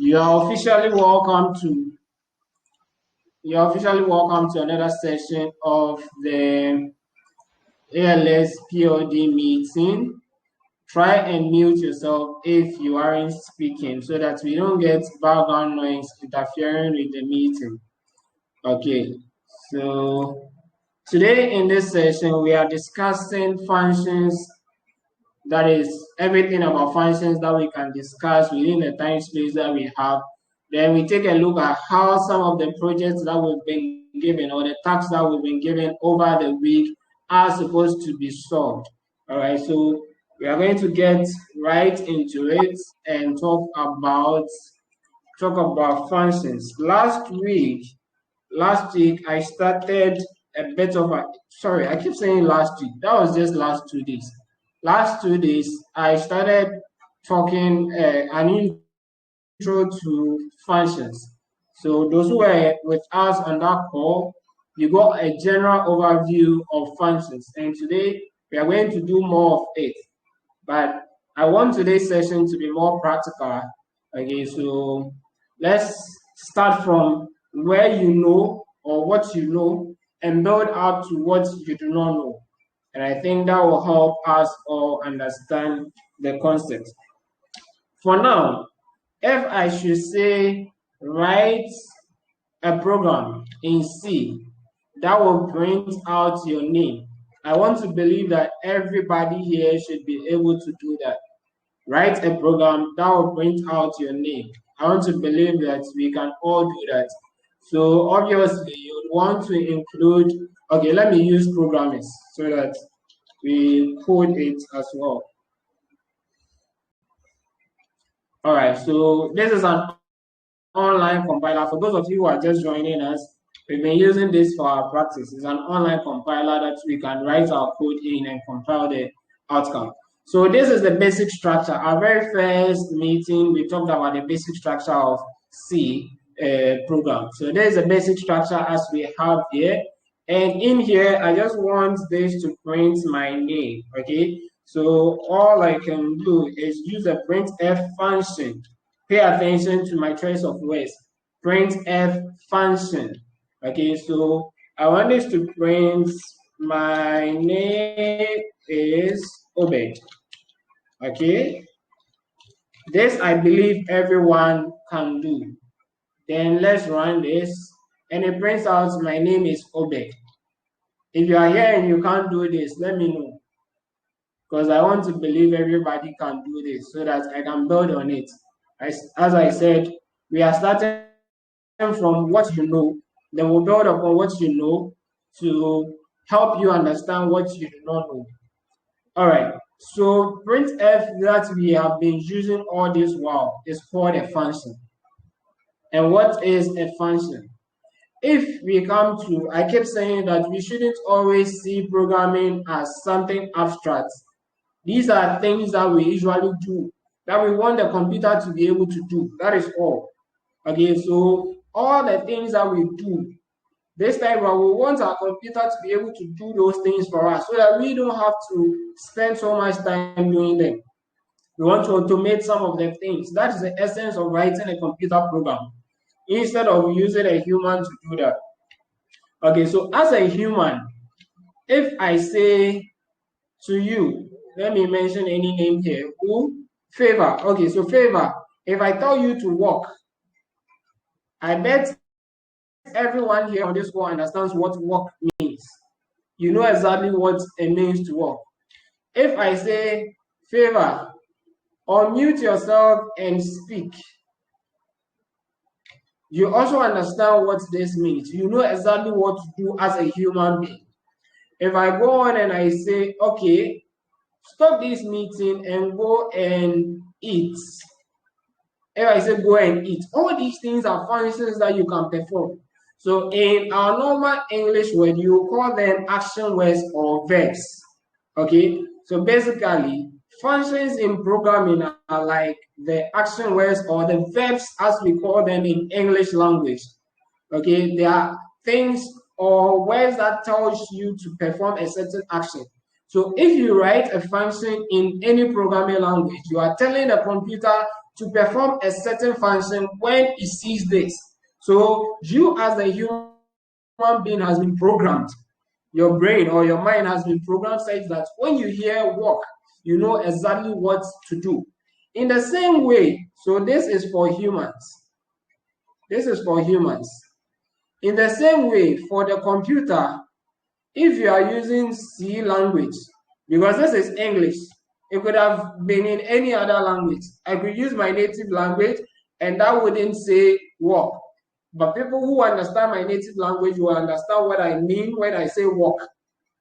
You are officially welcome to another session of the ALX PEER meeting. Try and mute yourself if you aren't speaking so that we don't get background noise interfering with the meeting. Okay, so today in this session we are discussing functions. That is everything about functions that we can discuss within the time space that we have. Then we take a look at how some of the projects that we've been given or the tasks that we've been given over the week are supposed to be solved. All right, so we are going to get right into it and talk about functions. Last week I started a bit of a, sorry, I keep saying last week. That was just last 2 days. Last 2 days, I started talking an intro to functions. So those who were with us on that call, you got a general overview of functions. And today, we are going to do more of it. But I want today's session to be more practical. Okay, so let's start from where you know or what you know and build up to what you do not know. And I think that will help us all understand the concept. For now, if I should say write a program in C that will print out your name, I want to believe that everybody here should be able to do that. Write a program that will print out your name. I want to believe that we can all do that. So obviously you would want to include, okay, let me use programmers so that we code it as well. All right, so this is an online compiler. For those of you who are just joining us, we've been using this for our practice. It's an online compiler that we can write our code in and compile the outcome. So this is the basic structure. Our very first meeting, we talked about the basic structure of C program. So there's a basic structure as we have here. And in here, I just want this to print my name, okay? So all I can do is use a printf function. Pay attention to my choice of words. Printf function, okay? So I want this to print my name is Obed, okay? This I believe everyone can do. Then let's run this, and it prints out my name is Obed. If you are here and you can't do this, let me know, because I want to believe everybody can do this so that I can build on it. As I said, we are starting from what you know, then we'll build upon what you know to help you understand what you do not know. All right, so printf that we have been using all this while is called a function. And what is a function? If we come to, I keep saying that we shouldn't always see programming as something abstract. These are things that we usually do, that we want the computer to be able to do. That is all. Okay, so all the things that we do, this time we want our computer to be able to do those things for us so that we don't have to spend so much time doing them. We want to automate some of the things. That is the essence of writing a computer program, instead of using a human to do that. Okay, so as a human, if I say to you, let me mention any name here, who? Favor. Okay, so Favor, if I tell you to walk, I bet everyone here on this call understands what walk means. You know exactly what it means to walk. If I say, Favor, unmute yourself and speak, you also understand what this means. You know exactly what to do as a human being. If I go on and I say, okay, stop this meeting and go and eat. If I say go and eat, all these things are functions that you can perform. So in our normal English word, you call them action words or verbs. Okay, so basically, functions in programming are like the action words or the verbs as we call them in English language. Okay, they are things or words that tells you to perform a certain action. So if you write a function in any programming language, you are telling the computer to perform a certain function when it sees this. So you as a human being has been programmed. Your brain or your mind has been programmed such that when you hear walk, you know exactly what to do. In the same way, so this is for humans. This is for humans. In the same way, for the computer, if you are using C language, because this is English, it could have been in any other language. I could use my native language and that wouldn't say walk. But people who understand my native language will understand what I mean when I say walk.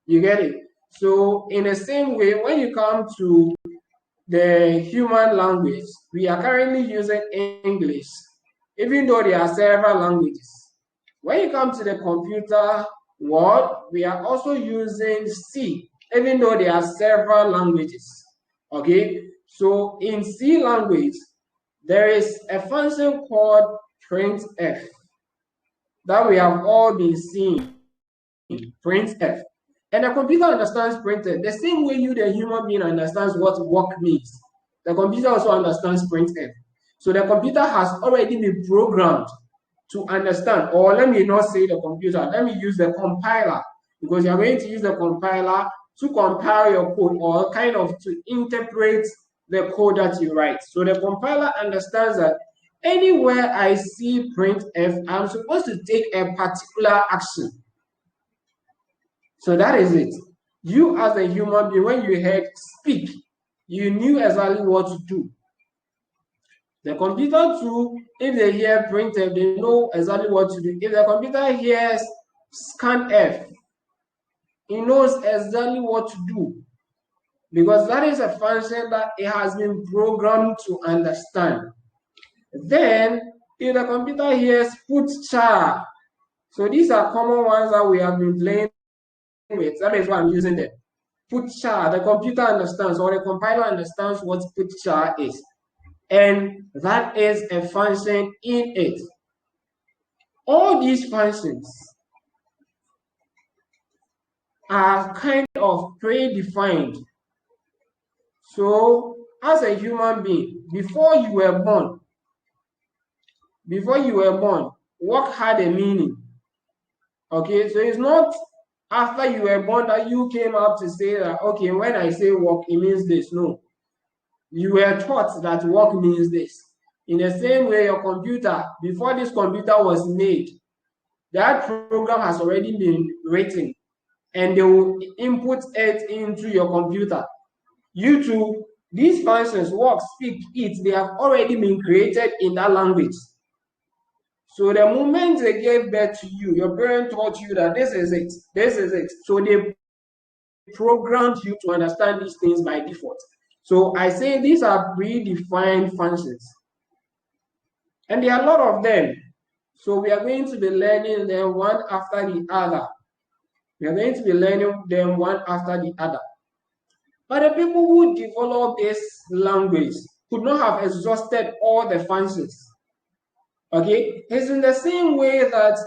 You get it? So in the same way, when you come to the human language, we are currently using English, even though there are several languages. When you come to the computer world, we are also using C, even though there are several languages. Okay, so in C language, there is a function called printf that we have all been seeing, printf. And the computer understands printf the same way you, the human being, understands what work means. The computer also understands printf. So the computer has already been programmed to understand, or let me not say the computer, let me use the compiler, because you're going to use the compiler to compile your code or kind of to interpret the code that you write. So the compiler understands that anywhere I see printf, I'm supposed to take a particular action. So that is it. You as a human being, when you heard speak, you knew exactly what to do. The computer too, if they hear printf, they know exactly what to do. If the computer hears scanf, it knows exactly what to do, because that is a function that it has been programmed to understand. Then, if the computer hears put char, so these are common ones that we have been playing with. That is why I'm using them. Put char, the computer understands, or the compiler understands what put char is. And that is a function in it. All these functions are kind of predefined. So, as a human being, before you were born, work had a meaning. Okay, so it's not after you were born that you came out to say that, okay, when I say work, it means this. No. You were taught that work means this. In the same way, your computer, before this computer was made, that program has already been written and they will input it into your computer. You too, these functions, work, speak, eat, they have already been created in that language. So the moment they gave birth to you, your parent taught you that this is it, this is it. So they programmed you to understand these things by default. So I say these are predefined functions. And there are a lot of them. So we are going to be learning them one after the other. We are going to be learning them one after the other. But the people who developed this language could not have exhausted all the functions. Okay? It's in the same way that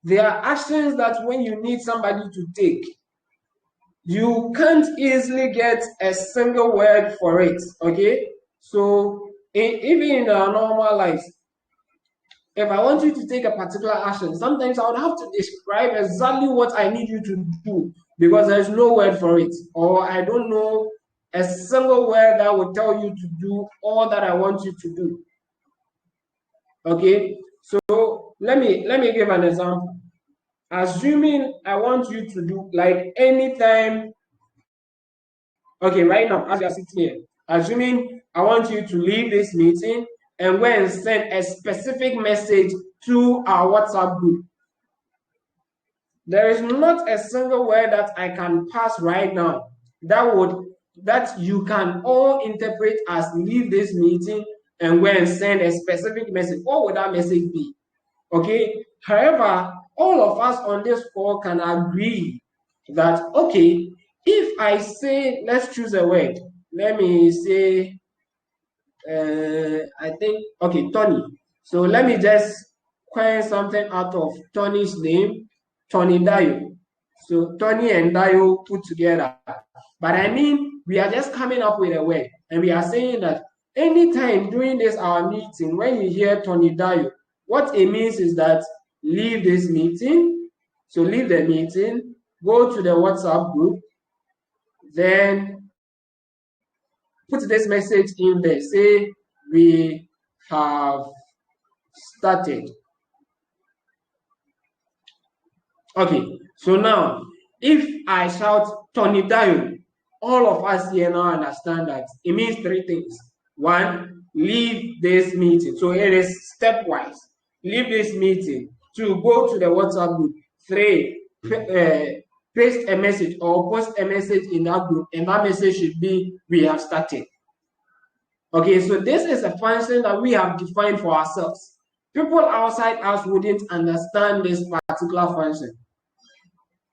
there are actions that when you need somebody to take, you can't easily get a single word for it. Okay? So even in our normal lives, if I want you to take a particular action, sometimes I would have to describe exactly what I need you to do because there's no word for it, or I don't know a single word that will tell you to do all that I want you to do. Okay, so let me give an example. Assuming I want you to do, like, anytime. Okay, right now as you are sitting here, assuming I want you to leave this meeting and go and send a specific message to our WhatsApp group. There is not a single word that I can pass right now that you can all interpret as leave this meeting and go and send a specific message. What would that message be? Okay. However, all of us on this call can agree that, okay, if I say, let's choose a word. Let me say, I think, okay, Tony. So let me just coin something out of Tony's name, Tony Dayo. So Tony and Dayo put together. But I mean, we are just coming up with a word and we are saying that anytime during this our meeting, when you hear Tonidayo, what it means is that leave this meeting. So leave the meeting, go to the WhatsApp group, then put this message in there. Say we have started. Okay, so now if I shout Tonidayo, all of us here now understand that it means three things. One, leave this meeting. So it is stepwise. Leave this meeting. Two, go to the WhatsApp group. Three, paste a message or post a message in that group, and that message should be we have started. Okay, so this is a function that we have defined for ourselves. People outside us wouldn't understand this particular function.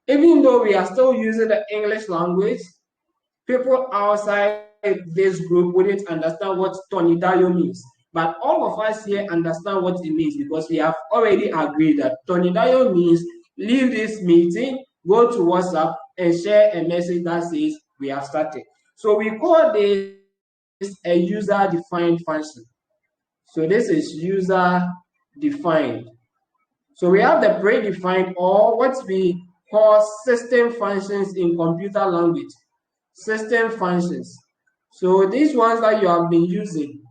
Even though we are still using the English language, people outside this group wouldn't understand what Tonidayo means. But all of us here understand what it means because we have already agreed that Tonidayo means leave this meeting, go to WhatsApp, and share a message that says we have started. So we call this a user-defined function. So this is user-defined. So we have the predefined, or what we call system functions in computer language. System functions. So these ones that you have been using,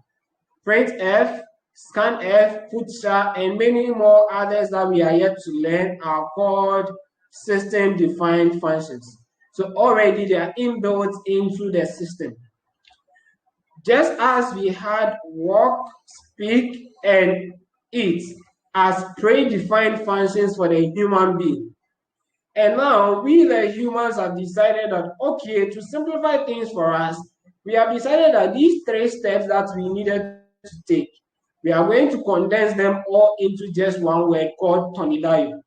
printf, scanf, putchar, and many more others that we are yet to learn are called system-defined functions. So already they are inbuilt into the system. Just as we had walk, speak, and eat as predefined functions for the human being. And now we, the humans, have decided that, okay, to simplify things for us, we have decided that these three steps that we needed to take, we are going to condense them all into just one word called Tonidayo.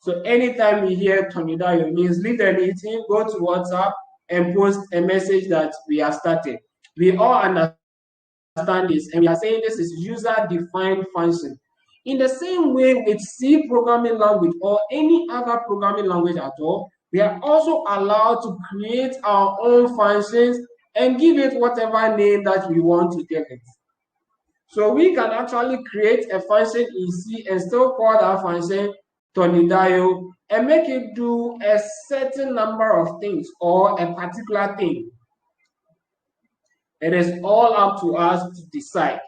So anytime we hear Tonidayo, means leave the meeting, go to WhatsApp, and post a message that we have started. We all understand this, and we are saying this is user-defined function. In the same way with C programming language or any other programming language at all, we are also allowed to create our own functions and give it whatever name that we want to give it. So we can actually create a function in C and still call that function Tonidayo and make it do a certain number of things or a particular thing. It is all up to us to decide.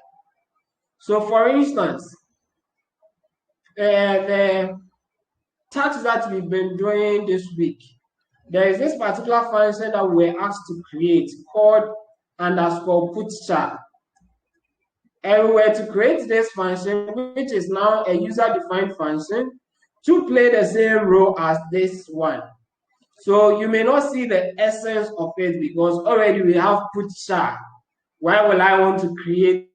So for instance, the task that we've been doing this week, there is this particular function that we're asked to create called _putchar. And we were to create this function, which is now a user-defined function, to play the same role as this one. So you may not see the essence of it because already we have putchar. Why will I want to create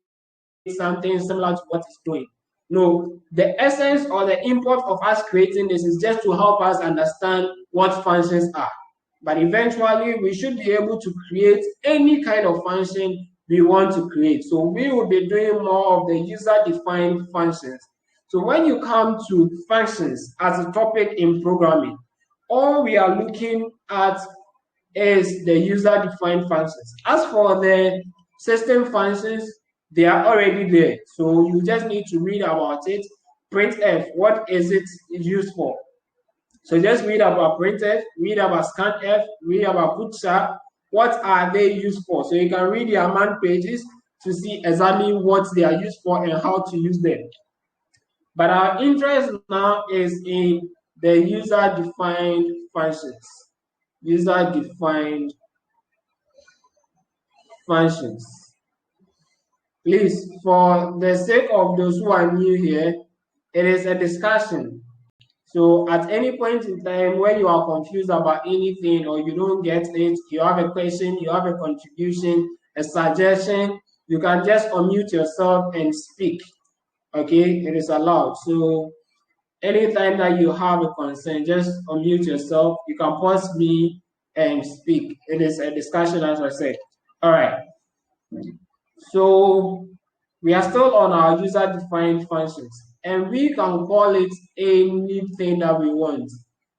something similar to what it's doing? No, the essence or the import of us creating this is just to help us understand what functions are. But eventually, we should be able to create any kind of function we want to create. So we will be doing more of the user-defined functions. So when you come to functions as a topic in programming, all we are looking at is the user-defined functions. As for the system functions, they are already there. So you just need to read about it. Printf, what is it used for? So just read about printf, read about scanf, read about putchar. What are they used for? So you can read their man pages to see exactly what they are used for and how to use them. But our interest now is in the user-defined functions. User-defined functions. Please, for the sake of those who are new here, it is a discussion. So at any point in time when you are confused about anything or you don't get it, you have a question, you have a contribution, a suggestion, you can just unmute yourself and speak. Okay, it is allowed. So anytime that you have a concern, just unmute yourself. You can pause me and speak. It is a discussion, as I said. All right. So we are still on our user-defined functions, and we can call it anything that we want.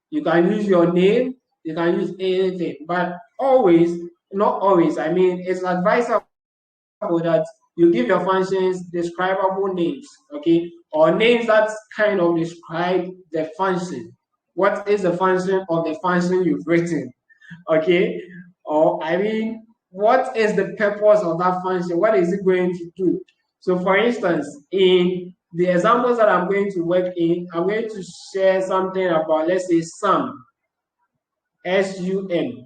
You can use your name, you can use anything, but always, not always, I mean, it's advisable that you give your functions describable names, okay, or names that kind of describe the function. What is the function of the function you've written, okay? Or I mean, what is the purpose of that function? What is it going to do? So for instance, in the examples that I'm going to work in, I'm going to share something about, let's say, sum, S-U-M.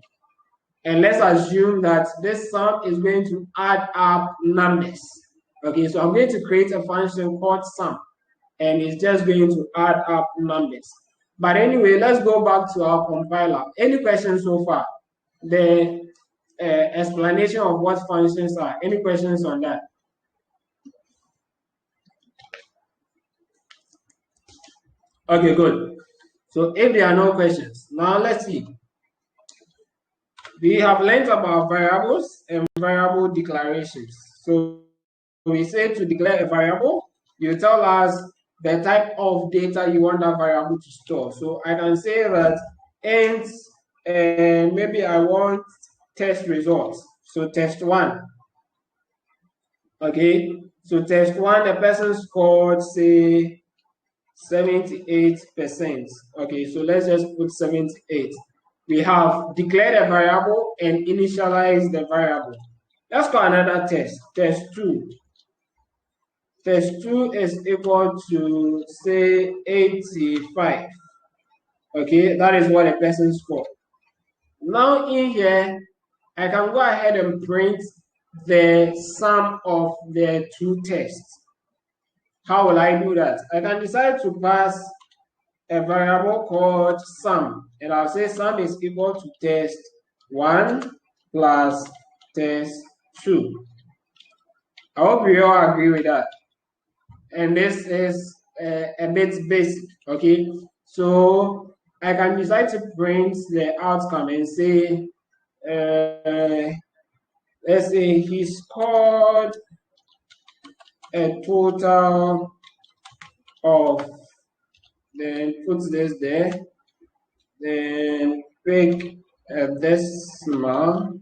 And let's assume that this sum is going to add up numbers. Okay, so I'm going to create a function called sum, and it's just going to add up numbers. But anyway, let's go back to our compiler. Any questions so far? The explanation of what functions are. Any questions on that? Okay, good. So if there are no questions, now let's see. We have learned about variables and variable declarations. So we say to declare a variable, you tell us the type of data you want that variable to store. So I can say that int, and maybe I want test results. So test one. Okay, so test one, the person scored, say, 78%. Okay, so let's just put 78. We have declared a variable and initialized the variable. Let's call another test, test 2. Test 2 is equal to, say, 85. Okay, that is what a person scored. Now in here, I can go ahead and print the sum of the two tests. How will I do that? I can decide to pass a variable called sum, and I'll say sum is equal to test 1 plus test 2. I hope you all agree with that. And this is a bit basic, okay? So I can decide to print the outcome and say, let's say he scored a total of, then put this there, then pick a decimal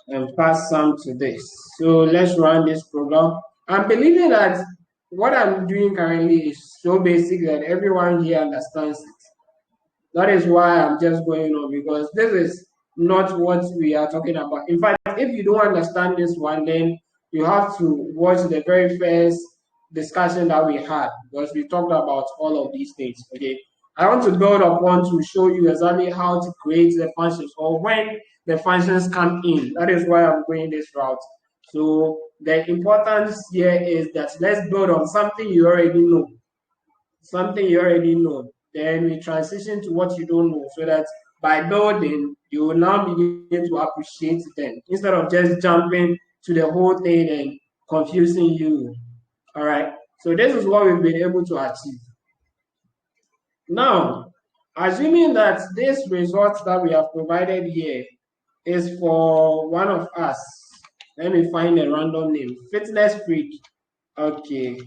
and pass sum to this. So let's run this program. I'm believing that what I'm doing currently is so basic that everyone here understands it. That is why I'm just going on, because this is not what we are talking about. In fact, if you don't understand this one, then you have to watch the very first discussion that we had, because we talked about all of these things. Okay, I want to build upon to show you exactly how to create the functions, or when the functions come in. That is why I'm going this route. So the importance here is that let's build on something you already know. Something you already know. Then we transition to what you don't know, so that by building, you will now begin to appreciate them instead of just jumping to the whole thing and confusing you. All right. So this is what we've been able to achieve. Now, assuming that this result that we have provided here is for one of us, let me find a random name, Fitness Freak. Okay.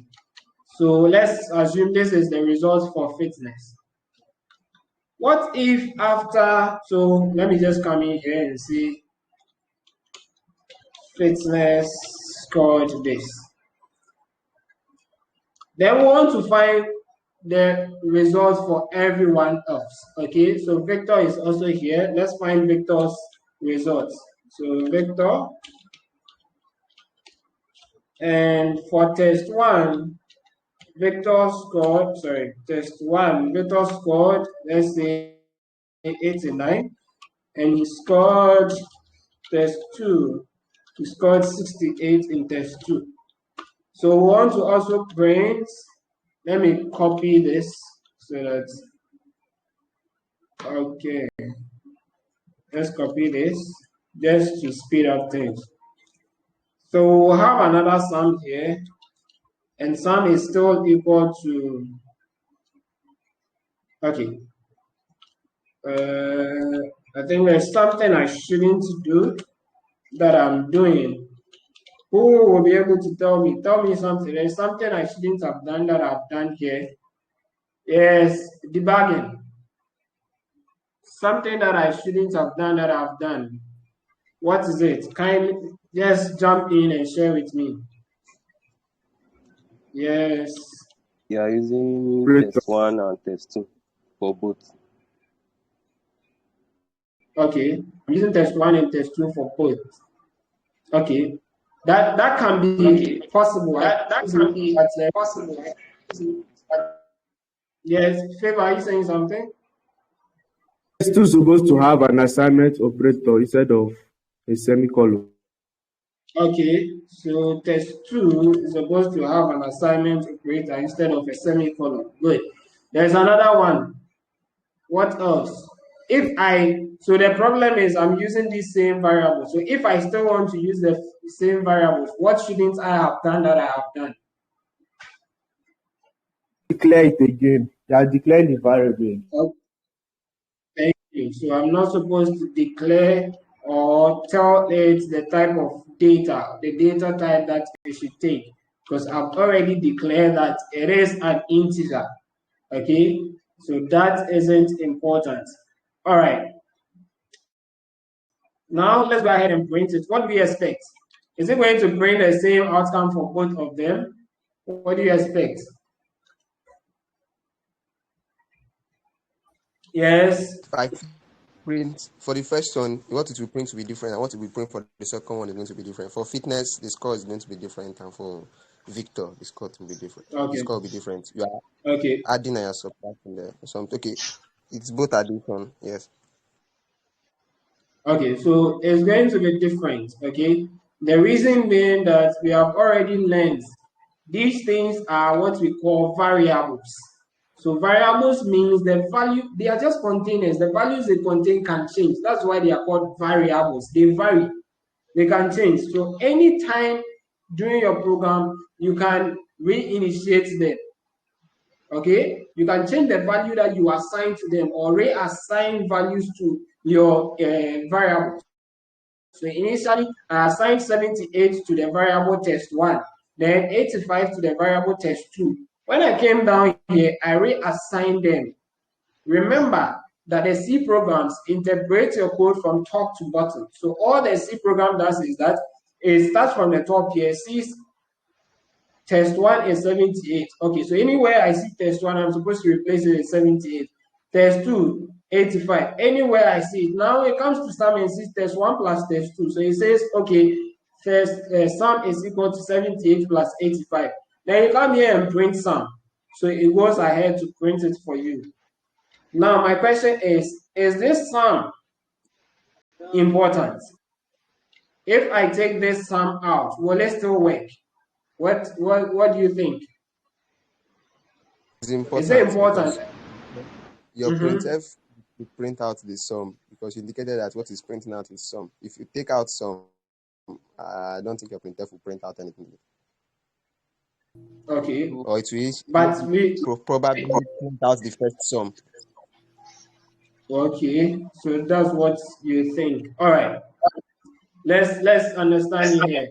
So let's assume this is the result for fitness. What if after, so let me just come in here and see fitness scored this. Then we want to find the results for everyone else. Okay, so Victor is also here. Let's find Victor's results. So Victor, and for test 1, Victor scored, test 1, Victor scored, let's say 89, and he scored test 2, he scored 68 in test 2. So we want to also print, let me copy this so that, okay, let's copy this just to speed up things. So we'll have another sum here, and sum is still equal to, okay, I think there's something I shouldn't do that I'm doing. Who will be able to tell me something? There's something I shouldn't have done that I've done here. Yes, debugging. Something that I shouldn't have done that I've done. What is it? Kindly just jump in and share with me. Yes. You are using test 1 and test 2 for both. Okay. I'm using test 1 and test 2 for both. Okay. That can be possible. That can be possible. Yes. Favor, are you saying something? It's still supposed to have an assignment operator instead of a semicolon. Okay, so test 2 is supposed to have an assignment operator instead of a semicolon. Good. There's another one. What else? So the problem is I'm using these same variables. So if I still want to use the same variables, what shouldn't I have done that I have done? Declare it again. You are declaring the variable. Okay. Thank you. So I'm not supposed to declare or tell it the type of data, the data type that it should take, because I've already declared that it is an integer. Okay, so that isn't important. All right. Now let's go ahead and print it. What do we expect? Is it going to print the same outcome for both of them? What do you expect? Yes. If I print for the first one, what it will print will be different, and what it will print for the second one is going to be different. For fitness, the score is going to be different, and for Victor, the score will be different. Okay. The score will be different. You are okay. adding and you're subtracting there or something. Okay, it's both addition. Yes. Okay, so it's going to be different. Okay, the reason being that we have already learned these things are what we call variables. So variables means the value, they are just containers. The values they contain can change. That's why they are called variables. They vary. They can change. So anytime during your program, you can reinitiate them. Okay, you can change the value that you assign to them or reassign values to your variables. So initially, I assigned 78 to the variable test1, then 85 to the variable test2. When I came down here, I reassigned them. Remember that the C programs integrate your code from top to bottom. So all the C program does is that it starts from the top here, sees test 1 is 78. Okay, so anywhere I see test 1, I'm supposed to replace it with 78. Test 2, 85. Anywhere I see it. Now it comes to sum and sees test 1 plus test 2. So it says, okay, first sum is equal to 78 plus 85. Then you come here and print sum. So it goes ahead to print it for you. Now my question is this sum important? If I take this sum out, will it still work? What do you think? It's important. Is it important? Your printf will print out the sum because you indicated that what is printing out is sum. If you take out sum, I don't think your printf will print out anything. Okay. Or it will probably print out the first sum. Okay, so that's what you think. All right. Let's understand you here.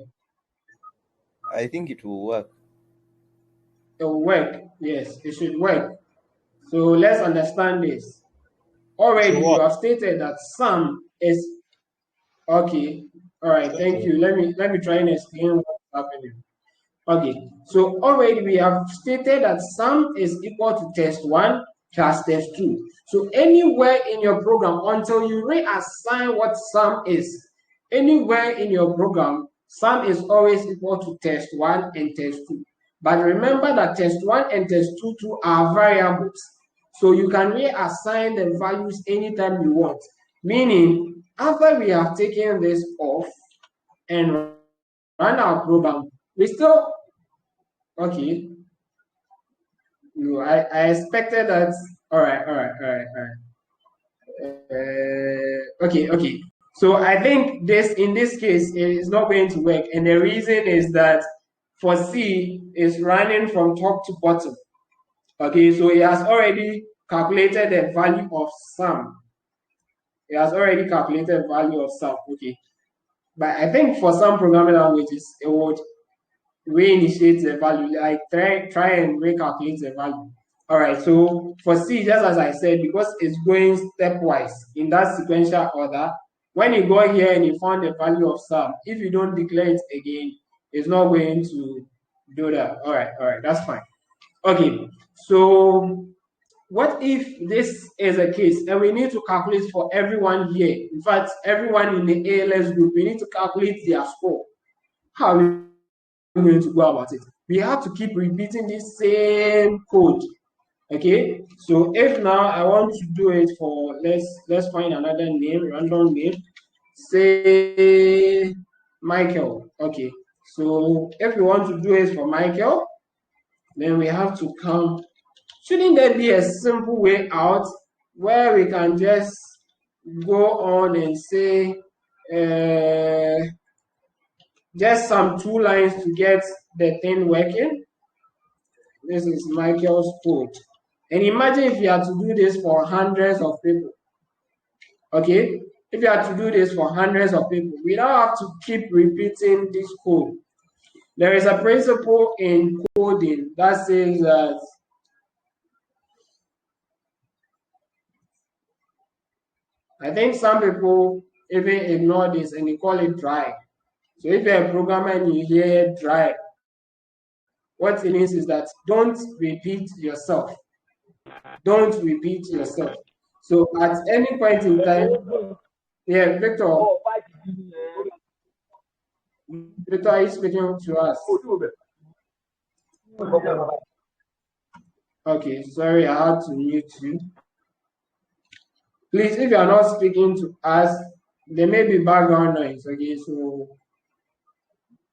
I think it will work. It will work. Yes, it should work. So let's understand this. Already you have stated that sum is okay. All right, thank you. Let me try and explain what's happening. Okay, so already we have stated that sum is equal to test 1 plus test 2. So anywhere in your program, until you reassign what sum is, anywhere in your program, sum is always equal to test 1 and test 2. But remember that test 1 and test 2 too are variables. So you can reassign the values anytime you want. Meaning, after we have taken this off and run our program, we still okay. No, I expected that. All right. Okay. So I think in this case it is not going to work, and the reason is that for C is running from top to bottom. Okay, so it has already calculated the value of sum. It has already calculated value of sum. Okay, but I think for some programming languages it would reinitiate the value, like try and recalculate the value. All right, so for C, just as I said, because it's going stepwise in that sequential order, when you go here and you found the value of sum, if you don't declare it again, it's not going to do that. All right, that's fine. Okay, so what if this is a case and we need to calculate for everyone here? In fact, everyone in the ALX group, we need to calculate their score. How are we going to go about it? We have to keep repeating this same code. Okay, so if now I want to do it for, let's find another name, random name, say Michael. Okay, so if we want to do it for Michael, then we have to come. Shouldn't there be a simple way out where we can just go on and say just some 2 lines to get the thing working? This is Michael's code. And imagine if you had to do this for hundreds of people. Okay? If you had to do this for hundreds of people, we don't have to keep repeating this code. There is a principle in coding that says that I think some people even ignore this and they call it dry. So if you're a programmer and you hear dry, what it means is that don't repeat yourself. Don't repeat yourself. So at any point in time, yeah, Victor, are you speaking to us? Okay, sorry, I had to mute you. Please, if you are not speaking to us, there may be background noise, okay? So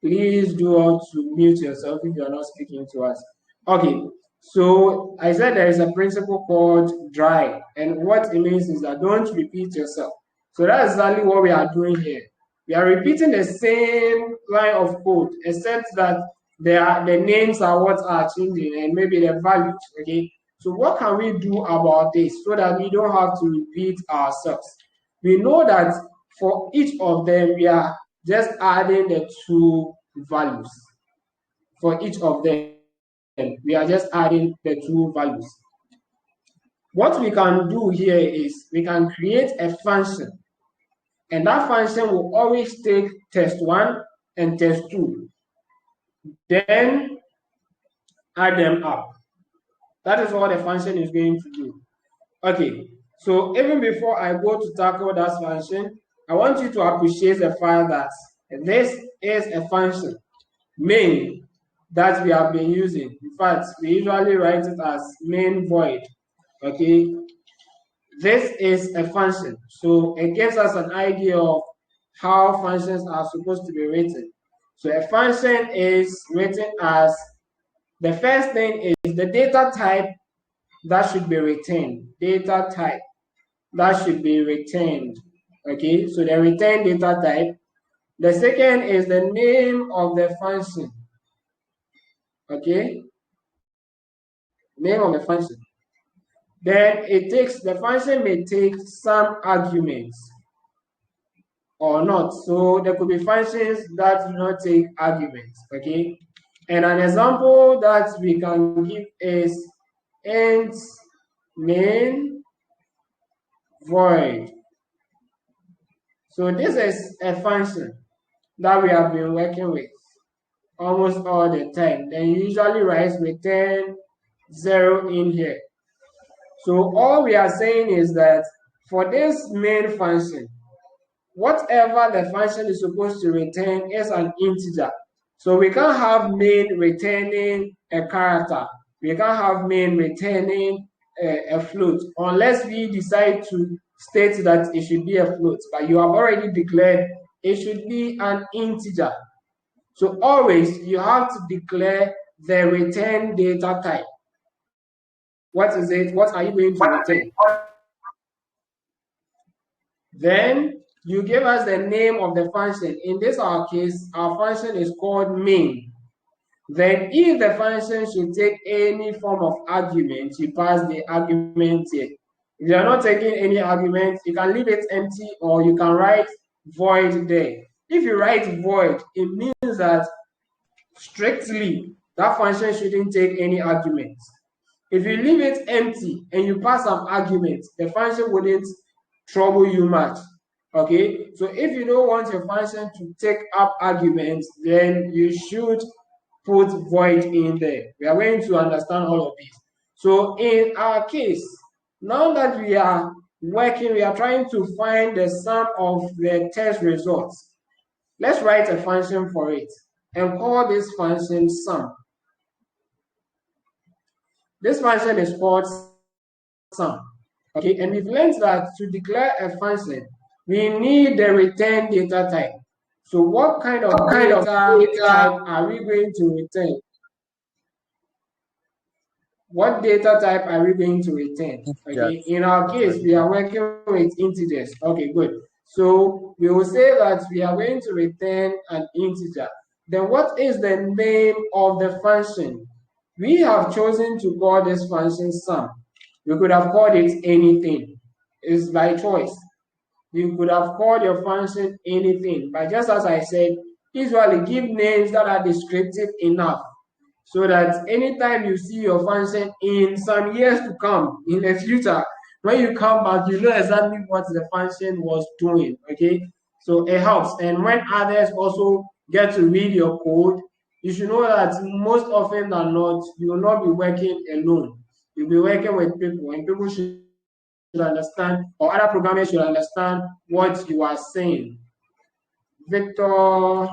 please do want to mute yourself if you are not speaking to us. Okay, so I said there is a principle called dry, and what it means is that don't repeat yourself. So that's exactly what we are doing here. We are repeating the same line of code, except that the names are what are changing and maybe the values, okay? So what can we do about this so that we don't have to repeat ourselves? We know that for each of them, we are just adding the 2 values. For each of them, we are just adding the 2 values. What we can do here is we can create a function, and that function will always take test1 and test2, then add them up. That is what the function is going to do. Okay, so even before I go to tackle that function, I want you to appreciate the fact that this is a function, main, that we have been using. In fact, we usually write it as main void. Okay, this is a function, so it gives us an idea of how functions are supposed to be written. So a function is written as, the first thing is the data type that should be returned. Data type that should be returned. Okay, so the return data type. The second is the name of the function. Okay, name of the function. Then the function may take some arguments or not. So there could be functions that do not take arguments. Okay, and an example that we can give is int main void. So this is a function that we have been working with almost all the time. Then you usually write return 0 in here. So all we are saying is that for this main function, whatever the function is supposed to return is an integer. So we can't have main returning a character. We can't have main returning a float unless we decide to state that it should be a float. But you have already declared it should be an integer. So always you have to declare the return data type. What is it? What are you going to return? Then you give us the name of the function. In this our case, our function is called main. Then if the function should take any form of argument, you pass the argument here. If you are not taking any argument, you can leave it empty or you can write void there. If you write void, it means that strictly that function shouldn't take any arguments. If you leave it empty and you pass some arguments, the function wouldn't trouble you much. Okay, so if you don't want your function to take up arguments, then you should put void in there. We are going to understand all of this. So in our case, now that we are working, we are trying to find the sum of the test results. Let's write a function for it and call this function sum. This function is called sum. Okay, and we've learned that to declare a function, we need the return data type. So what kind of data type are we going to return? What data type are we going to return? Okay, in our case, we are working with integers. Okay, good. So we will say that we are going to return an integer. Then what is the name of the function? We have chosen to call this function sum. We could have called it anything. It's by choice. You could have called your function anything, but just as I said, usually give names that are descriptive enough so that anytime you see your function in some years to come, in the future, when you come back, you know exactly what the function was doing, okay? So it helps. And when others also get to read your code, you should know that most often than not, you will not be working alone. You'll be working with people, and people should understand, or other programmers should understand what you are saying. Victor,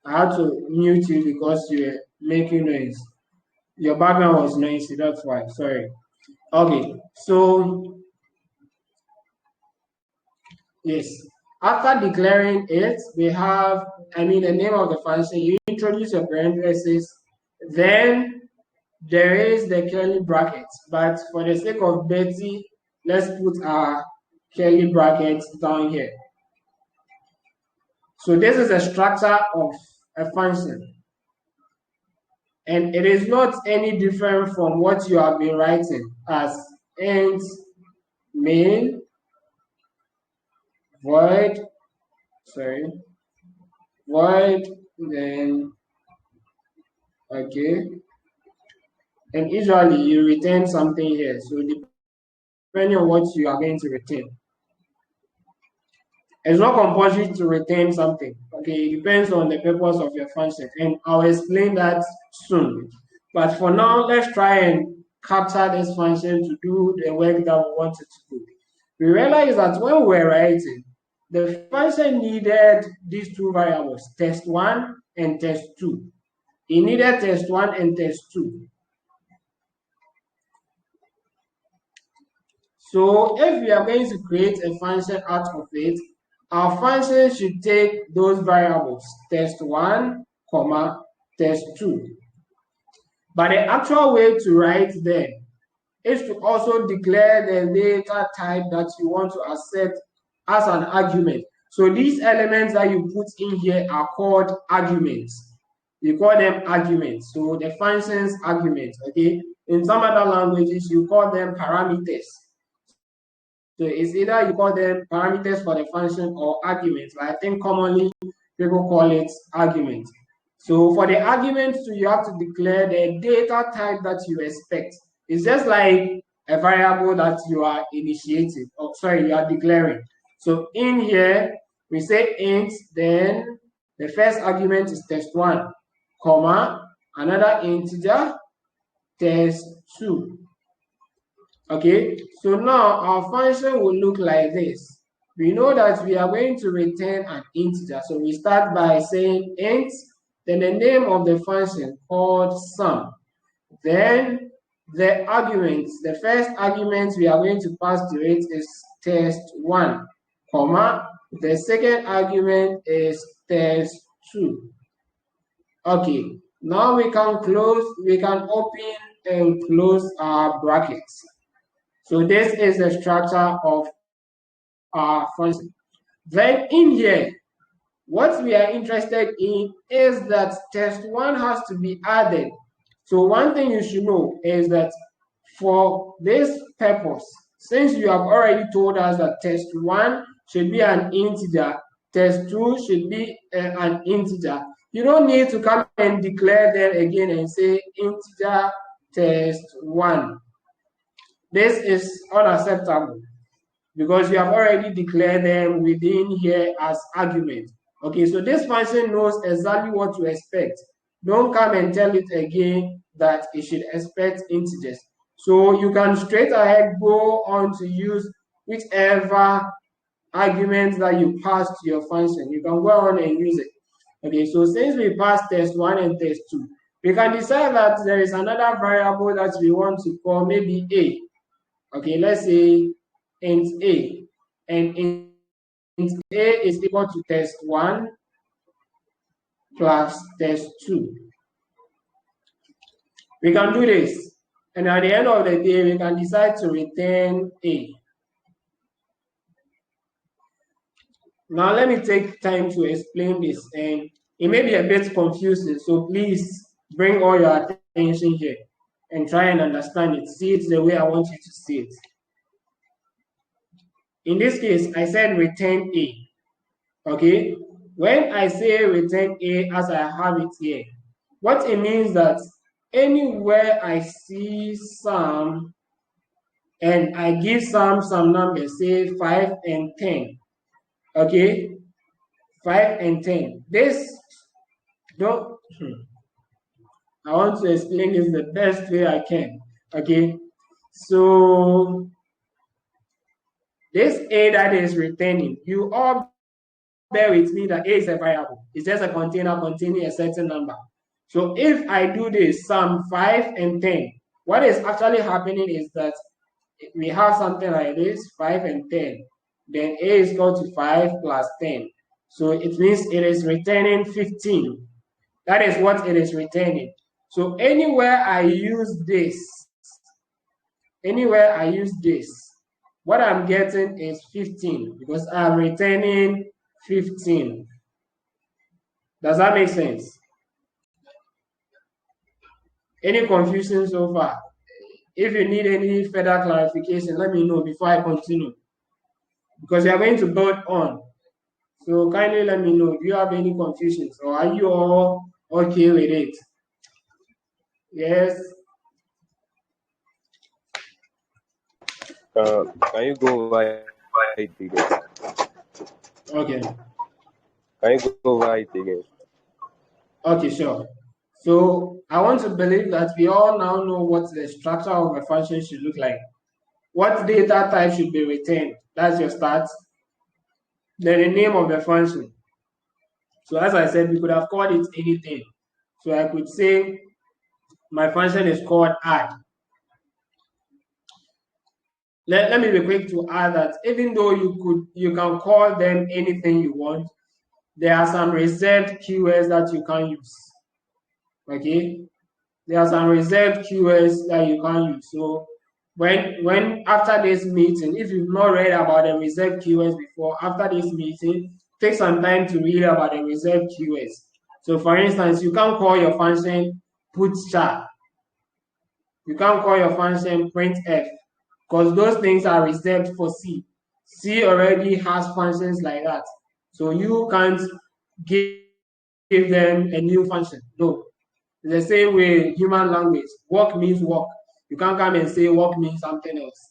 I had to mute you because you were making noise. Your background was noisy, that's why. Sorry. Okay, so yes. After declaring it, we have, the name of the function. You introduce your parentheses, then there is the curly brackets. But for the sake of Betty, let's put our curly brackets down here. So this is the structure of a function. And it is not any different from what you have been writing as int main void, then okay, and usually you return something here. So depending on what you are going to return, it's not compulsory to return something. Okay, it depends on the purpose of your function, and I'll explain that soon. But for now, let's try and capture this function to do the work that we want it to do. We realize that when we were writing, the function needed these two variables, test1 and test2. It needed test1 and test2. So if we are going to create a function out of it, our function should take those variables, test1, test2. But the actual way to write them is to also declare the data type that you want to accept as an argument. So these elements that you put in here are called arguments. You call them arguments. So the function's arguments, okay? In some other languages, you call them parameters. So it's either you call them parameters for the function or arguments. But I think commonly people call it arguments. So for the arguments, you have to declare the data type that you expect. It's just like a variable that you are initiating, you are declaring. So in here, we say int, then the first argument is test1, another integer, test2. Okay, so now our function will look like this. We know that we are going to return an integer. So we start by saying int, then the name of the function called sum. Then the arguments, the first argument we are going to pass to it is test1, the second argument is test2. Okay, now we can open and close our brackets. So this is the structure of our function. Then in here, what we are interested in is that test1 has to be added. So one thing you should know is that for this purpose, since you have already told us that test1 should be an integer, test2 should be an integer, you don't need to come and declare them again and say integer test1. This is unacceptable. because you have already declared them within here as argument. Okay, so this function knows exactly what to expect. Don't come and tell it again that it should expect integers. So you can straight ahead go on to use whichever argument that you pass to your function. You can go on and use it. Okay, so since we passed test 1 and test 2, we can decide that there is another variable that we want to call maybe a. Okay, let's say int a, and int a is equal to test 1 plus test 2. We can do this, and at the end of the day, we can decide to return a. Now, let me take time to explain this, and it may be a bit confusing, so please bring all your attention here and try and understand it. See it the way I want you to see it. In this case, I said return a. Okay, when I say return a as I have it here, what it means that anywhere I see some and I give some numbers, say 5 and 10. Okay, 5 and 10. This don't I want to explain this the best way I can. Okay, so this a that is returning, you all bear with me that a is a variable. It's just a container containing a certain number. So if I do this sum 5 and 10, what is actually happening is that we have something like this, 5 and 10. Then a is equal to 5 plus 10. So it means it is returning 15. That is what it is returning. So anywhere I use this, what I'm getting is 15 because I'm returning 15. Does that make sense? Any confusion so far? If you need any further clarification, let me know before I continue. Because you are going to build on. So kindly let me know. Do you have any confusions or are you all okay with it? Yes. Can you go over it again? Okay. Can you go over it again? Okay, sure. So I want to believe that we all now know what the structure of a function should look like. What data type should be returned? That's your start. Then the name of the function. So as I said, we could have called it anything. So I could say my function is called add. Let me be quick to add that even though you can call them anything you want, there are some reserved keywords that you can use. Okay, there are some reserved keywords that you can use. So when after this meeting, if you've not read about the reserved keywords before, after this meeting, take some time to read about the reserved keywords. So for instance, you can call your function putchar. You can call your function printf because those things are reserved for C. C already has functions like that. So you can't give them a new function. No. The same way human language, work means work. You can't come and say work means something else.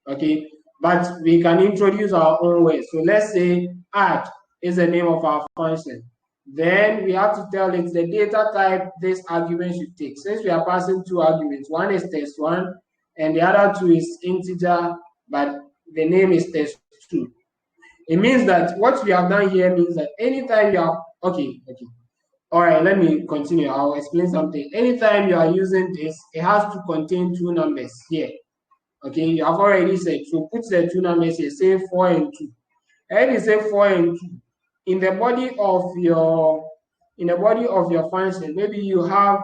Okay, but we can introduce our own way. So let's say add is the name of our function. Then we have to tell it the data type this argument should take. Since we are passing two arguments, one is test1 and the other two is integer, but the name is test2. It means that what we have done here means that anytime you are okay. All right, let me continue. I'll explain something. Anytime you are using this, it has to contain two numbers here. Okay, you have already said, so put the two numbers here, say 4 and 2. And you say 4 and 2, in the body of your function, maybe you have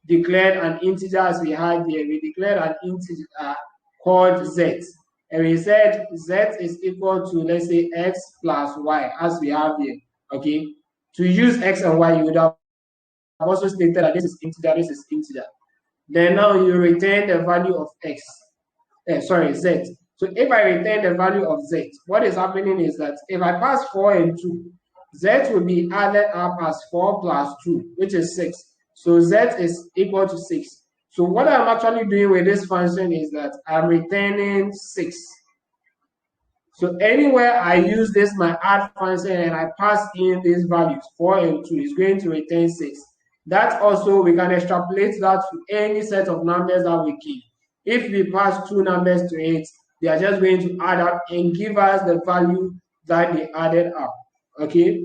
declared an integer as we had here. We declared an integer called z. And we said z is equal to, let's say, x plus y, as we have here. Okay, to use x and y, you would have also stated that this is integer, this is integer. Then now you return the value of x. Z. So if I return the value of z, what is happening is that if I pass 4 and 2, z will be added up as 4 plus 2, which is 6. So z is equal to 6. So what I'm actually doing with this function is that I'm returning 6. So anywhere I use this my add function and I pass in these values 4 and 2 is going to return 6. That also we can extrapolate that to any set of numbers that we give. If we pass 2 numbers to it, they are just going to add up and give us the value that they added up. Okay.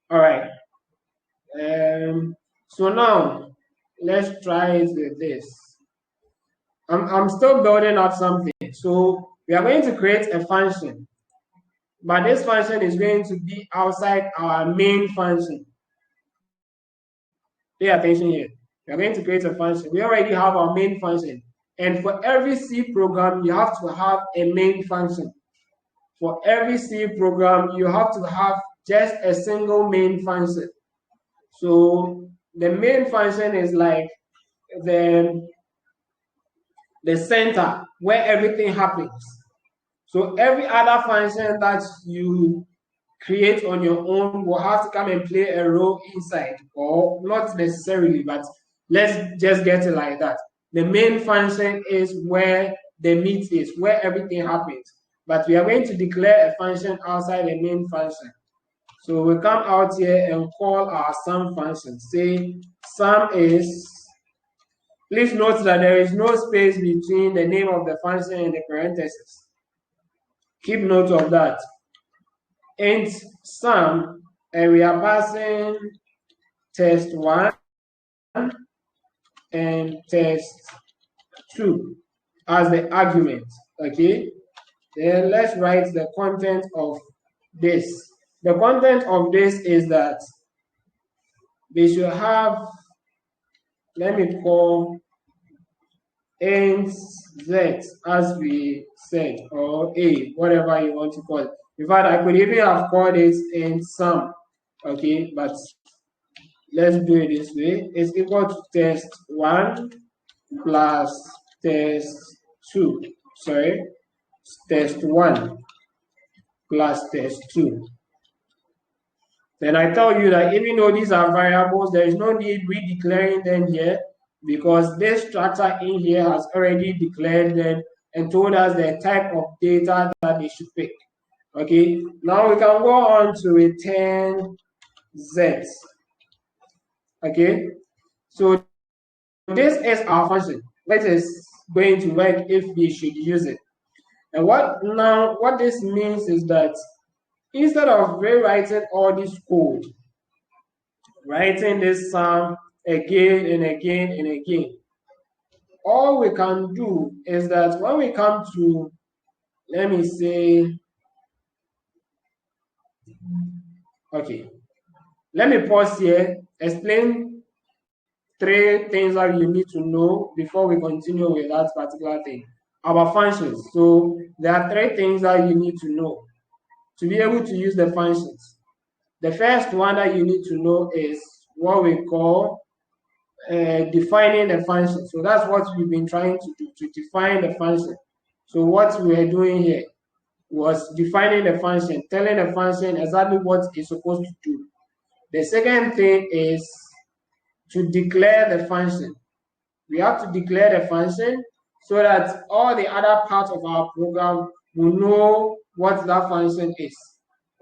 All right. So now let's try it with this. I'm still building up something. So we are going to create a function, but this function is going to be outside our main function. Pay attention here. We are going to create a function. We already have our main function. And for every C program, you have to have a main function. For every C program, you have to have just a single main function. So the main function is like the center where everything happens. So every other function that you create on your own will have to come and play a role inside, or not necessarily, but let's just get it like that. The main function is where the meat is, where everything happens. But we are going to declare a function outside the main function. So we come out here and call our sum function. Say sum is, please note that there is no space between the name of the function and the parentheses. Keep note of that. Int sum, and we are passing test1 and test2 as the argument. Okay, then let's write the content of this. The content of this is that they should have, let me call int z as we said, or a, whatever you want to call it. In fact, I could even have called it int sum. Okay, but let's do it this way. It's equal to test1 plus test2. Sorry, test1 plus test2. Then I tell you that even though these are variables, there is no need redeclaring them here, because this structure in here has already declared them and told us the type of data that they should pick. Okay, now we can go on to return z. Okay, so this is our function, which is going to work if we should use it. And what this means is that instead of rewriting all this code, writing this sum again and again and again, all we can do is that when we come to, let me say, okay, let me pause here, explain 3 things that you need to know before we continue with that particular thing about functions. So there are 3 things that you need to know to be able to use the functions. The first one that you need to know is what we call defining the function. So that's what we've been trying to do, to define the function. So what we are doing here was defining the function, telling the function exactly what it's supposed to do. The second thing is to declare the function. We have to declare the function so that all the other parts of our program will know what that function is.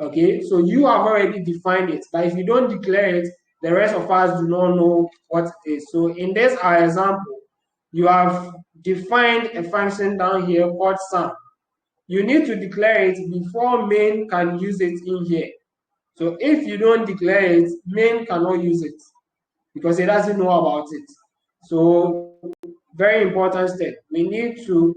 Okay, so you have already defined it, but if you don't declare it, the rest of us do not know what it is. So in this our example, you have defined a function down here called sum. You need to declare it before main can use it in here. So if you don't declare it, main cannot use it because it doesn't know about it. So very important step. We need to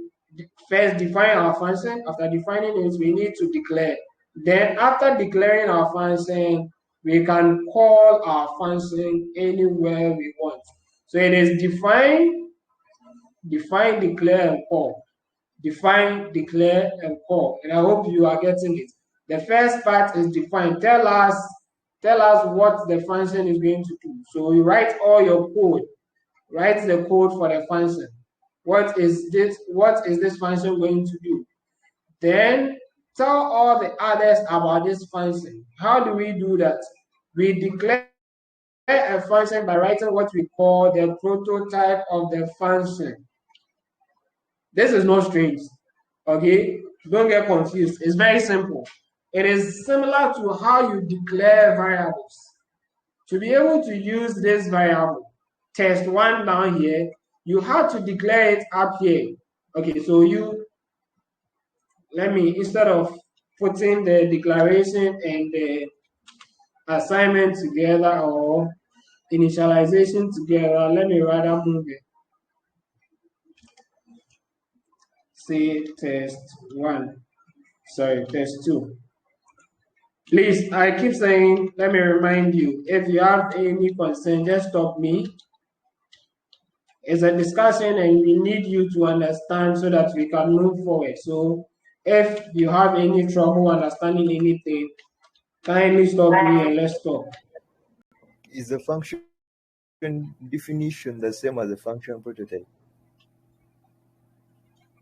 first define our function. After defining it, we need to declare. Then after declaring our function, we can call our function anywhere we want. So it is define, declare, and call. Define, declare, and call. And I hope you are getting it. The first part is define. Tell us what the function is going to do. So you write all your code. Write the code for the function. What is this function going to do? Then tell all the others about this function. How do we do that? We declare a function by writing what we call the prototype of the function. This is not strange. Okay, don't get confused. It's very simple. It is similar to how you declare variables. To be able to use this variable, test1 down here, you have to declare it up here. Okay, so let me, instead of putting the declaration and the assignment together or initialization together, let me rather move it. Say test1, sorry, test2. Please, I keep saying, let me remind you, if you have any concern, just stop me. It's a discussion and we need you to understand so that we can move forward. So if you have any trouble understanding anything, kindly stop me and let's talk. Is the function definition the same as the function prototype?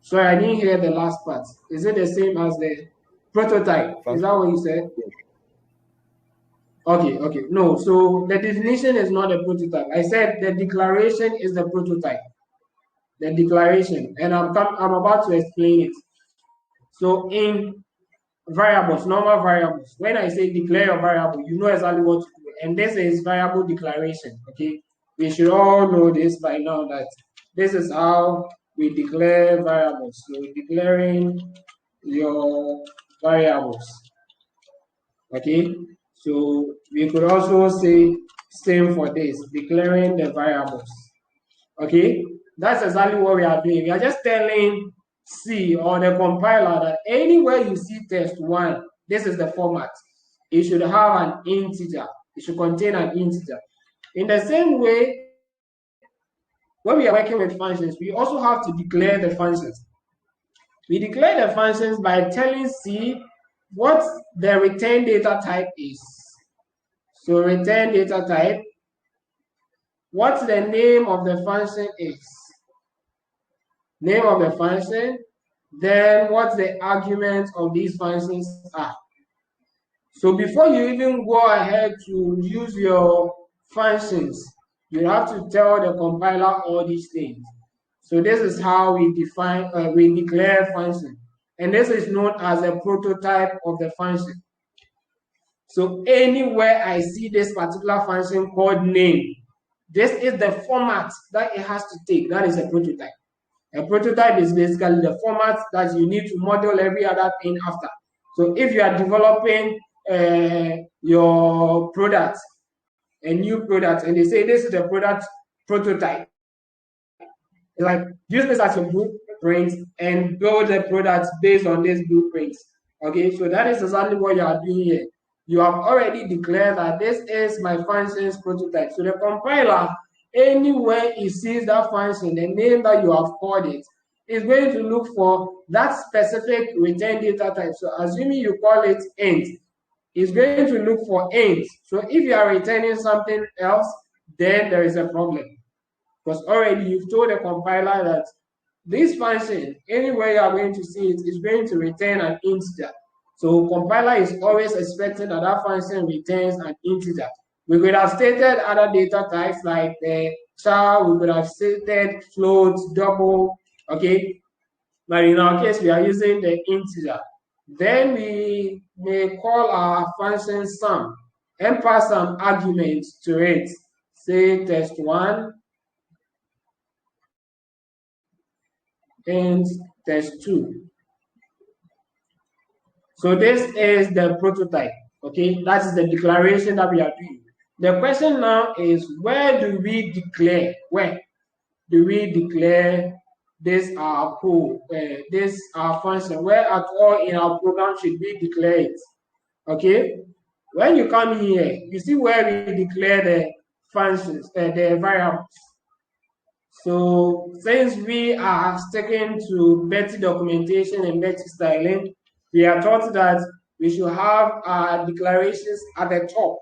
Sorry, I didn't hear the last part. Is it the same as the prototype? Is that what you said? Okay. No, so the definition is not a prototype. I said the declaration is the prototype. The declaration, and I'm about to explain it. So in variables, normal variables, when I say declare a variable, you know exactly what to do. And this is variable declaration. Okay, we should all know this by now that this is how we declare variables. So declaring your variables. Okay, so we could also say same for this, declaring the variables. Okay, that's exactly what we are doing. We are just telling C or the compiler that anywhere you see test1, this is the format. It should have an integer. It should contain an integer. In the same way, when we are working with functions, we also have to declare the functions. We declare the functions by telling C what the return data type is. So return data type, what the name of the function is. Name of the function, then what the arguments of these functions are. So before you even go ahead to use your functions, you have to tell the compiler all these things. So this is how we declare function. And this is known as a prototype of the function. So anywhere I see this particular function called name, this is the format that it has to take. That is a prototype. A prototype is basically the format that you need to model every other thing after. So if you are developing your product, a new product, and they say this is the product prototype, like use this as your blueprint and build the product based on this blueprint. Okay, so that is exactly what you are doing here. You have already declared that this is my function's prototype. So the compiler, anywhere it sees that function, the name that you have called it, is going to look for that specific return data type. So assuming you call it int, it's going to look for int. So if you are returning something else, then there is a problem. Because already you've told the compiler that this function, anywhere you are going to see it, is going to return an integer. So compiler is always expecting that that function returns an integer. We could have stated other data types like the char, we could have stated float, double, okay? But in our case, we are using the integer. Then we may call our function sum and pass some arguments to it. Say test1 and test2. So this is the prototype, okay? That is the declaration that we are doing. The question now is, where do we declare? Where do we declare this our code, this our function? Where at all in our program should we declare it? Okay? When you come here, you see where we declare the functions, the variables. So since we are sticking to Betty documentation and Betty styling, we are taught that we should have our declarations at the top.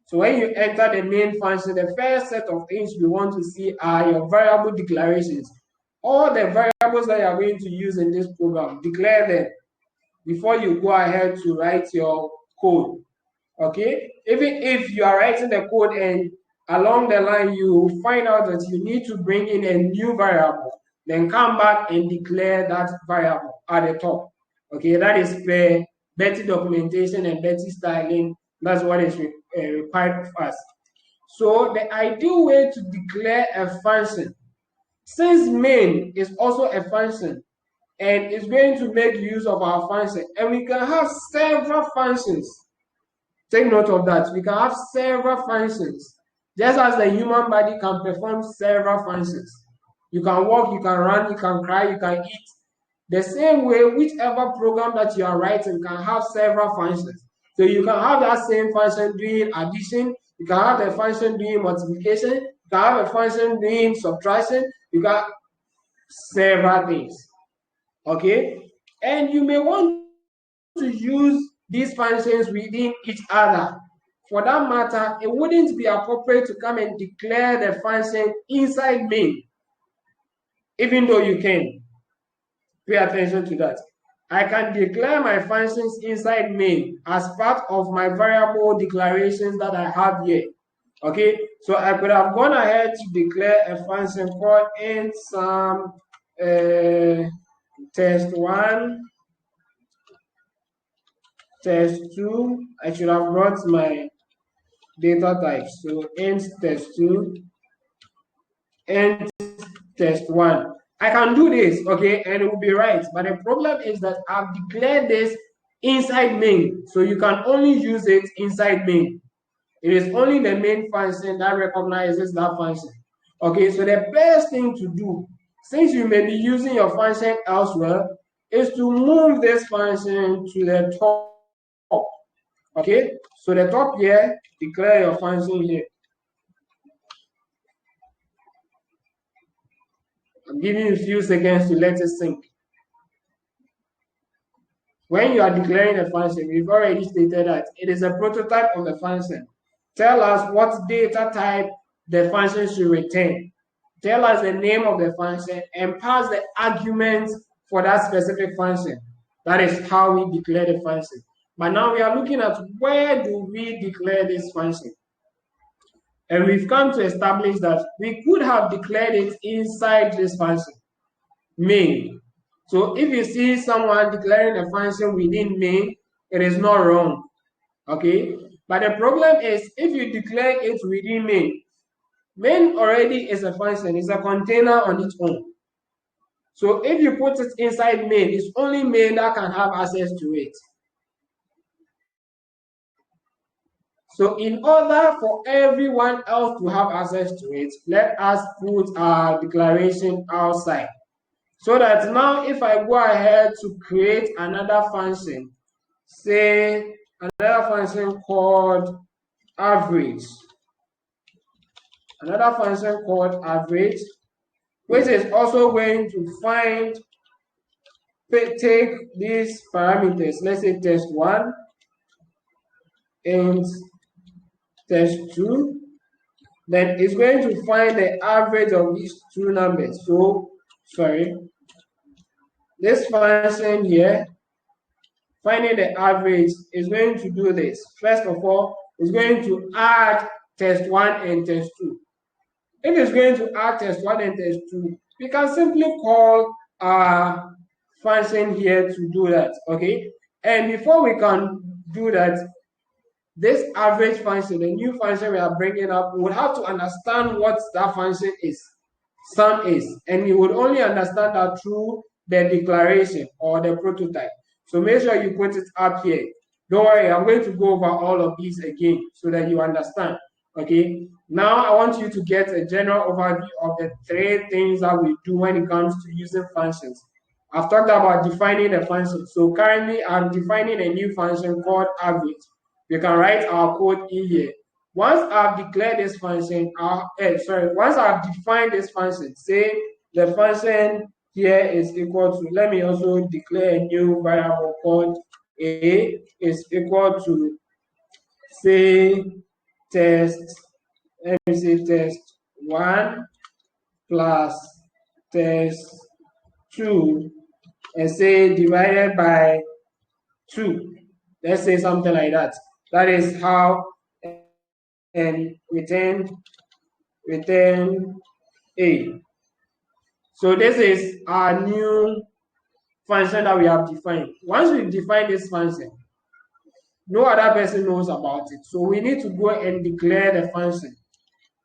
So when you enter the main function, the first set of things we want to see are your variable declarations. All the variables that you are going to use in this program, declare them before you go ahead to write your code. Okay? Even if you are writing the code and along the line you find out that you need to bring in a new variable, then come back and declare that variable at the top. Okay, that is per Betty documentation and Betty styling. That's what is required of us. So the ideal way to declare a function, since main is also a function and it's going to make use of our function, and we can have several functions. Take note of that. We can have several functions. Just as the human body can perform several functions. You can walk, you can run, you can cry, you can eat. The same way, whichever program that you are writing can have several functions. So you can have that same function doing addition, you can have the function doing multiplication, you can have a function doing subtraction, you can have several things. Okay? And you may want to use these functions within each other. For that matter, it wouldn't be appropriate to come and declare the function inside main, even though you can. Pay attention to that. I can declare my functions inside main as part of my variable declarations that I have here. Okay, so I could have gone ahead to declare a function called int sum test1, test2. I should have brought my data types. So int test2, int test1. I can do this, okay, and it will be right. But the problem is that I've declared this inside main. So you can only use it inside main. It is only the main function that recognizes that function. Okay, so the best thing to do, since you may be using your function elsewhere, is to move this function to the top. Okay, so the top here, declare your function here. I'm giving you a few seconds to let it sink. When you are declaring a function, we've already stated that it is a prototype of the function. Tell us what data type the function should return. Tell us the name of the function and pass the arguments for that specific function. That is how we declare the function. But now we are looking at where do we declare this function. And we've come to establish that we could have declared it inside this function, main. So if you see someone declaring a function within main, it is not wrong. Okay? But the problem is if you declare it within main, main already is a function, it's a container on its own. So if you put it inside main, it's only main that can have access to it. So in order for everyone else to have access to it, let us put our declaration outside. So that now if I go ahead to create another function, say another function called average, which is also going to take these parameters, let's say test1 and test2, then it's going to find the average of these two numbers. So, this function here, finding the average, is going to do this. First of all, it's going to add test1 and test2. If it's going to add test1 and test2, we can simply call our function here to do that, okay? And before we can do that, this average function, the new function we are bringing up, we would have to understand what that function is, sum is, and you would only understand that through the declaration or the prototype. So make sure you put it up here. Don't worry, I'm going to go over all of these again so that you understand. Okay, now I want you to get a general overview of the three things that we do when it comes to using functions. I've talked about defining a function. So currently I'm defining a new function called average. We can write our code in here. Once I've declared this function, once I've defined this function, say the function here is equal to, let me also declare a new variable called A is equal to, say, test1 plus test2, and say divided by 2. Let's say something like that. That is how, and return A. So this is our new function that we have defined. Once we define this function, no other person knows about it. So we need to go and declare the function.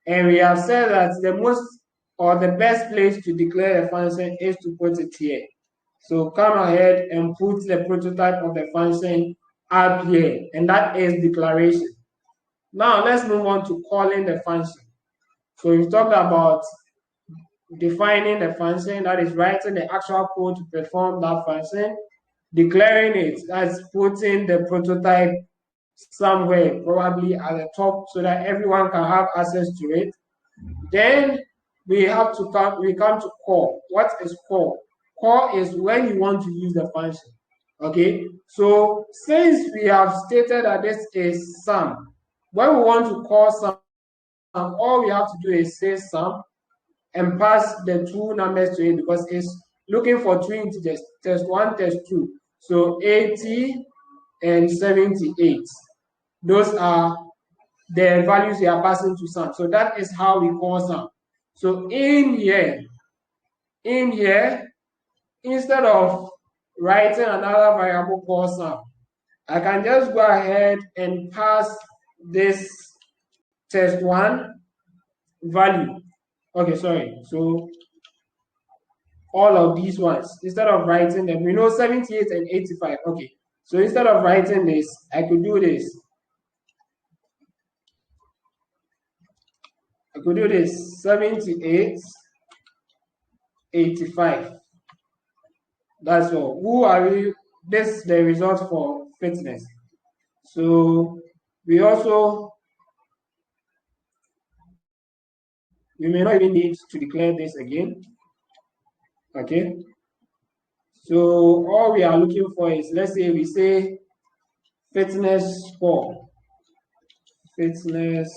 And we have said that the most or the best place to declare the function is to put it here. So come ahead and put the prototype of the function up here, and that is declaration. Now let's move on to calling the function. So we've talked about defining the function, that is writing the actual code to perform that function. Declaring it, that's putting the prototype somewhere, probably at the top, so that everyone can have access to it. Then we come to call. What is call? Call is when you want to use the function. Okay, so since we have stated that this is sum, when we want to call sum, all we have to do is say sum and pass the two numbers to it, because it's looking for two integers, test1, test2. So 80 and 78. Those are the values we are passing to sum. So that is how we call sum. So in here, instead of writing another variable called sum, I can just go ahead and pass this test1 value. Okay, sorry. So all of these ones, instead of writing them, we know 78 and 85. Okay, so instead of writing this, I could do this. I could do this 78, 85. That's all. Who are we? This is the result for fitness. So we may not even need to declare this again. Okay. So all we are looking for is, let's say we say fitness score. Fitness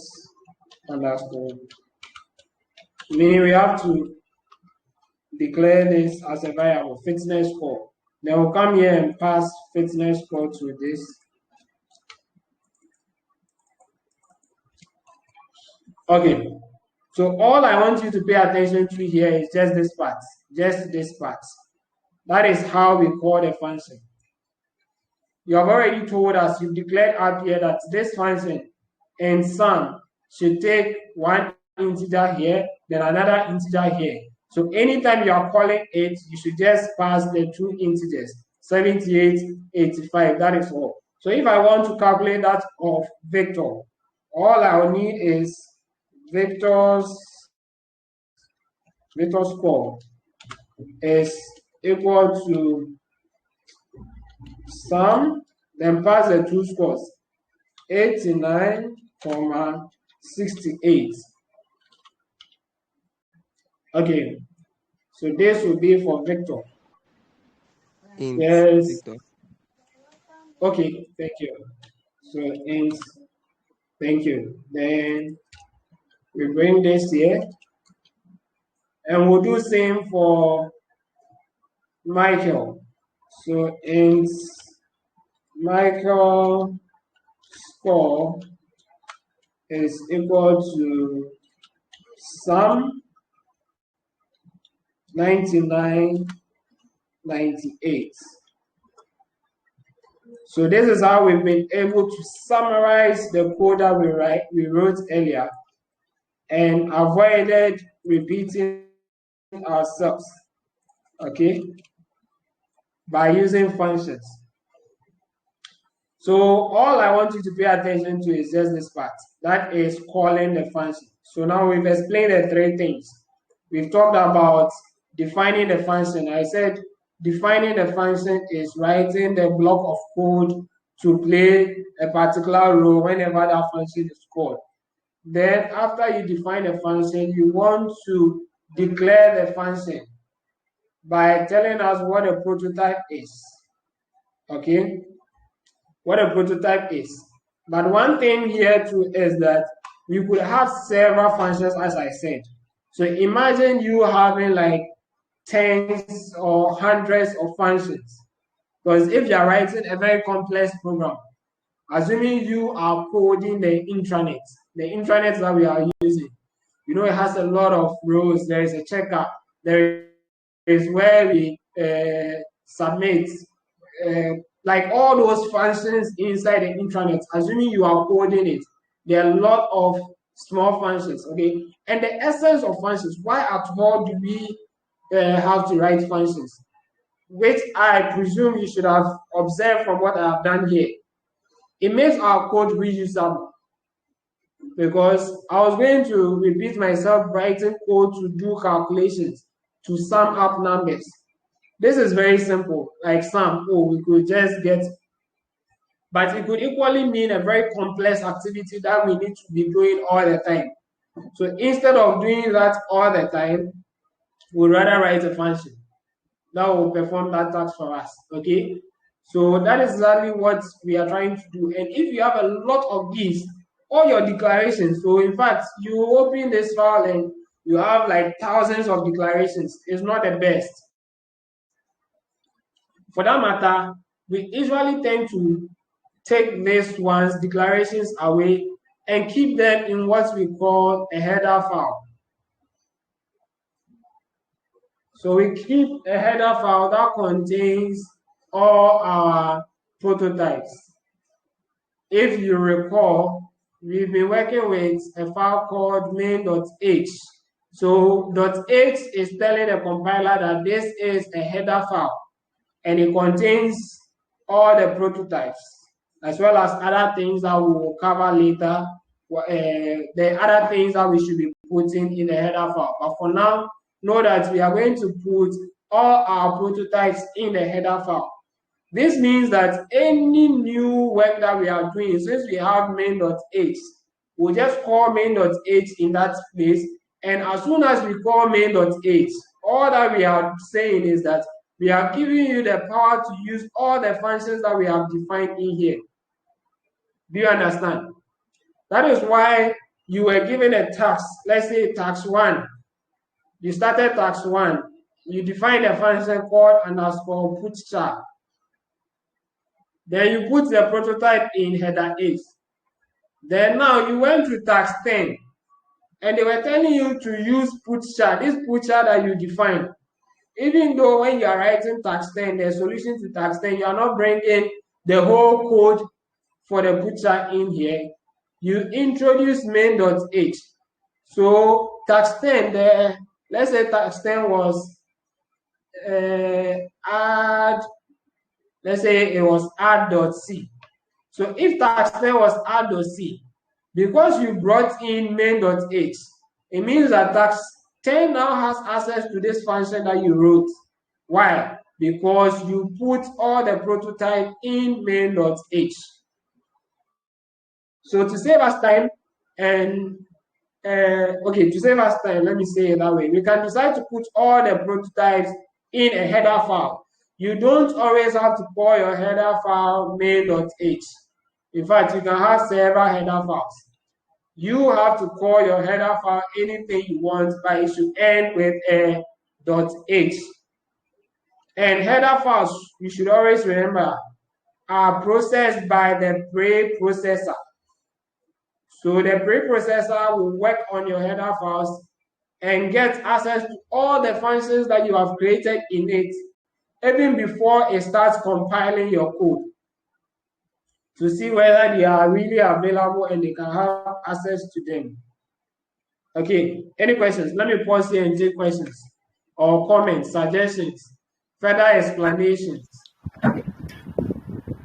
underscore. Meaning we have to declare this as a variable, fitness score. Then we'll come here and pass fitness score to this. Okay, so all I want you to pay attention to here is just this part, just this part. That is how we call the function. You have already told us, you've declared up here that this function in sum should take one integer here, then another integer here. So anytime you are calling it, you should just pass the two integers, 78, 85, that is all. So if I want to calculate that of Victor, all I will need is Victor score is equal to sum, then pass the two scores, 89, 68. Okay, so this will be for Victor. Yes. Victor. Okay, thank you. So int, thank you. Then we bring this here, and we'll do same for Michael. So int Michael score is equal to sum 99, 98. So this is how we've been able to summarize the code that we wrote earlier and avoided repeating ourselves, okay, by using functions. So all I want you to pay attention to is just this part, that is calling the function. So now we've explained the three things. We've talked about defining the function. I said defining the function is writing the block of code to play a particular role whenever that function is called. Then after you define a function, you want to declare the function by telling us what a prototype is. Okay? What a prototype is. But one thing here too is that we could have several functions, as I said. So imagine you having like tens or hundreds of functions. Because if you are writing a very complex program, assuming you are coding the intranet that we are using, you know, it has a lot of rows. There is a checker, there is where we submit like all those functions inside the intranet, assuming you are coding it. There are a lot of small functions, okay? And the essence of functions, why at all do we have to write functions? Which I presume you should have observed from what I have done here. It makes our code reusable. Because I was going to repeat myself writing code to do calculations, to sum up numbers. This is very simple, like sum, we could just get, but it could equally mean a very complex activity that we need to be doing all the time. So instead of doing that all the time, we'd rather write a function that will perform that task for us, okay? So that is exactly what we are trying to do. And if you have a lot of these, all your declarations, so in fact, you open this file and you have like thousands of declarations, it's not the best. For that matter, we usually tend to take these ones, declarations away, and keep them in what we call a header file. So we keep a header file that contains all our prototypes. If you recall, we've been working with a file called main.h. So .h is telling the compiler that this is a header file and it contains all the prototypes as well as other things that we will cover later, the other things that we should be putting in the header file. But for now, know that we are going to put all our prototypes in the header file. This means that any new work that we are doing, since we have main.h, we'll just call main.h in that place. And as soon as we call main.h, all that we are saying is that we are giving you the power to use all the functions that we have defined in here. Do you understand? That is why you were given a task, let's say task 1. You started task 1. You define a function called underscore put char. Then you put the prototype in header 8. Then now you went to task 10 and they were telling you to use put char, this put char that you define. Even though when you are writing task 10, the solution to task 10, you are not bringing the whole code for the put char in here. You introduce main.h. So task 10, let's say task 10 was add, let's say it was add.c. So if task 10 was add.c, because you brought in main.h, it means that task 10 now has access to this function that you wrote. Why? Because you put all the prototype in main.h. So to save us time, and to save us time, let me say it that way. We can decide to put all the prototypes in a header file. You don't always have to call your header file main.h. In fact, you can have several header files. You have to call your header file anything you want, but it should end with a .h. And header files, you should always remember, are processed by the preprocessor. So the preprocessor will work on your header files and get access to all the functions that you have created in it, even before it starts compiling your code, to see whether they are really available and they can have access to them. Okay, any questions? Let me pause here and take questions or comments, suggestions, further explanations.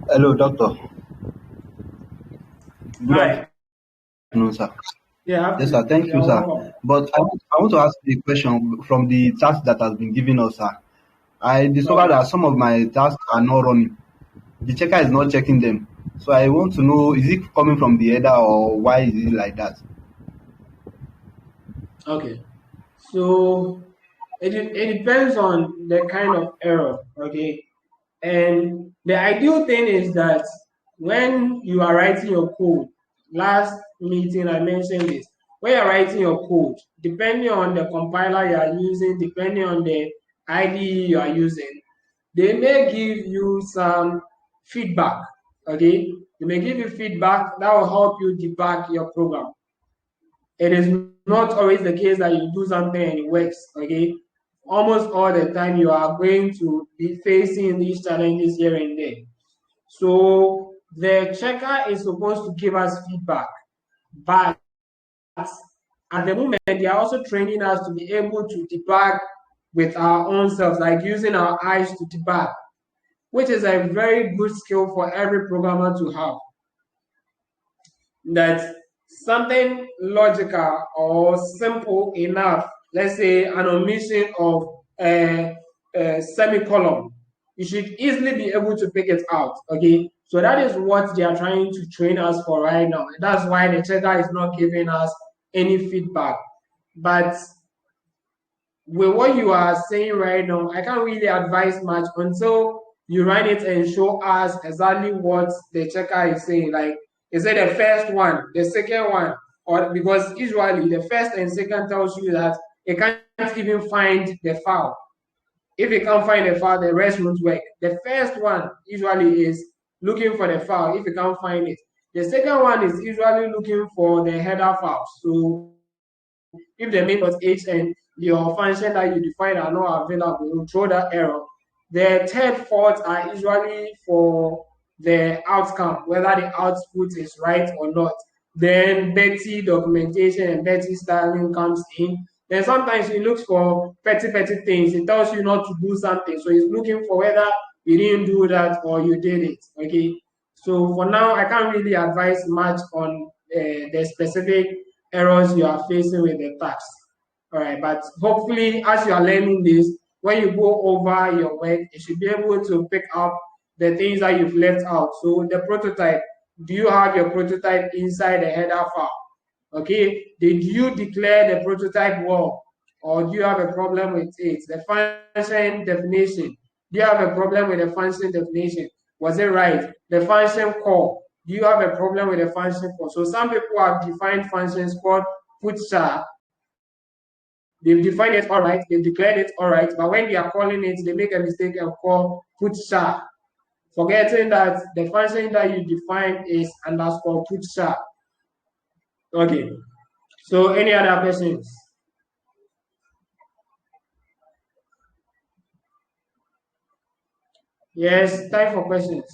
Hello, doctor. Hi. No, sir. Yeah. Yes, sir. Thank you, sir. But I want to ask a question from the task that has been given us, sir. I discovered that some of my tasks are not running. The checker is not checking them. So I want to know, is it coming from the header or why is it like that? Okay. So it depends on the kind of error, okay? And the ideal thing is that when you are writing your code, last meeting I mentioned this, when you're writing your code, depending on the compiler you are using, depending on the IDE you are using, they may give you some feedback, okay? They may give you feedback that will help you debug your program. It is not always the case that you do something and it works, okay? almost all the time you are going to be facing these challenges here and there. So the checker is supposed to give us feedback, but at the moment they are also training us to be able to debug with our own selves, like using our eyes to debug, which is a very good skill for every programmer to have. That something logical or simple enough, let's say an omission of a semicolon, you should easily be able to pick it out. Okay, so that is what they are trying to train us for right now, and that's why the checker is not giving us any feedback. But with what you are saying right now, I can't really advise much until you run it and show us exactly what the checker is saying. Like, is it the first one, the second one, or because usually the first and second tells you that it can't even find the file. If it can't find the file, the rest won't work. The first one usually is looking for the file if you can't find it. The second one is usually looking for the header file. So if the main.h and your function that you define are not available, it will throw that error. The third fault are usually for the outcome, whether the output is right or not. Then Betty documentation and Betty styling comes in. Then sometimes it looks for petty things. It tells you not to do something. So it's looking for whether you didn't do that or you did it. Okay. So for now, I can't really advise much on the specific errors you are facing with the task. All right, but hopefully, as you are learning this, when you go over your work, you should be able to pick up the things that you've left out. So the prototype, do you have your prototype inside the header file? Okay, did you declare the prototype well, or do you have a problem with it? The function definition, do you have a problem with the function definition? Was it right? The function call, do you have a problem with the function call? So some people have defined functions called put-char. They've defined it all right, they've declared it all right, but when they are calling it, they make a mistake and call put-char, forgetting that the function that you define is underscore put-char. Okay, so any other questions? Yes, time for questions.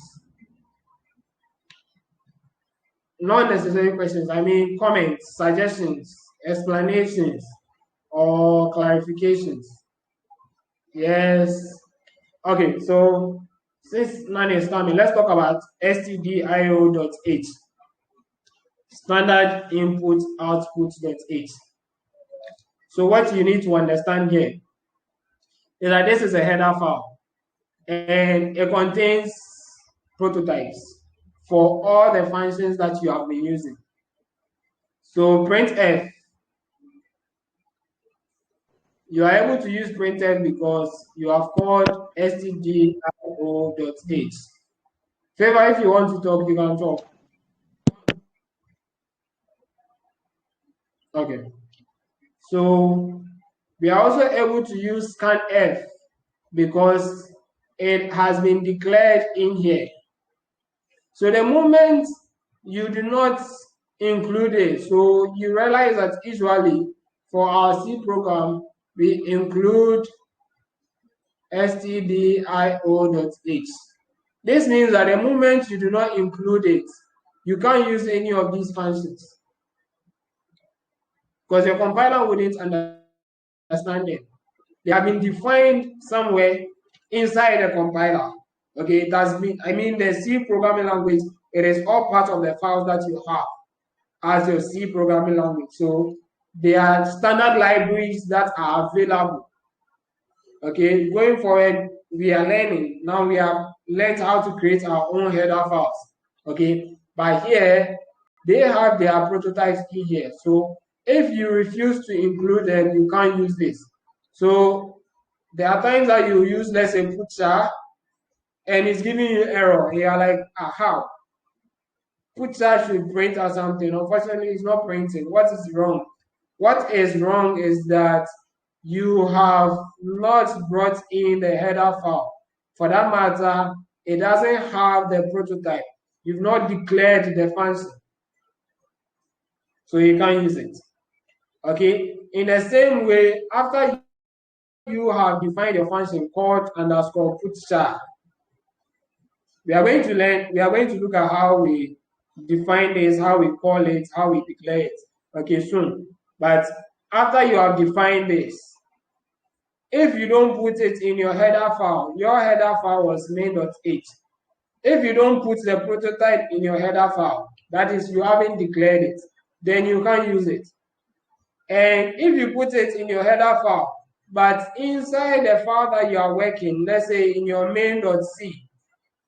Not necessarily questions, I mean comments, suggestions, explanations, or clarifications. Yes. Okay, so since none is coming, let's talk about stdio.h, standard input output.h. So what you need to understand here is that this is a header file and it contains prototypes for all the functions that you have been using. So printf, you are able to use printf because you have called stdio.h. Favor, if you want to talk, you can talk. Okay. So we are also able to use scanf because it has been declared in here. So the moment you do not include it, so you realize that usually for our C program, we include stdio.h. This means that the moment you do not include it, you can't use any of these functions because your compiler wouldn't understand them. They have been defined somewhere inside the compiler. Okay, it has been, I mean, the C programming language, it is all part of the files that you have as your C programming language. So they are standard libraries that are available. Okay, going forward, we are learning. Now we have learned how to create our own header files. Okay, but here they have their prototypes in here. So if you refuse to include them, you can't use this. So there are times that you use, let's say, put-char, and it's giving you error. You are like, how? Put-char should print or something. Unfortunately, it's not printing. What is wrong? What is wrong is that you have not brought in the header file. For that matter, it doesn't have the prototype. You've not declared the function, so you can't use it. Okay. In the same way, after you have defined a function called underscore put char, we are going to look at how we define this, how we call it, how we declare it, okay, soon. But after you have defined this, if you don't put it in your header file, your header file was main.h. If you don't put the prototype in your header file, that is, you haven't declared it, then you can't use it. And if you put it in your header file, but inside the file that you are working, let's say in your main.c,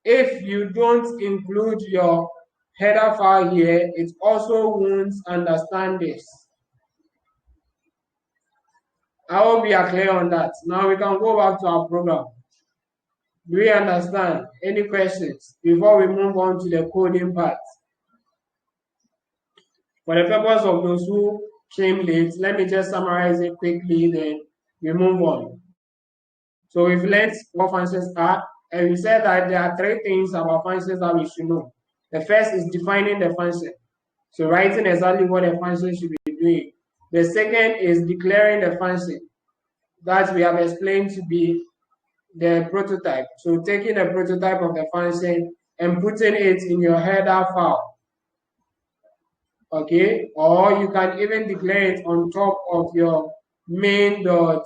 if you don't include your header file here, it also won't understand this. I hope we are clear on that. Now we can go back to our program. Do we understand? Any questions before we move on to the coding part? For the purpose of those who came late, let me just summarize it quickly, then we move on. So we've learned what functions are, and we said that there are 3 things about functions that we should know. The first is defining the function. So writing exactly what a function should be doing. The second is declaring the function that we have explained to be the prototype. So taking the prototype of the function and putting it in your header file. Okay, or you can even declare it on top of your main your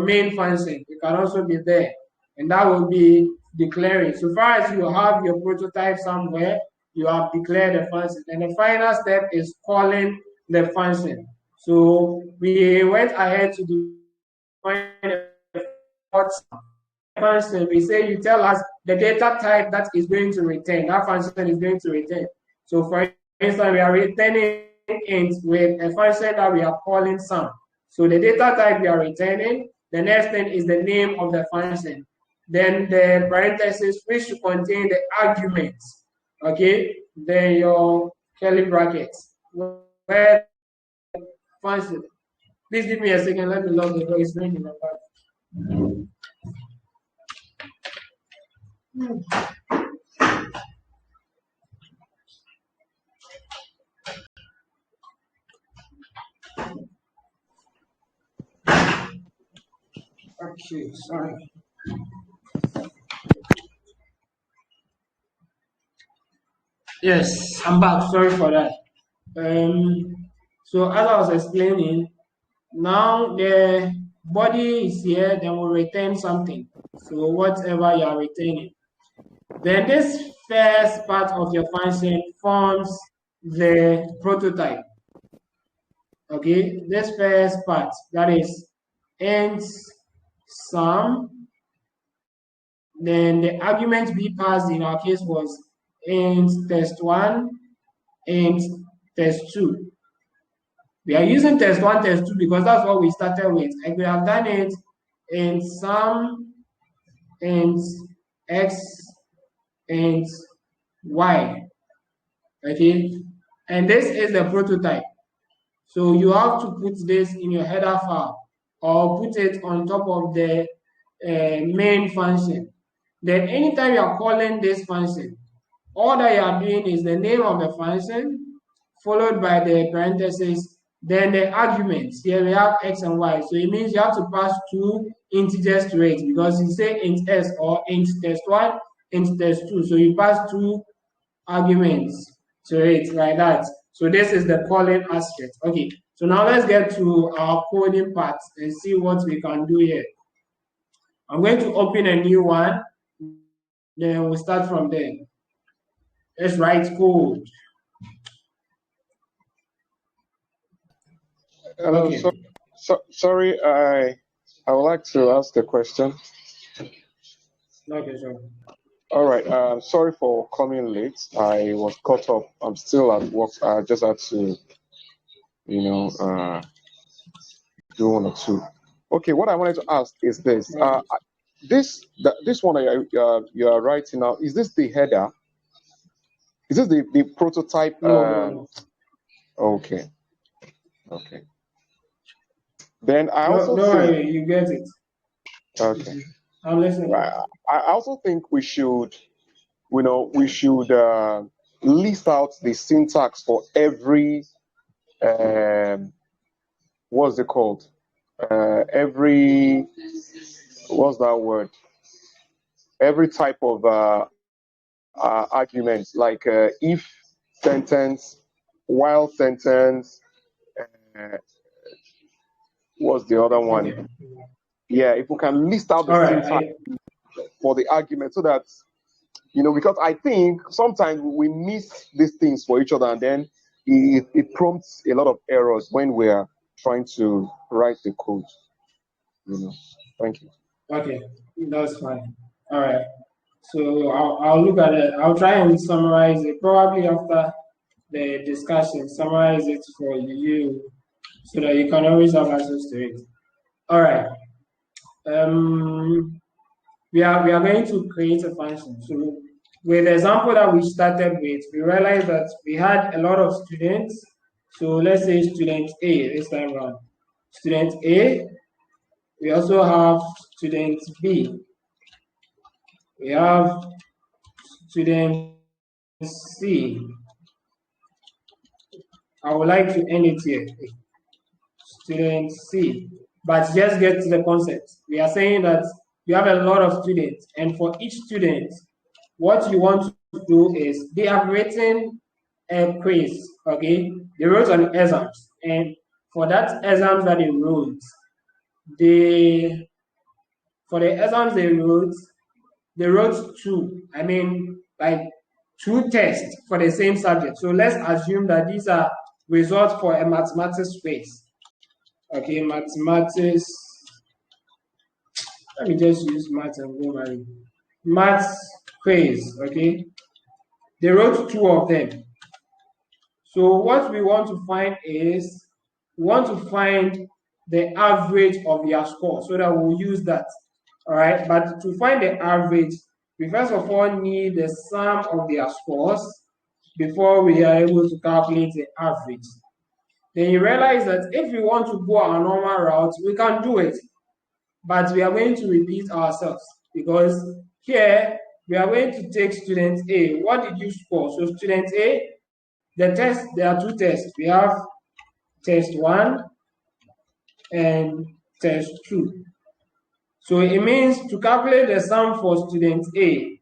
main function. It can also be there, and that will be declaring. So far as you have your prototype somewhere, you have declared the function, and the final step is calling the function. So we went ahead to define the function. We say you tell us the data type that is going to return. That function is going to return. So for instance, we are returning int with a function that we are calling sum. So the data type we are returning, the next thing is the name of the function. Then the parentheses which should contain the arguments. Okay, then your curly brackets. Where function. Please give me a second, let me log the door. It's ringing. Okay, sorry. Yes, I'm back. Sorry for that. So as I was explaining, now the body is here, then we'll return something. So whatever you are returning. Then this first part of your function forms the prototype. Okay, this first part, that is int sum. Then the argument we passed in our case was int test1, int test2. We are using test1, test2 because that's what we started with. And we have done it in sum, int x, int y. Okay, and this is the prototype. So you have to put this in your header file or put it on top of the main function. Then anytime you are calling this function, all that you are doing is the name of the function followed by the parentheses, then the arguments. Here we have x and y. So it means you have to pass 2 integers to it because you say int s or int test1, int test2. So you pass 2 arguments to it like that. So this is the calling aspect. Okay, so now let's get to our coding part and see what we can do here. I'm going to open a new one, then we'll start from there. Let's write code. Okay. Sorry, I would like to ask a question. Okay, sure. All right. Sorry for coming late. I was caught up. I'm still at work. I just had to, do 1 or 2. Okay. What I wanted to ask is this: this one you are writing now. Is this the header? Is this the prototype? No. Okay. Okay. Then I No, also don't think. worry, you get it. Okay. I'm listening. I also think we should, list out the syntax for every, what's it called? every, what's that word? Every type of argument, like if sentence, while sentence, uh, what's the other one? Okay. Yeah, if we can list out the All right. syntax for the argument so that, because I think sometimes we miss these things for each other, and then it prompts a lot of errors when we're trying to write the code. Thank you. Okay, that's fine. All right. So I'll look at it. I'll try and summarize it probably after the discussion. Summarize it for you so that you can always have access to it. All right. We are going to create a function. So with the example that we started with, we realized that we had a lot of students. So let's say student A this time around. Student A. We also have student B. We have student C. I would like to end it here. Student C. But just get to the concept. We are saying that you have a lot of students, and for each student, what you want to do is they have written a quiz, okay? They wrote an exams, and for that exams that they wrote, for the exams they wrote two. I mean, like two tests for the same subject. So let's assume that these are results for a mathematics quiz. Okay, mathematics. Let me just use math and go by maths quiz. Okay, they wrote two of them. So what we want to find is we want to find the average of their score so that we'll use that. All right, but to find the average, we first of all need the sum of their scores before we are able to calculate the average. Then you realize that if we want to go our normal route, we can do it, but we are going to repeat ourselves because here we are going to take student A. What did you score? So student A, the test, there are two tests. We have test 1 and test 2. So it means to calculate the sum for student A,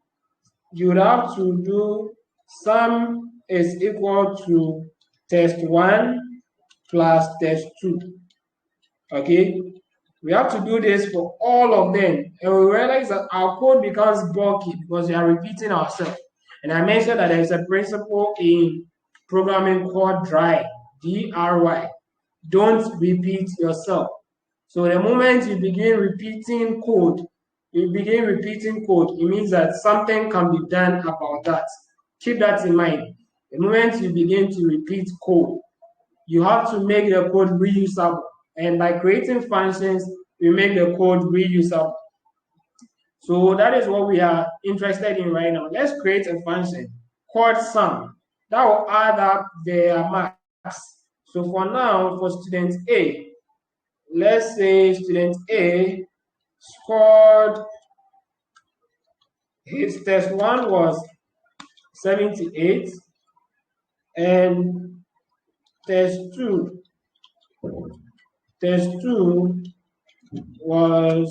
you would have to do sum is equal to test 1 plus test 2. Okay? We have to do this for all of them. And we realize that our code becomes bulky because we are repeating ourselves. And I mentioned that there is a principle in programming called DRY, D-R-Y. Don't repeat yourself. So the moment you begin repeating code, it means that something can be done about that. Keep that in mind. The moment you begin to repeat code, you have to make the code reusable. And by creating functions, we make the code reusable. So that is what we are interested in right now. Let's create a function called sum that will add up their marks. So for now, for student A, let's say student A scored, his test 1 was 78 and test 2 was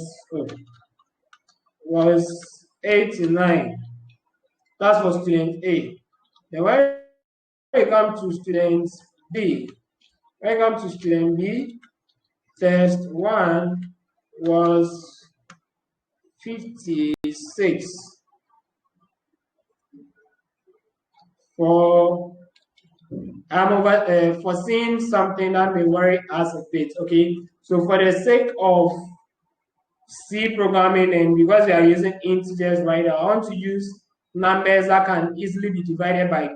89. That's for student A. Then when we come to student B, test 1 was 56. I'm foreseeing something that may worry us a bit. Okay, so for the sake of C programming, and because we are using integers right now, I want to use numbers that can easily be divided by 2.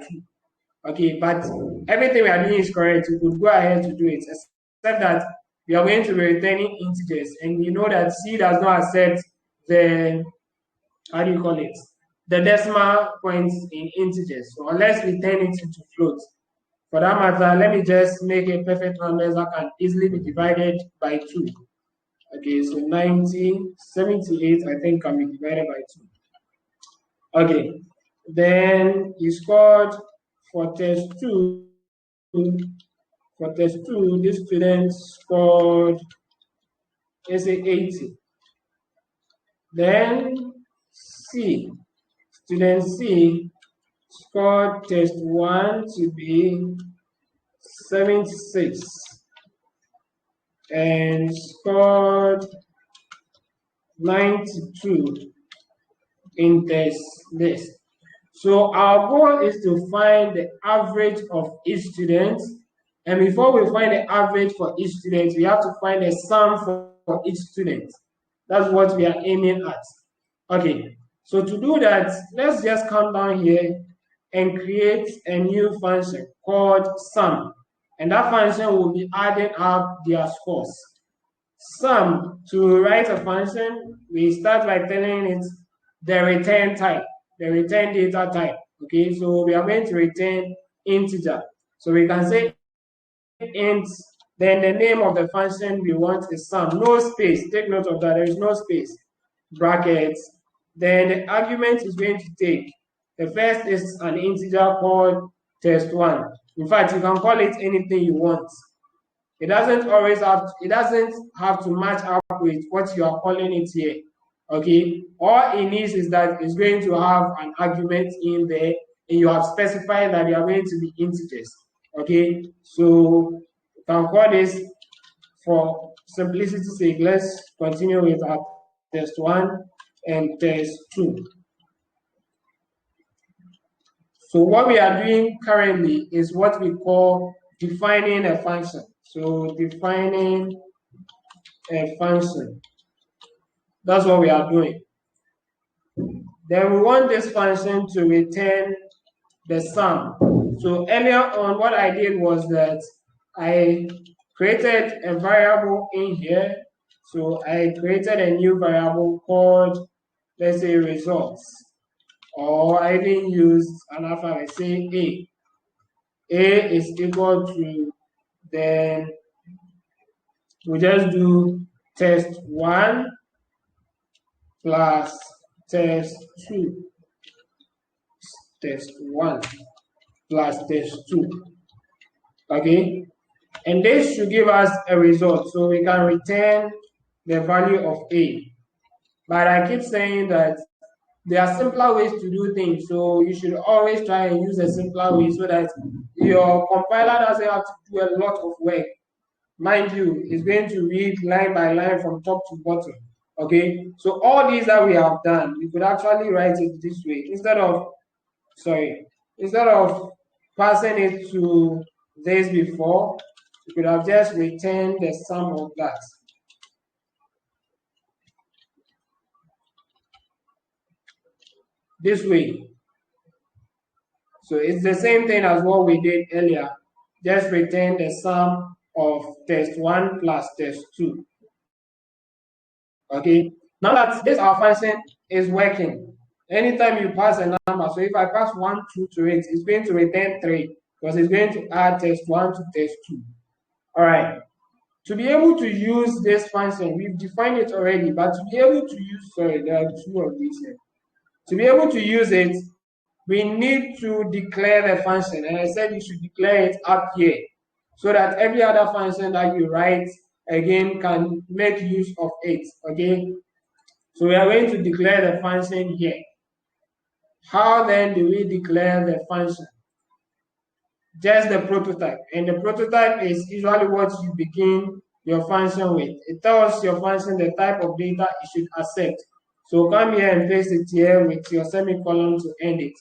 Okay, but everything we are doing is correct. We could go ahead to do it, except that we are going to be returning integers, and you know that C does not accept the, how do you call it, the decimal points in integers. So unless we turn it into floats. For that matter, let me just make a perfect number that can easily be divided by 2. Okay, so 78, I think, can be divided by 2. Okay, then you scored for test 2. For test 2, this student scored let's say 80. Then C, student C scored test 1 to be 76 and scored 92 in test list. So our goal is to find the average of each student. And before we find the average for each student, we have to find a sum for each student. That's what we are aiming at. Okay, so to do that, let's just come down here and create a new function called sum. And that function will be adding up their scores. Sum, to write a function, we start by telling it the return type, the return data type. Okay, so we are going to return integer. So we can say int, then the name of the function we want is sum. No space, take note of that, there is no space. Brackets. Then the argument is going to take, the first is an integer called test1. In fact, you can call it anything you want. It doesn't always have to, it doesn't have to match up with what you are calling it here. Okay, all it needs is that it's going to have an argument in there, and you have specified that they are going to be integers. Okay, so you can call this, for simplicity's sake, let's continue with our test 1 and test 2. So what we are doing currently is what we call defining a function. So defining a function. That's what we are doing. Then we want this function to return the sum. So earlier on, what I did was that I created a variable in here. So I created a new variable called, let's say, results. Or I even used an alphabet, say A. A is equal to, then we just do test 1 plus test 2. Test 1 plus test 2. Okay? And this should give us a result. So we can return the value of A. But I keep saying that there are simpler ways to do things. So you should always try and use a simpler way so that your compiler doesn't have to do a lot of work. Mind you, it's going to read line by line from top to bottom. Okay, so all these that we have done, you could actually write it this way. Instead of passing it to this before, you could have just returned the sum of that. This way. So it's the same thing as what we did earlier. Just return the sum of test 1 plus test 2. Okay, now that this our function is working, anytime you pass a number, so if I pass 1, 2 to it, it's going to return 3 because it's going to add test 1 to test 2. All right. To be able to use this function, we've defined it already, but to be able to use, sorry, there are 2 of these here. To be able to use it, we need to declare the function, and I said you should declare it up here so that every other function that you write again can make use of it. Okay, so we are going to declare the function here. How then do we declare the function? Just the prototype, and the prototype is usually what you begin your function with. It tells your function the type of data it should accept. So come here and paste it here with your semicolon to end it.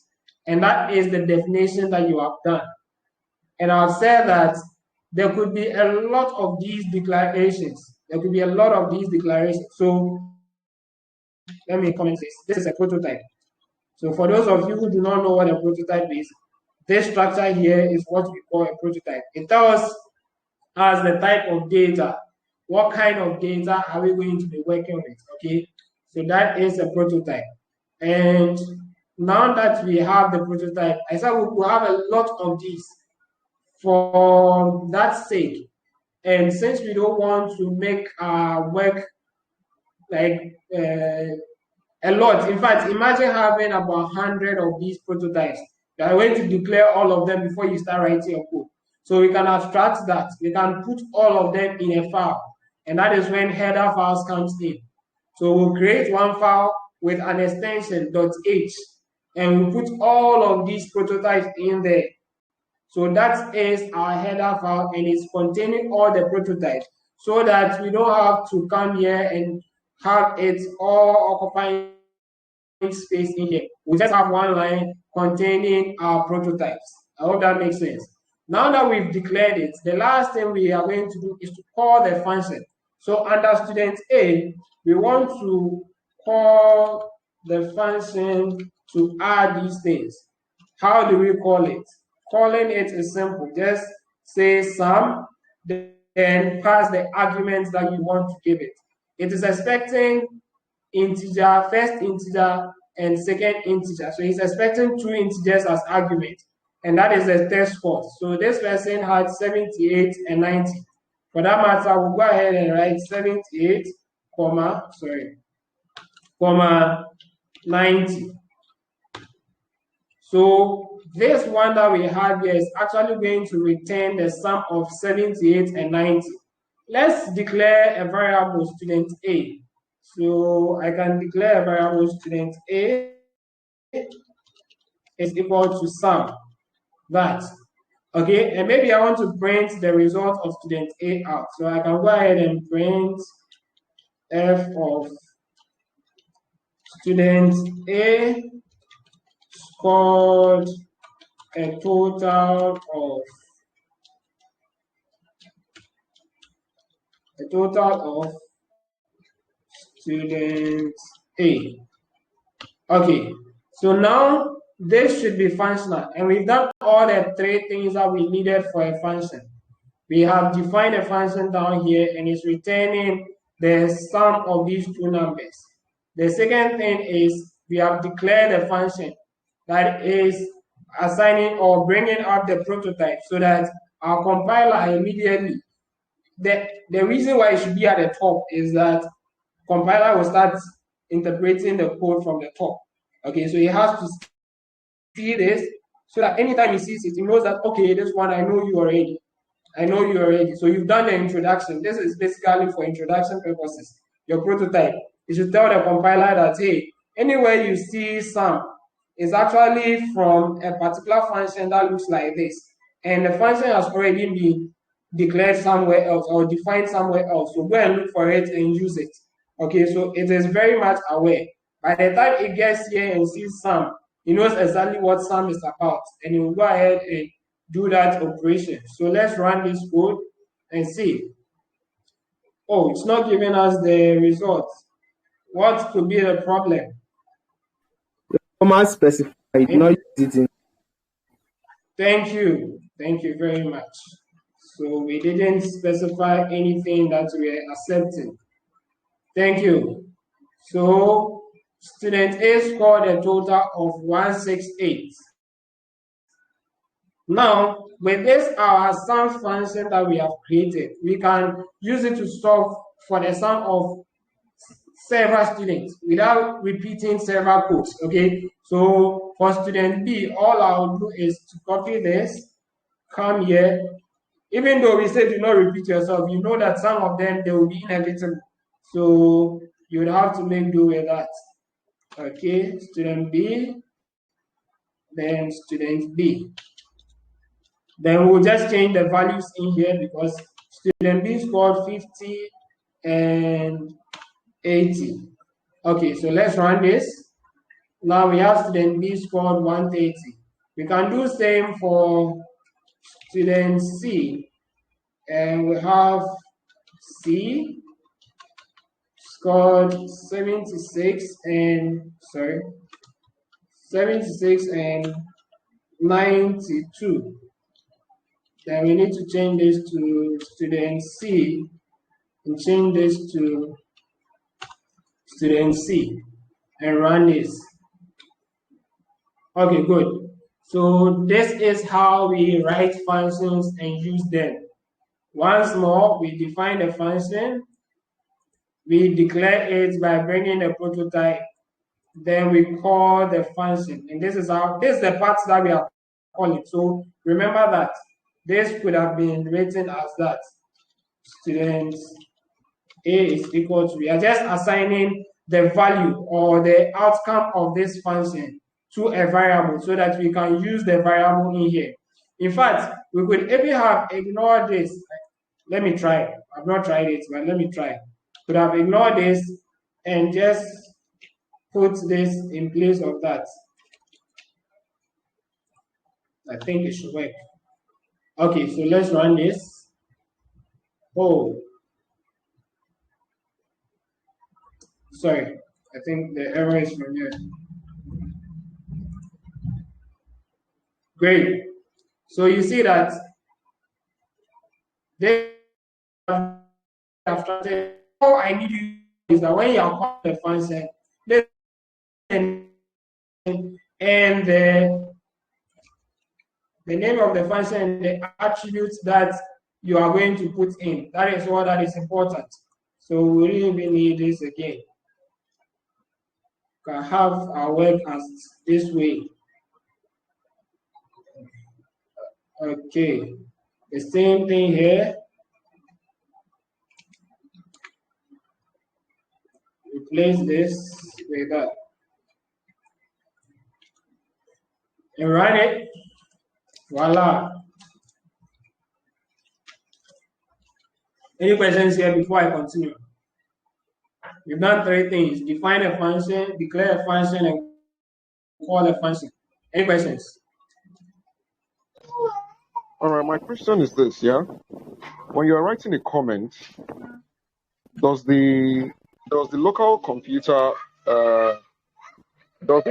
And that is the definition that you have done. And I'll say that there could be a lot of these declarations. There could be a lot of these declarations. So let me comment this. This is a prototype. So for those of you who do not know what a prototype is, this structure here is what we call a prototype. It tells us the type of data. What kind of data are we going to be working with? Okay, so that is a prototype. And now that we have the prototype, I said we'll have a lot of these for that sake. And since we don't want to make our work like a lot, in fact, imagine having about 100 of these prototypes. You are going to declare all of them before you start writing your code. So we can abstract that. We can put all of them in a file. and that is when header files comes in. So we'll create one file with an extension .h, and we'll put all of these prototypes in there. So that is our header file, and it's containing all the prototypes, so that we don't have to come here and have it all occupying space in here. We just have one line containing our prototypes. I hope that makes sense. Now that we've declared it, the last thing we are going to do is to call the function. So under student A, we want to call the function to add these things. How do we call it? Calling it is simple. Just say sum, then pass the arguments that you want to give it. It is expecting integer, first integer and second integer. So it's expecting 2 integers as argument, and that is the test score. So this person had 78 and 90. For that matter, we'll go ahead and write 78, comma 90. So this one that we have here is actually going to return the sum of 78 and 90. Let's declare a variable student A. So I can declare a variable student A is equal to sum. That. Okay, and maybe I want to print the result of student A out. So I can go ahead and print f of student A scored a total of student A. Okay, so now this should be functional, and we've done all the 3 things that we needed for a function. We have defined a function down here, and it's returning the sum of these 2 numbers. The second thing is we have declared a function that is assigning or bringing up the prototype so that our compiler immediately, the reason why it should be at the top is that compiler will start interpreting the code from the top. Okay, so it has to see this so that anytime he sees it, he knows that, okay, this one, I know you already. So you've done the introduction. This is basically for introduction purposes. Your prototype. You should tell the compiler that, hey, anywhere you see sum is actually from a particular function that looks like this. And the function has already been declared somewhere else or defined somewhere else. So go and look for it and use it. Okay, so it is very much aware. By the time it gets here and sees sum, he knows exactly what sum is about, and he will go ahead and do that operation. So let's run this code and see. Oh, it's not giving us the results. What could be the problem? Comma specified, not use it in. Thank you very much. So we didn't specify anything that we are accepting. Thank you. So student A scored a total of 168. Now, with this our sum function that we have created, we can use it to solve for the sum of several students without repeating several codes. Okay, so for student B, all I'll do is to copy this, come here. Even though we say do not repeat yourself, you know that some of them they will be inevitable. So you would have to make do with that. Okay, student B, then student B. Then we'll just change the values in here because student B scored 50 and 80. Okay, so let's run this. Now we have student B scored 130. We can do same for student C, and we have C scored 76 and 92. Then we need to change this to student C and change this to student C and run this. Okay, good. So this is how we write functions and use them. Once more, we define the function, we declare it by bringing the prototype, then we call the function. And this is the part that we are calling. So remember that this could have been written as that student A is equal to, we are just assigning the value or the outcome of this function to a variable so that we can use the variable in here. In fact, we could even have ignored this. Let me try. I've not tried it, but let me try. Could have ignored this and just put this in place of that. I think it should work. Okay, so let's run this. Oh, sorry. I think the error is from here. Great. So you see that they have started. All I need you is that when you are calling the function, and the name of the function and the attributes that you are going to put in. That is all that is important. So we really need this again. Can have our work as this way. Okay, the same thing here. Replace this with that. And run it. Voila. Any questions here before I continue? We've done three things: define a function, declare a function, and call a function. Any questions? All right, my question is this, yeah? When you are writing a comment, does the local computer does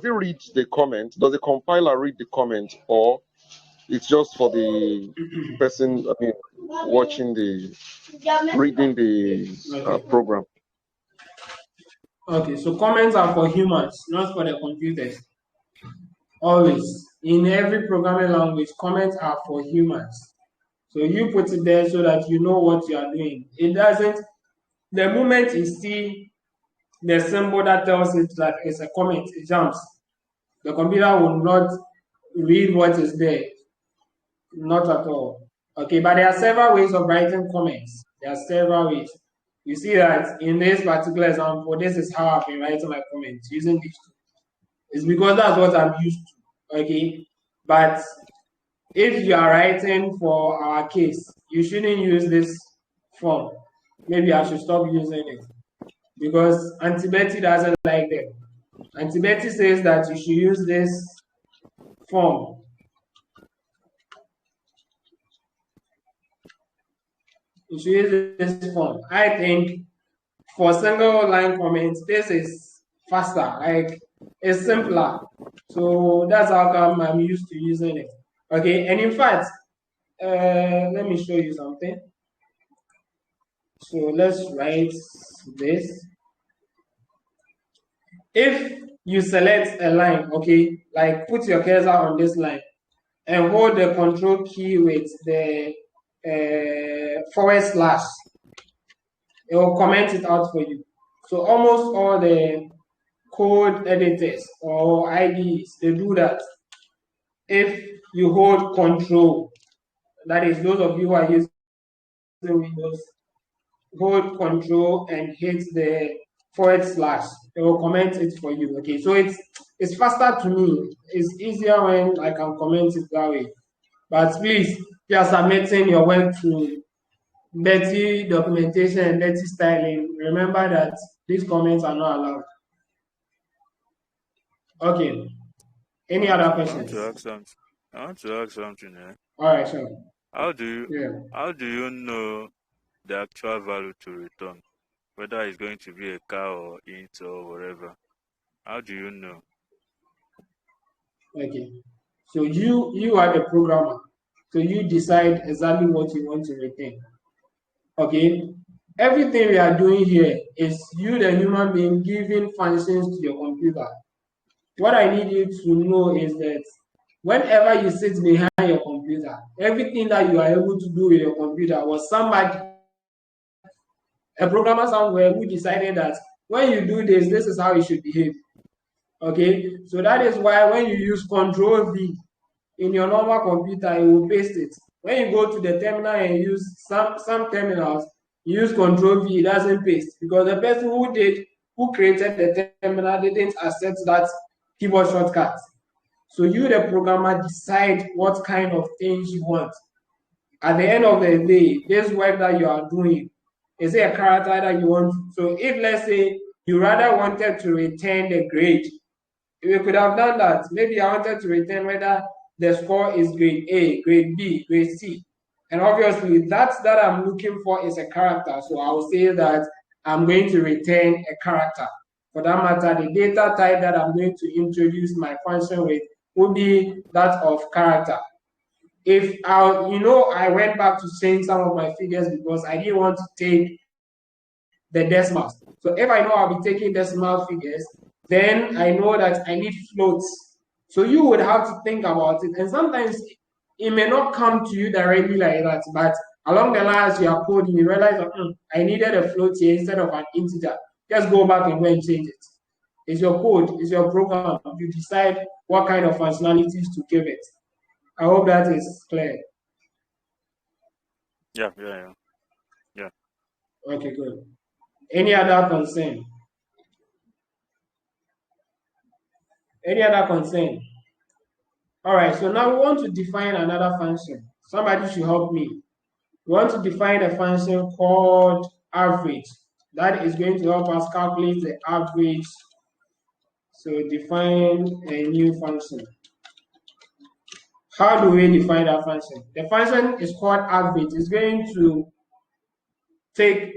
it read the comment? Does the compiler read the comment, or it's just for the person, watching reading the program? Okay, so comments are for humans, not for the computers. Always. In every programming language, comments are for humans. So you put it there so that you know what you are doing. It doesn't, the moment you see the symbol that tells it that it's a comment, it jumps. The computer will not read what is there. Not at all. Okay, but there are several ways of writing comments. There are several ways. You see that in this particular example, this is how I've been writing my comments using these two. It's because that's what I'm used to. Okay, but if you are writing for our case, you shouldn't use this form. Maybe I should stop using it because Auntie Betty doesn't like them. Auntie Betty says that you should use this form. You should use this form. I think for single line comments, this is faster. Like it's simpler. So that's how come I'm used to using it. Okay, and in fact, let me show you something. So let's write this. If you select a line, okay, like put your cursor on this line and hold the control key with the /, it will comment it out for you. So almost all the code editors or IDEs, they do that. If you hold control, that is those of you who are using Windows, hold control and hit the /, it will comment it for you. Okay, so it's faster to me. It's easier when I can comment it that way. But please, if you are submitting your work to Betty documentation and Betty styling, remember that these comments are not allowed. Okay. Any other questions? I want to ask something. All right, sure. How do you know the actual value to return, whether it's going to be a car or int or whatever? How do you know? Okay. So you are the programmer. So you decide exactly what you want to return. Okay. Everything we are doing here is you, the human being, giving functions to your computer. What I need you to know is that whenever you sit behind your computer, everything that you are able to do with your computer was somebody, a programmer somewhere, who decided that when you do this, this is how it should behave. Okay, so that is why when you use Control V in your normal computer, it will paste it. When you go to the terminal and use some terminals, You use Control V, it doesn't paste because the person who created the terminal didn't accept that keyboard shortcut. So you, the programmer, decide what kind of things you want. At the end of the day, this work that you are doing, is it a character that you want? So if, let's say, you rather wanted to return the grade, we could have done that. Maybe I wanted to return whether the score is grade A, grade B, grade C. And obviously, that I'm looking for is a character. So I will say that I'm going to return a character. For that matter, the data type that I'm going to introduce my function with would be that of character. If I went back to saying some of my figures because I didn't want to take the decimals. So if I know I'll be taking decimal figures, then I know that I need floats. So you would have to think about it. And sometimes it may not come to you directly like that, but along the line as you are coding, you realize that I needed a float here instead of an integer. Just go back and go and change it. It's your code, it's your program. You decide what kind of functionalities to give it. I hope that is clear. Yeah. Okay, good. Any other concern? Any other concern? All right, so now we want to define another function. Somebody should help me. We want to define a function called average. That is going to help us calculate the average. So define a new function. How do we define that function? The function is called average. It's going to take,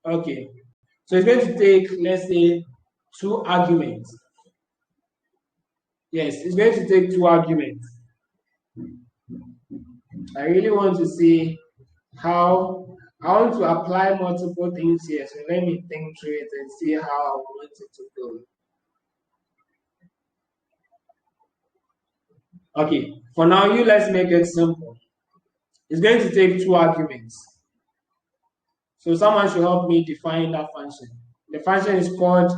okay. So it's going to take, let's say, 2 arguments. Yes, it's going to take 2 arguments. I really want to see how I want to apply multiple things here. So let me think through it and see how I want it to go. Okay, for now, let's make it simple. It's going to take 2 arguments. So someone should help me define that function. The function is called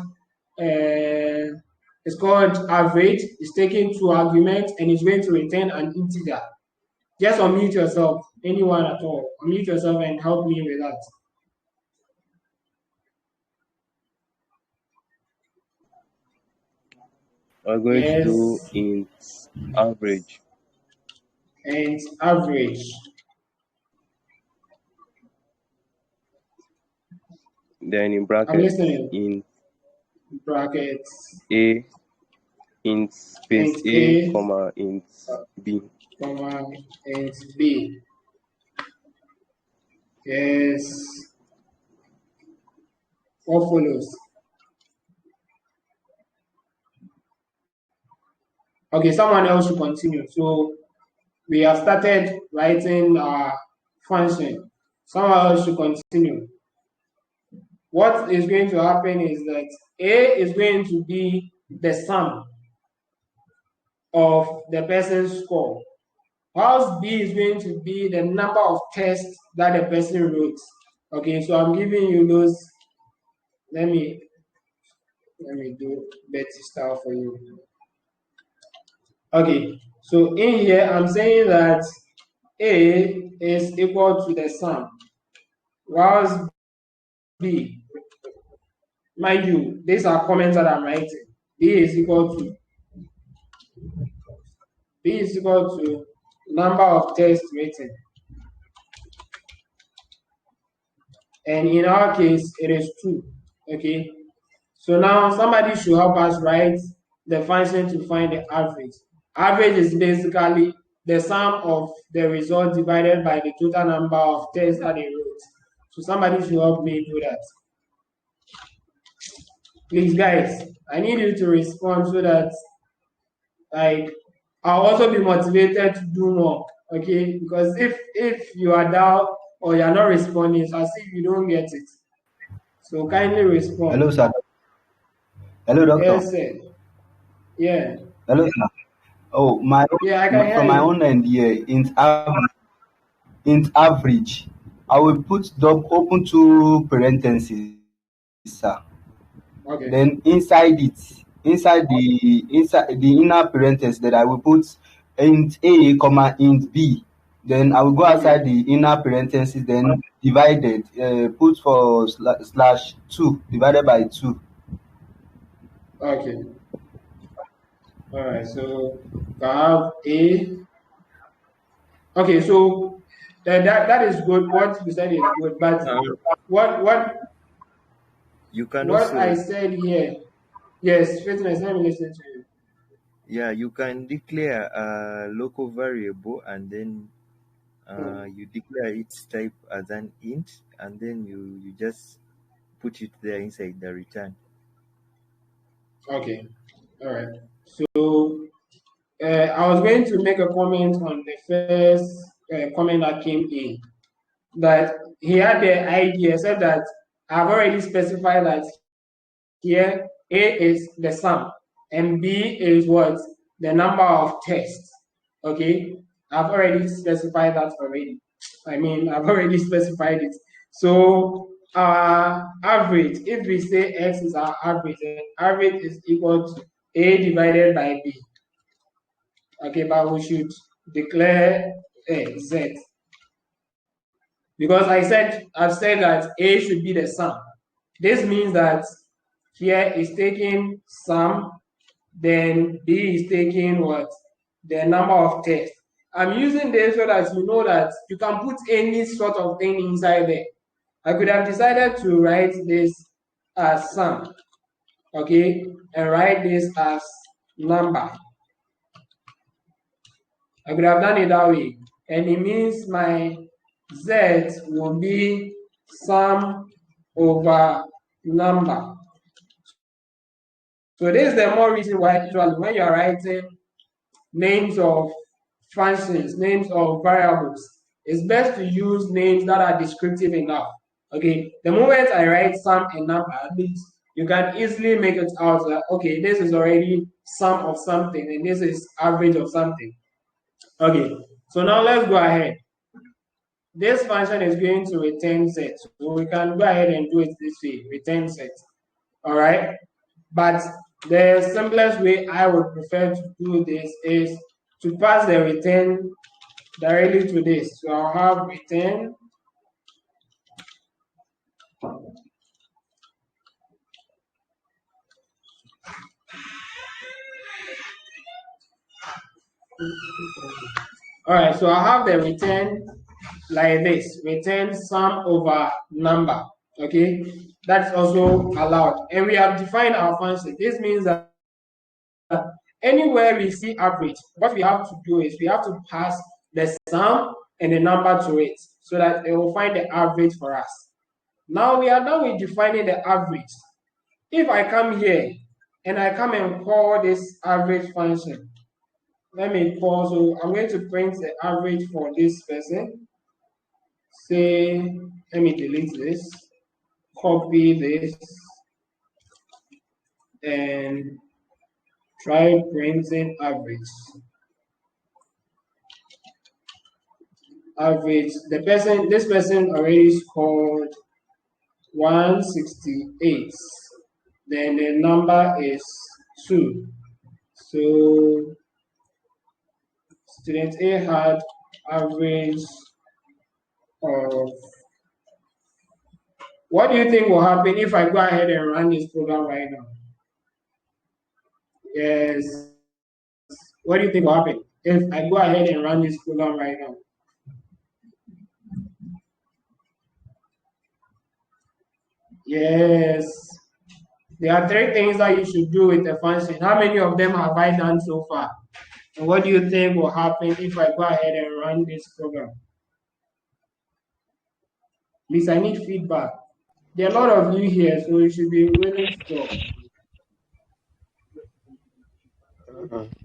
average. It's taking 2 arguments and it's going to return an integer. Just unmute yourself, anyone at all. Unmute yourself and help me with that. I'm going to do int average. And average. Then in brackets, in brackets A, int space A, comma, int B. Comma, int B. Yes. What follows? Okay, someone else should continue. So we have started writing our function. Someone else should continue. What is going to happen is that A is going to be the sum of the person's score, whilst B is going to be the number of tests that the person wrote. Okay, so I'm giving you those. Let me do Betty style for you. Okay, so in here I'm saying that A is equal to the sum, whilst B, mind you, these are comments that I'm writing. B is equal to number of tests written. And in our case, it is 2. Okay. So now somebody should help us write the function to find the average. Average is basically the sum of the result divided by the total number of tests that they wrote. So somebody should help me do that. Please, guys, I need you to respond so that I'll also be motivated to do more. Okay, because if you are down or you're not responding, it's as if you don't get it. So kindly respond. Hello, sir. Hello, doctor. Yes, sir. Yeah. Hello, sir. Oh, I can hear from my own end here, int average, I will put open 2 parentheses, sir. Okay. Then inside the inner parenthesis, that I will put int A, comma, int B. Then I will go outside the inner parentheses, then divided, put for slash 2 divided by 2. Okay. All right. So I have A. Okay. So that is good. What you said is good. But what You can what I also, said here, yes, fitness. Let me listen to you. yeah, you can declare a local variable, and then you declare its type as an int, and then you just put it there inside the return. Okay. All right. So I was going to make a comment on the first comment that came in, that he had the idea, said that I've already specified that here A is the sum and B is what? The number of tests. Okay, I've already specified that already. I mean, I've already specified it. So our average, if we say X is our average, then average is equal to A divided by B. Okay, but we should declare Z. Because I've said that A should be the sum. This means that here is taking sum, then B is taking what? The number of tests. I'm using this so that you know that you can put any sort of thing inside there. I could have decided to write this as sum, okay, and write this as number. I could have done it that way. And it means my Z will be sum over number. So this is the more reason why usually when you are writing names of functions, names of variables, it's best to use names that are descriptive enough. Okay, the moment I write sum and number, at least you can easily make it out that, okay, this is already sum of something and this is average of something. Okay, so now let's go ahead. This function is going to return set. So we can go ahead and do it this way, return set. All right. But the simplest way I would prefer to do this is to pass the return directly to this. So I'll have return all right, so I have the return like this, return sum over number. Okay, that's also allowed. And we have defined our function. This means that anywhere we see average, what we have to do is we have to pass the sum and the number to it so that it will find the average for us. Now we are done with defining the average. If I come here and I come and call this average function, let me call, so I'm going to print the average for this person. Say, let me delete this, copy this, and try printing average. Average, this person already scored 168. Then the number is 2. So student A had average of, what do you think will happen if I go ahead and run this program right now? Yes. What do you think will happen if I go ahead and run this program right now? Yes. There are 3 things that you should do with the function. How many of them have I done so far? And what do you think will happen if I go ahead and run this program? Please, I need feedback. There are a lot of you here, so you should be willing to talk.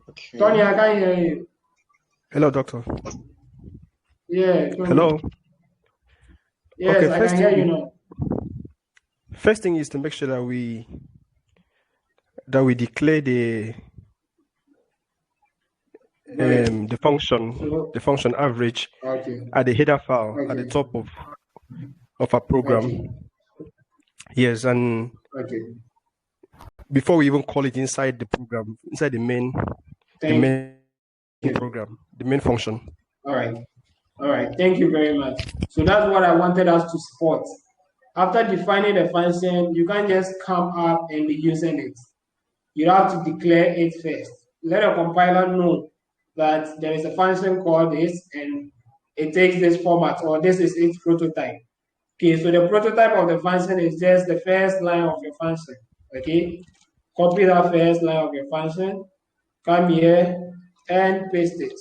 Okay. Tony, I can't hear you. Hello, doctor. Yeah, Tony. Hello. Yes, Okay, I can hear you now. First thing is to make sure that we declare the function average at the header file at the top of our program. Yes, and before we even call it inside the program, inside the main program, the main function. All right. All right, thank you very much. So that's what I wanted us to spot. After defining the function, you can't just come up and be using it. You have to declare it first. Let a compiler know that there is a function called this and it takes this format, or this is its prototype. Okay, so the prototype of the function is just the first line of your function. Okay, copy that first line of your function, come here and paste it.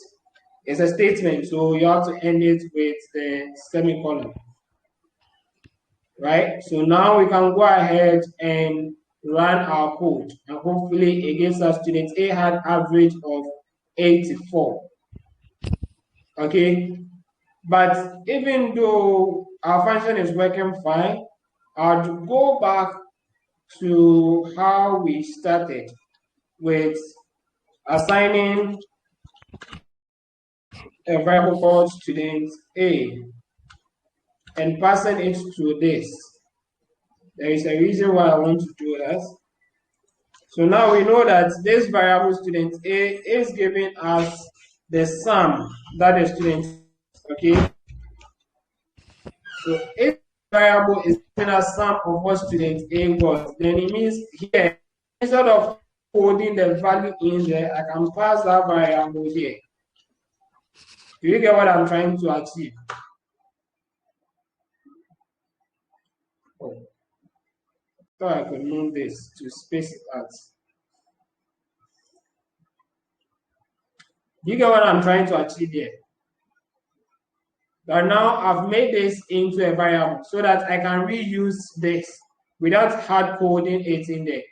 It's a statement, so you have to end it with the semicolon. Right? So now we can go ahead and run our code, and hopefully it gives us student A had average of 84. Okay, but even though our function is working fine, I'll go back to how we started with assigning a variable called student A and passing it to this. There is a reason why I want to do that. So now we know that this variable student A is giving us the sum that the student, okay? So if variable is giving us sum of what student A was, then it means here, instead of coding the value in there, I can pass that variable here. Do you get what I'm trying to achieve? Oh. So I could move this to space it out. Do you get what I'm trying to achieve here? But now I've made this into a variable so that I can reuse this without hard coding it in there.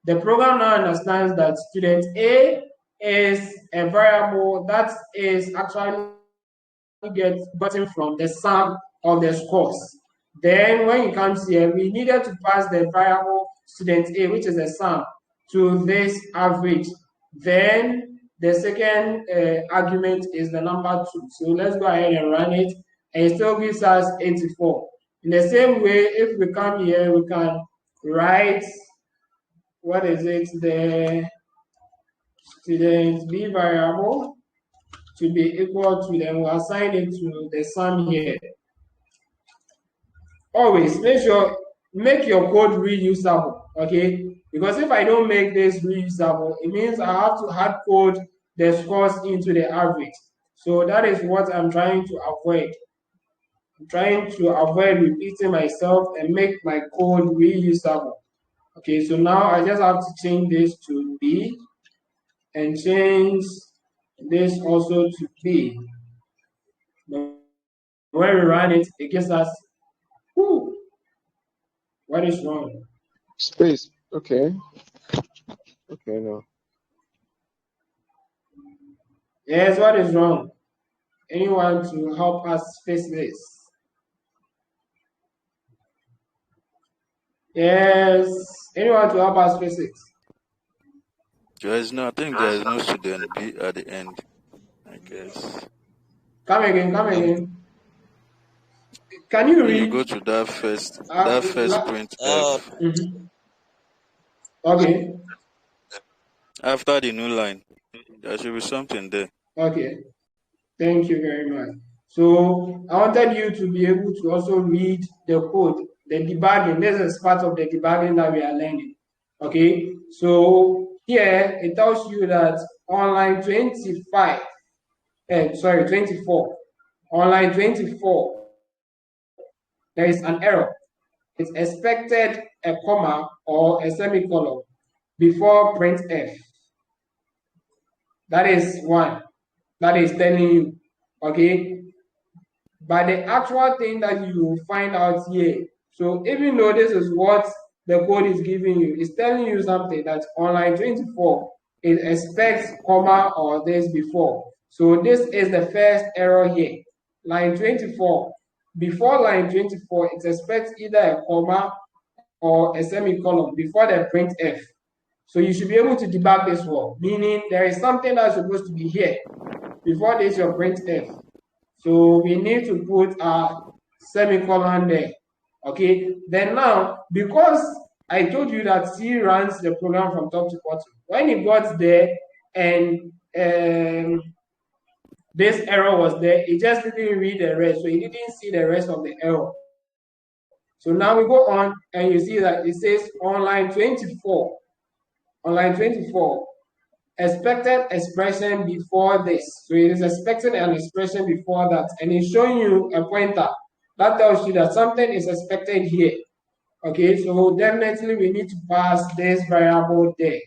The program now understands that student A is a variable that is actually gotten from the sum of the scores. Then when it comes here, we needed to pass the variable student A, which is a sum, to this average. Then the second argument is the number 2. So let's go ahead and run it, and it still gives us 84. In the same way, if we come here, we can write, what is it, the student B variable to be equal to, then we'll assign it to the sum here. Always make your code reusable, okay? Because if I don't make this reusable, it means I have to hard code the scores into the average. So that is what I'm trying to avoid. I'm trying to avoid repeating myself and make my code reusable. Okay, so now I just have to change this to B and change this also to B. When we run it, it gives us, whoo, what is wrong? Space. Okay. Okay, no. Yes, what is wrong? Anyone to help us fix this? Yes, anyone to help us fix it? I think there is no student B at the end, I guess. Come again. Can you read? You go to that first print F. Okay. After the new line, there should be something there. Okay. Thank you very much. So I wanted you to be able to also read the code, the debugging. This is part of the debugging that we are learning. Okay. So here it tells you that on line 24, on line 24, there is an error. It's expected a comma or a semicolon before printf. That is one. That is telling you, okay? But the actual thing that you will find out here, so even though this is what the code is giving you, it's telling you something that on line 24, it expects comma or this before. So this is the first error here. Line 24, before line 24, it expects either a comma or a semicolon before the printf. So you should be able to debug this one, meaning there is something that's supposed to be here before this your printf. So we need to put a semicolon there. Okay, then now, because I told you that C runs the program from top to bottom, when it got there and this error was there. It just didn't read the rest, so it didn't see the rest of the error. So now we go on, and you see that it says on line 24. On line 24, expected expression before this. So it is expecting an expression before that, and it's showing you a pointer that tells you that something is expected here. Okay, so definitely we need to pass this variable there.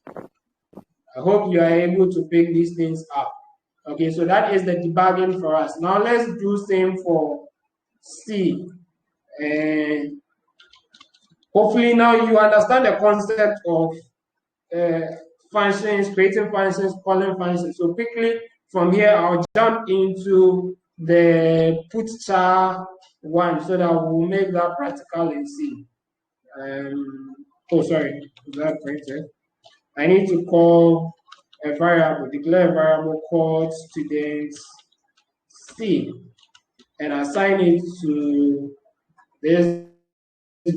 I hope you are able to pick these things up. Okay, so that is the debugging for us. Now let's do same for C. And hopefully now you understand the concept of functions, creating functions, calling functions. So quickly from here, I'll jump into the put char one so that we'll make that practical in C. Oh, sorry, is that printed? I need to call a variable, declare a variable called student C and assign it to this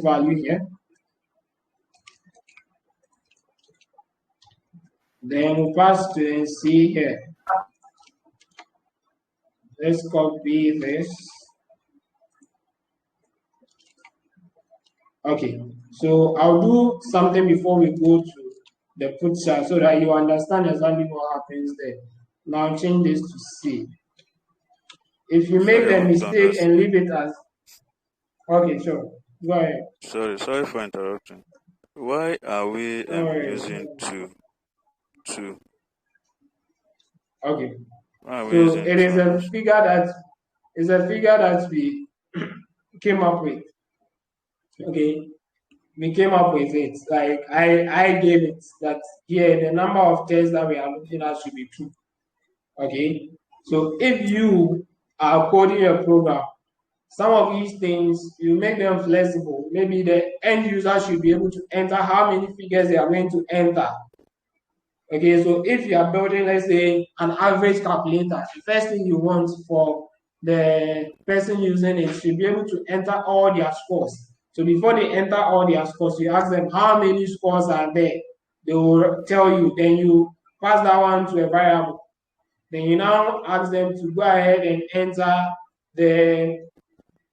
value here. Then we pass student C here. Let's copy this. Okay, so I'll do something before we go to the put char so that you understand exactly what happens there. Now change this to C. If you make the mistake and leave it as okay, sure. Go ahead. Sorry for interrupting. Why are we using two? Okay. So it is a figure that we came up with. Okay. We came up with it. Like I gave it that here the number of tests that we are looking at should be 2. Okay. So if you are coding a program, some of these things you make them flexible. Maybe the end user should be able to enter how many figures they are going to enter. Okay, so if you are building, let's say, an average calculator, the first thing you want for the person using it should be able to enter all their scores. So before they enter all their scores, you ask them how many scores are there. They will tell you. Then you pass that one to a variable. Then you now ask them to go ahead and enter the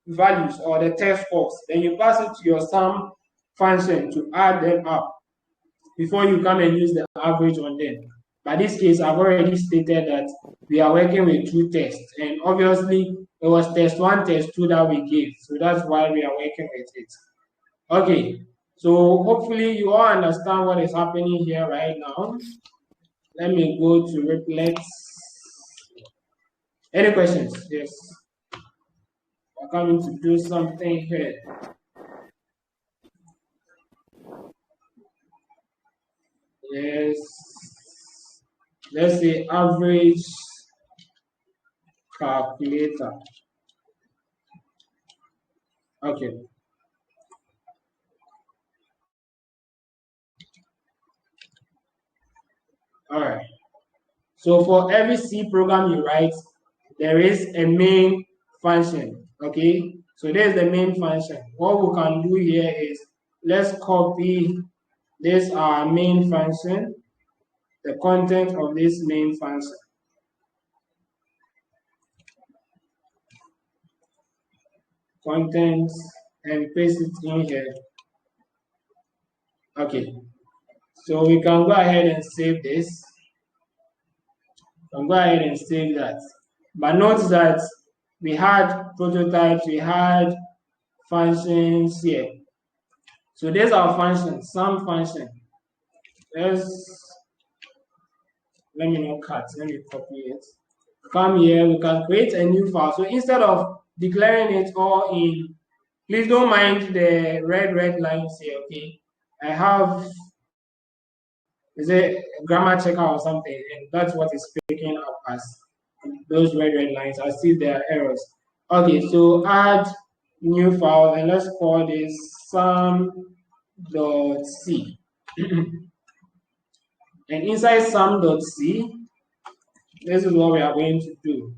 values or the test scores. Then you pass it to your sum function to add them up before you come and use the average on them. By this case, I've already stated that we are working with 2 tests, and obviously it was test 1, test 2 that we gave, so that's why we are working with it. Okay, so hopefully you all understand what is happening here right now. Let me go to Replex. Any questions? Yes. We're coming to do something here. Yes. Let's say average calculator. Okay. All right. So for every C program you write, there is a main function. Okay. So there's the main function. What we can do here is let's copy this our main function, the content of this main function. Content and paste it in here. Okay. So we can go ahead and save this. Go ahead and save that. But note that we had prototypes, we had functions here. So there's our function, some function. Let me not cut, let me copy it. Come here, we can create a new file. So instead of declaring it all in, please don't mind the red lines here, okay? I have, is it grammar checker or something, and that's what is picking up as those red lines. I see there are errors. Okay, so add new file and let's call this sum.c. And inside sum.c, this is what we are going to do.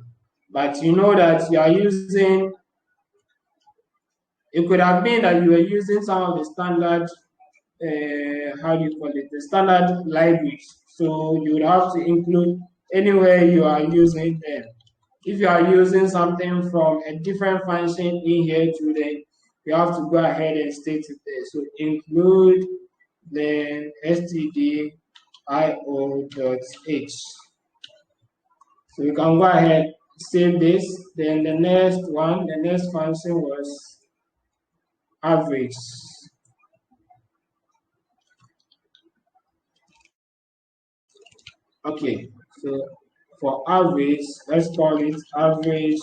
But you know that you are using, it could have been that you were using some of the standard, how do you call it, the standard libraries. So you would have to include anywhere you are using them. If you are using something from a different function in here too, then you have to go ahead and state it there. So include then stdio.h. So you can go ahead, save this. Then the next function was average. Okay, so for average, let's call it average.c.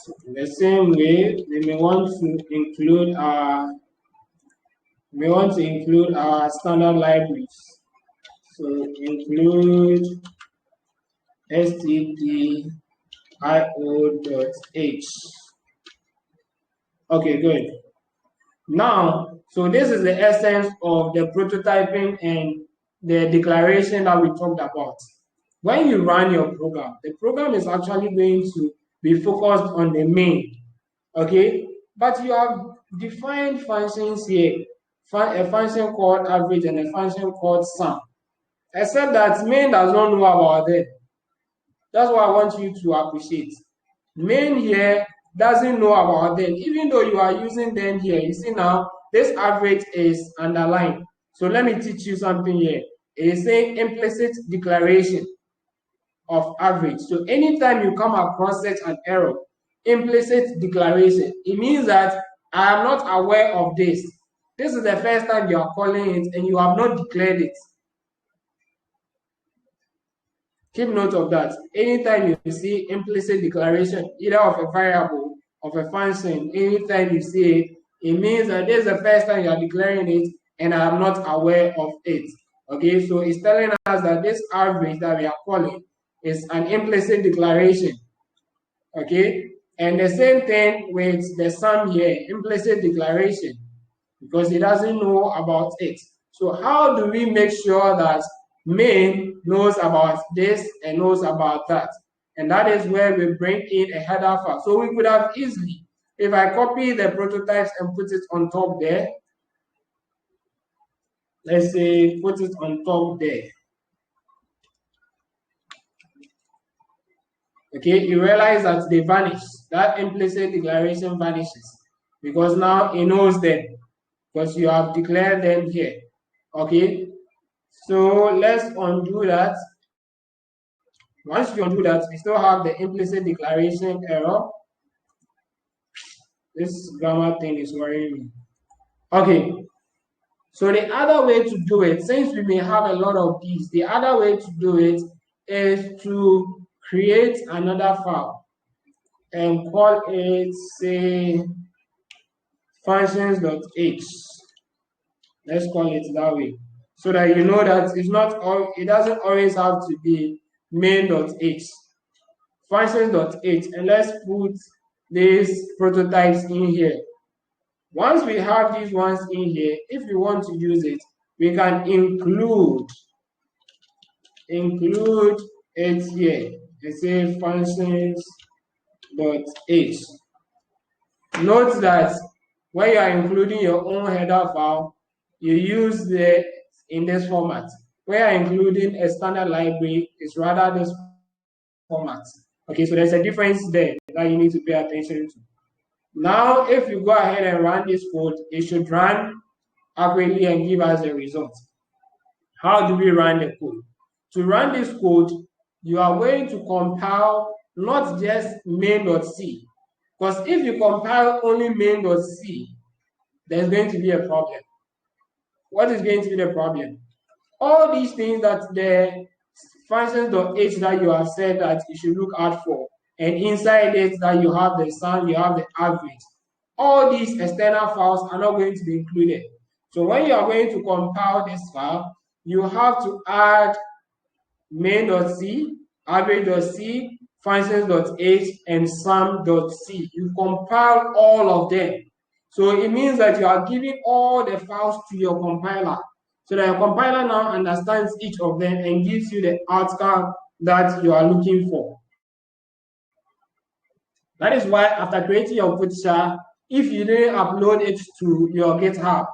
So in the same way, we may want to include our standard libraries. So include stdio.h. Okay, good. Now, so this is the essence of the prototyping and the declaration that we talked about. When you run your program, the program is actually going to be focused on the main, okay? But you have defined functions here, a function called average and a function called sum, except that main does not know about them. That's what I want you to appreciate. Main here doesn't know about them, even though you are using them here. You see now, this average is underlined. So let me teach you something here. It is saying implicit declaration of average. So anytime you come across such an error, implicit declaration, it means that I am not aware of this. This is the first time you are calling it and you have not declared it. Keep note of that. Anytime you see implicit declaration, either of a variable, of a function, anytime you see it, it means that this is the first time you are declaring it and I am not aware of it. Okay, so it's telling us that this average that we are calling is an implicit declaration. Okay, and the same thing with the sum here, implicit declaration, because it doesn't know about it. So how do we make sure that main knows about this and knows about that? And that is where we bring in a header file. So we could have easily, if I copy the prototypes and put it on top there, let's say put it on top there. Okay, you realize that they vanish. That implicit declaration vanishes because now it knows them because you have declared them here. Okay, so let's undo that. Once you undo that, we still have the implicit declaration error. This grammar thing is worrying me. Okay, so the other way to do it, since we may have a lot of these, the other way to do it is to create another file and call it, say, functions.h. Let's call it that way, so that you know that it's not all, it doesn't always have to be main.h. Functions.h, and let's put these prototypes in here. Once we have these ones in here, if we want to use it, we can include it here and say functions.h. Note that when you are including your own header file, you use the in this format. When you are including a standard library, it's rather this format. Okay, so there's a difference there that you need to pay attention to. Now, if you go ahead and run this code, it should run accurately and give us a result. How do we run the code? To run this code, you are going to compile not just main.c, because if you compile only main.c, there's going to be a problem. What is going to be the problem? All these things that the functions.h that you have said that you should look out for, and inside it that you have the sum, you have the average. All these external files are not going to be included. So when you are going to compile this file, you have to add main.c, average.c, functions.h, and sum.c. You compile all of them. So it means that you are giving all the files to your compiler. So that your compiler now understands each of them and gives you the outcome that you are looking for. That is why after creating your picture, if you didn't upload it to your GitHub,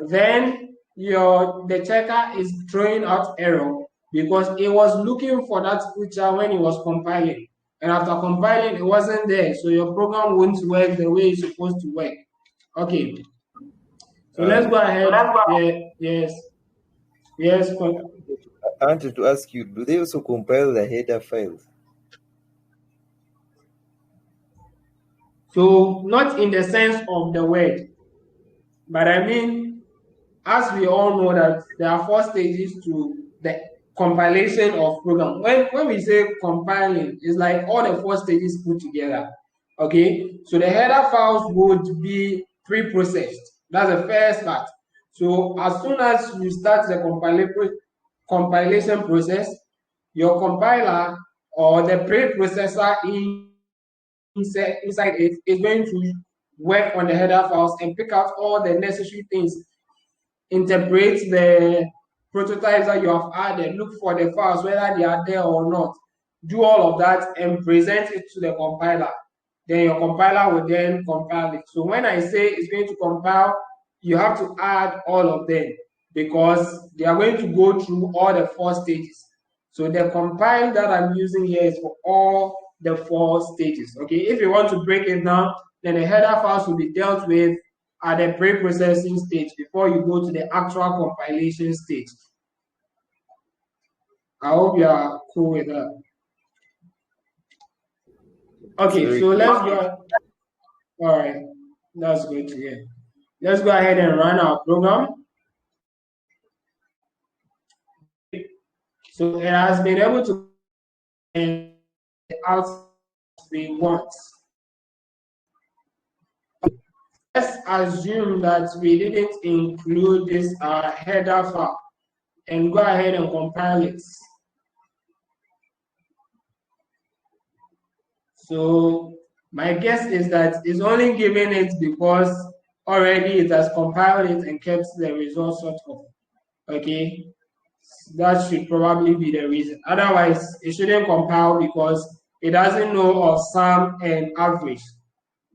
then the checker is throwing out error because it was looking for that feature when it was compiling. And after compiling, it wasn't there. So your program won't work the way it's supposed to work. Okay. So let's go ahead. Yeah, yes. I wanted to ask you, do they also compile the header files? So not in the sense of the word, but I mean, as we all know that there are 4 stages to the compilation of program. When we say compiling, it's like all the 4 stages put together. Okay, so the header files would be pre-processed. That's the first part. So as soon as you start the compilation process, your compiler or the preprocessor inside it is going to work on the header files and pick out all the necessary things, interpret the prototypes that you have added, look for the files, whether they are there or not, do all of that and present it to the compiler. Then your compiler will then compile it. So when I say it's going to compile, you have to add all of them because they are going to go through all the 4 stages. So the compile that I'm using here is for all the 4 stages. Okay, if you want to break it down, then the header files will be dealt with at the pre-processing stage before you go to the actual compilation stage. I hope you are cool with that. Okay, so let's go. All right, that's good to hear. Let's go ahead and run our program. So it has been able to out we want. Let's assume that we didn't include this header file and go ahead and compile it. So my guess is that it's only giving it because already it has compiled it and kept the result sort of. Okay, that should probably be the reason. Otherwise, it shouldn't compile because it doesn't know of sum and average.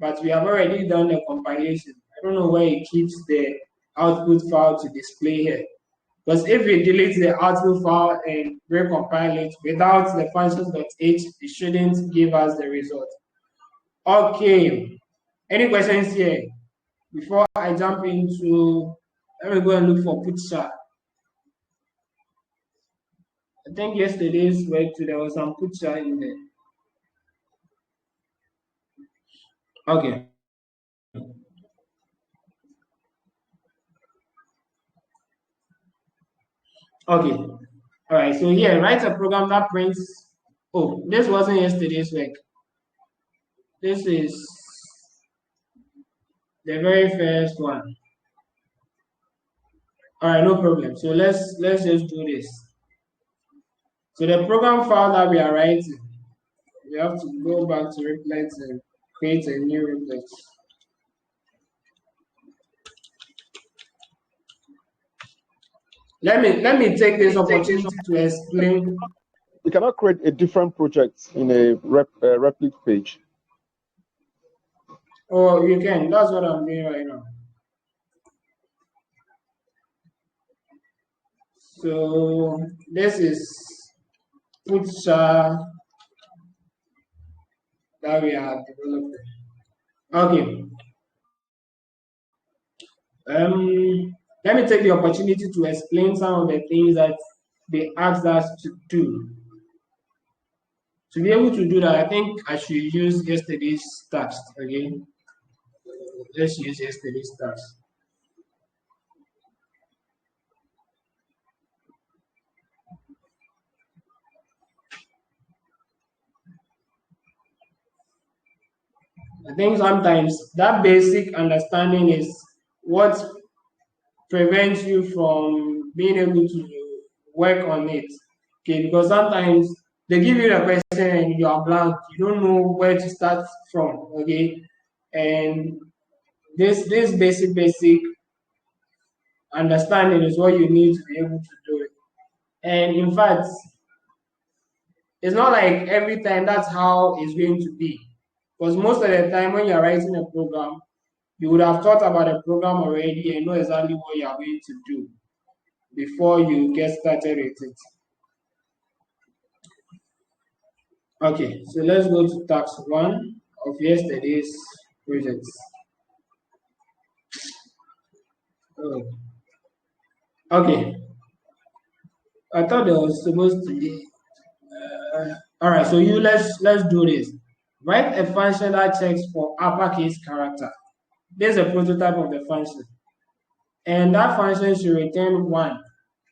But we have already done the compilation. I don't know where it keeps the output file to display here. Because if we delete the output file and recompile it without the functions.h, it shouldn't give us the result. Okay. Any questions here? Before I jump into, let me go and look for putchar. I think yesterday's work too, there was some putchar in there. Okay. Okay. All right. So here, write a program that prints. Oh, this wasn't yesterday's work. This is the very first one. All right, no problem. So let's just do this. So the program file that we are writing, we have to go back to Replit and create a new Replit. Let me take this opportunity to explain. We cannot create a different project in a Replit page. Oh, you can. That's what I'm doing right now. So this is putchar that we are developing. Okay. Let me take the opportunity to explain some of the things that they asked us to do. To be able to do that, I think I should use yesterday's task again. Let's use yesterday's task. I think sometimes that basic understanding is what prevents you from being able to work on it. Okay, because sometimes they give you the question and you are blank, you don't know where to start from. Okay, and this basic understanding is what you need to be able to do it. And in fact, it's not like every time that's how it's going to be. Because most of the time when you're writing a program, You would have thought about the program already and know exactly what you are going to do before you get started with it. Okay, so let's go to task 1 of yesterday's projects. Oh. Okay, I thought there was supposed to be. All right, so let's do this. Write a function that checks for uppercase character. This is a prototype of the function, and that function should return 1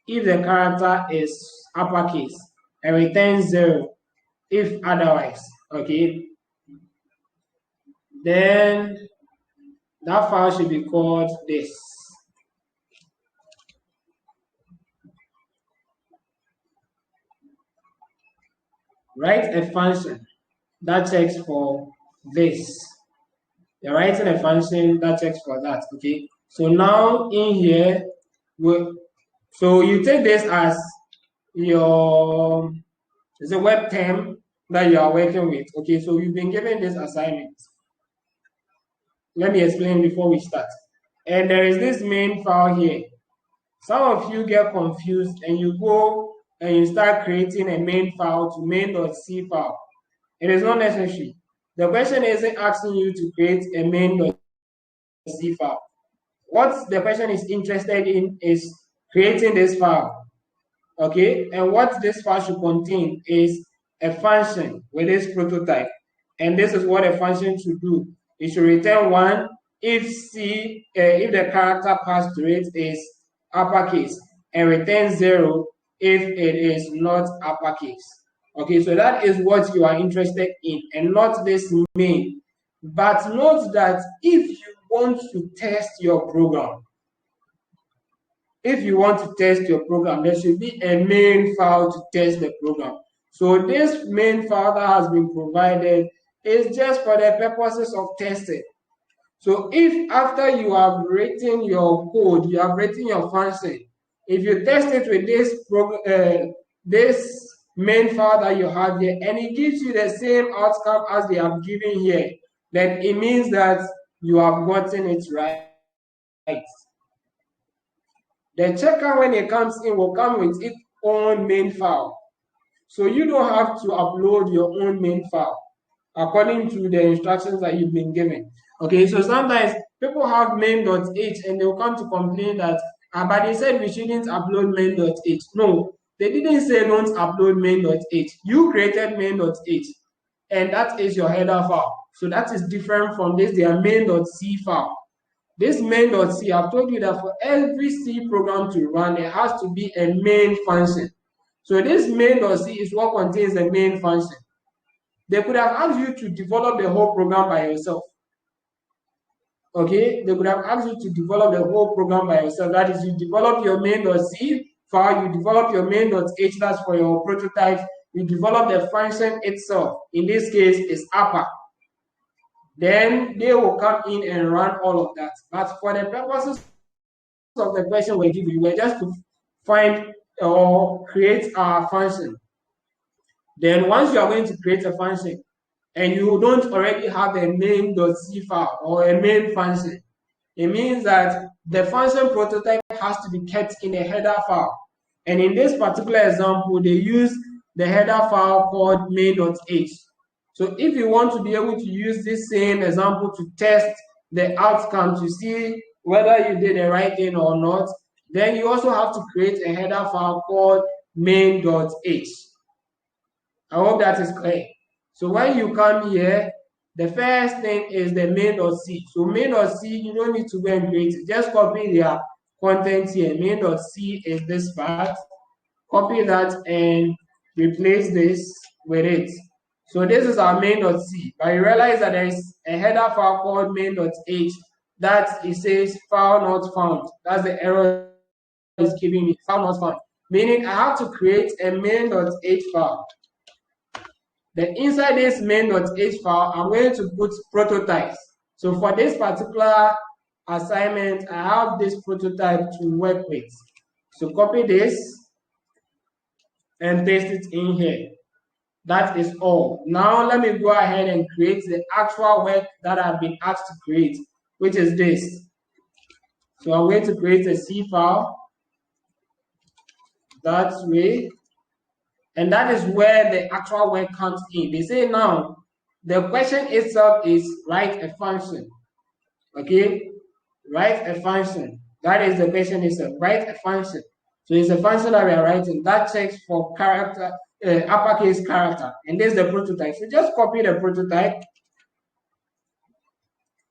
if the character is uppercase, and return 0 if otherwise. Okay, then that file should be called this. Write a function that checks for this. You're writing a function that checks for that. Okay, so now in here, so you take this as your it's a web term that you are working with. Okay, so you've been given this assignment. Let me explain before we start. And there is this main file here. Some of you get confused and you go and you start creating a main file to main.c file. It is not necessary. The question isn't asking you to create a main.c file. What the question is interested in is creating this file. Okay, and what this file should contain is a function with this prototype. And this is what a function should do. It should return 1 if if the character passed to it is uppercase, and return 0 if it is not uppercase. Okay, so that is what you are interested in, and not this main. But note that if you want to test your program, there should be a main file to test the program. So this main file that has been provided is just for the purposes of testing. So if after you have written your code, you have written your function, if you test it with this main file that you have here, and it gives you the same outcome as they have given here, then it means that you have gotten it right. The checker, when it comes in, will come with its own main file. So you don't have to upload your own main file according to the instructions that you've been given. Okay, so sometimes people have main.h and they'll come to complain that, but they said we shouldn't upload main.h. No, they didn't say don't upload main.h. You created main.h, and that is your header file. So that is different from this, their main.c file. This main.c, I've told you that for every C program to run, there has to be a main function. So this main.c is what contains the main function. They could have asked you to develop the whole program by yourself. Okay, they could have asked you to develop the whole program by yourself. That is, you develop your main.c file, you develop your main.h, that's for your prototype, you develop the function itself. In this case, it's upper. Then they will come in and run all of that. But for the purposes of the question we're giving, we're just to find or create our function. Then once you are going to create a function and you don't already have a main.c file or a main function, it means that the function prototype has to be kept in a header file. And in this particular example, they use the header file called main.h. So if you want to be able to use this same example to test the outcome to see whether you did the right thing or not, then you also have to create a header file called main.h. I hope that is clear. So when you come here, the first thing is the main.c. So main.c, you don't need to go and create it. Just copy their content here. Main.c is this part. Copy that and replace this with it. So this is our main.c. But you realize that there is a header file called main.h that it says file not found. That's the error it's giving me, file not found. Meaning I have to create a main.h file. Then inside this main.h file, I'm going to put prototypes. So for this particular assignment, I have this prototype to work with. So copy this and paste it in here. That is all. Now let me go ahead and create the actual work that I've been asked to create. which is this. So I'm going to create a C file that way, and that is where the actual work comes in. They say now the question itself is write a function. Okay, write a function. That is the question itself. Write a function. So it's a function that we are writing that checks for character, uppercase character, and this is the prototype. So just copy the prototype.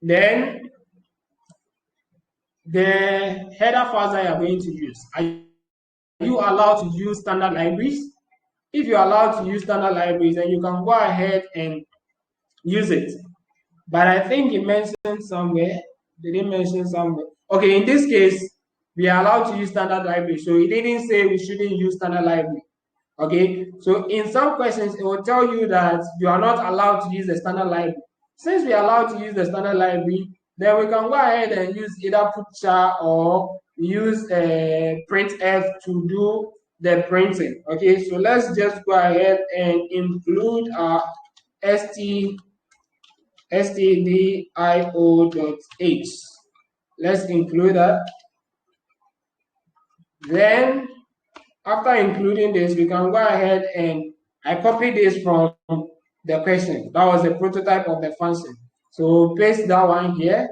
Then the header files that you are going to use. Are you allowed to use standard libraries? If you're allowed to use standard libraries, then you can go ahead and use it. But I think it mentioned somewhere, they didn't mention somewhere. Okay, in this case, we are allowed to use standard library. So it didn't say we shouldn't use standard library. Okay, so in some questions, it will tell you that you are not allowed to use the standard library. Since we are allowed to use the standard library, then we can go ahead and use either putchar or use printf to do the printing. Okay, so let's just go ahead and include our stdio.h. Let's include that. Then after including this, we can go ahead and I copy this from the question. That was the prototype of the function. So paste that one here.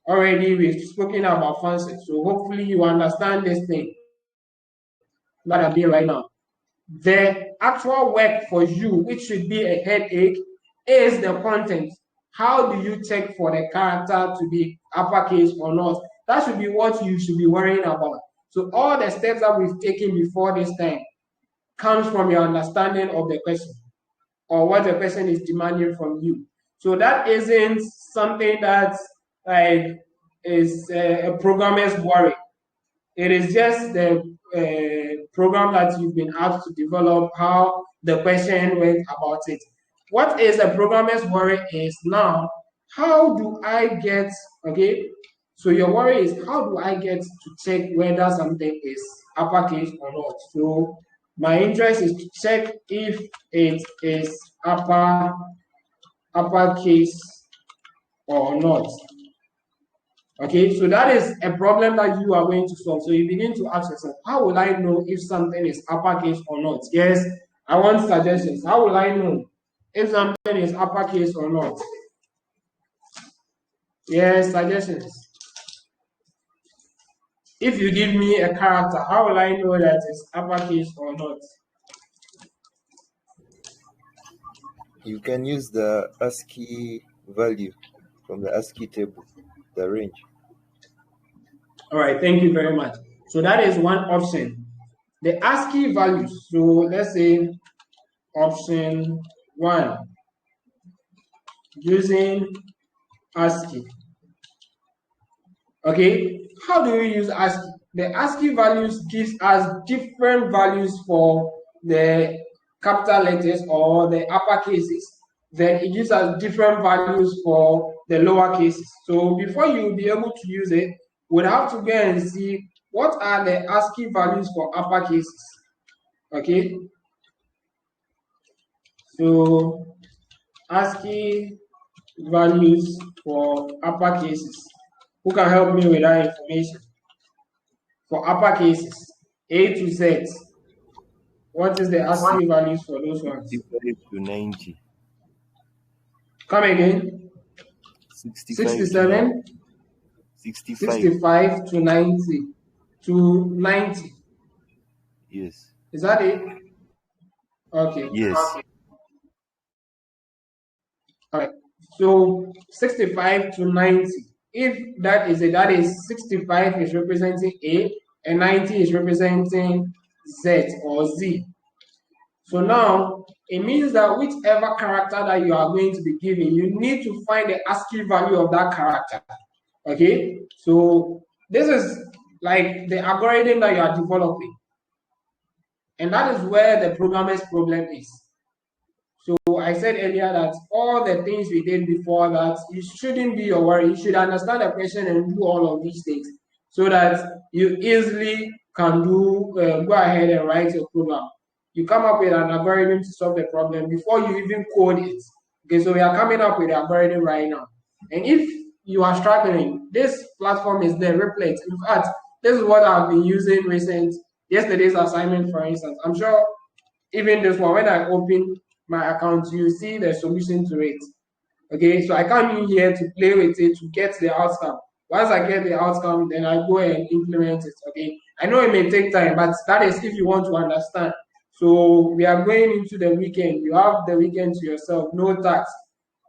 Already we've spoken about functions. So hopefully you understand this thing that I'm doing right now. The actual work for you, which should be a headache, is the content. How do you check for the character to be uppercase or not? That should be what you should be worrying about. So all the steps that we've taken before this time comes from your understanding of the question or what the question is demanding from you. So that isn't something that like is a programmer's worry. It is just the program that you've been asked to develop, how the question went about it. What is a programmer's worry is now, how do I get, okay, so your worry is how do I get to check whether something is uppercase or not. So my interest is to check if it is uppercase or not. Okay, so that is a problem that you are going to solve. So you begin to ask yourself, how will I know if something is uppercase or not? Yes, I want suggestions. How will I know if something is uppercase or not? Yes, suggestions. If you give me a character, how will I know that it's uppercase or not? You can use the ASCII value from the ASCII table, the range. All right, thank you very much. So that is one option. The ASCII values. So let's say option 1, using ASCII. Okay, how do we use ASCII? The ASCII values gives us different values for the capital letters or the upper cases. Then it gives us different values for the lower cases. So before you will be able to use it, we'll have to go and see what are the ASCII values for upper cases. Okay, so ASCII values for upper cases. Who can help me with that information? For upper cases, A to Z. What is the ASCII values for those ones? 65 to 90. Come again. 67, 65 to 90. To 90. Yes. Is that it? Okay. Yes. Okay. All right. So 65 to 90. If that is it, that is 65 is representing A and 90 is representing Z or Z. So now it means that whichever character that you are going to be giving, you need to find the ASCII value of that character. Okay, so this is like the algorithm that you are developing, and that is where the programmer's problem is. So I said earlier that all the things we did before that, you shouldn't be your worry. You should understand the question and do all of these things so that you easily can do go ahead and write your program. You come up with an algorithm to solve the problem before you even code it. Okay, so we are coming up with the algorithm right now. And if you are struggling, this platform is there, Replit. In fact, this is what I've been using yesterday's assignment, for instance. I'm sure even this one, when I open my account, you see the solution to it. Okay, so I come in here to play with it to get the outcome. Once I get the outcome, then I go and implement it. Okay, I know it may take time, but that is if you want to understand. So we are going into the weekend. You have the weekend to yourself, no tax.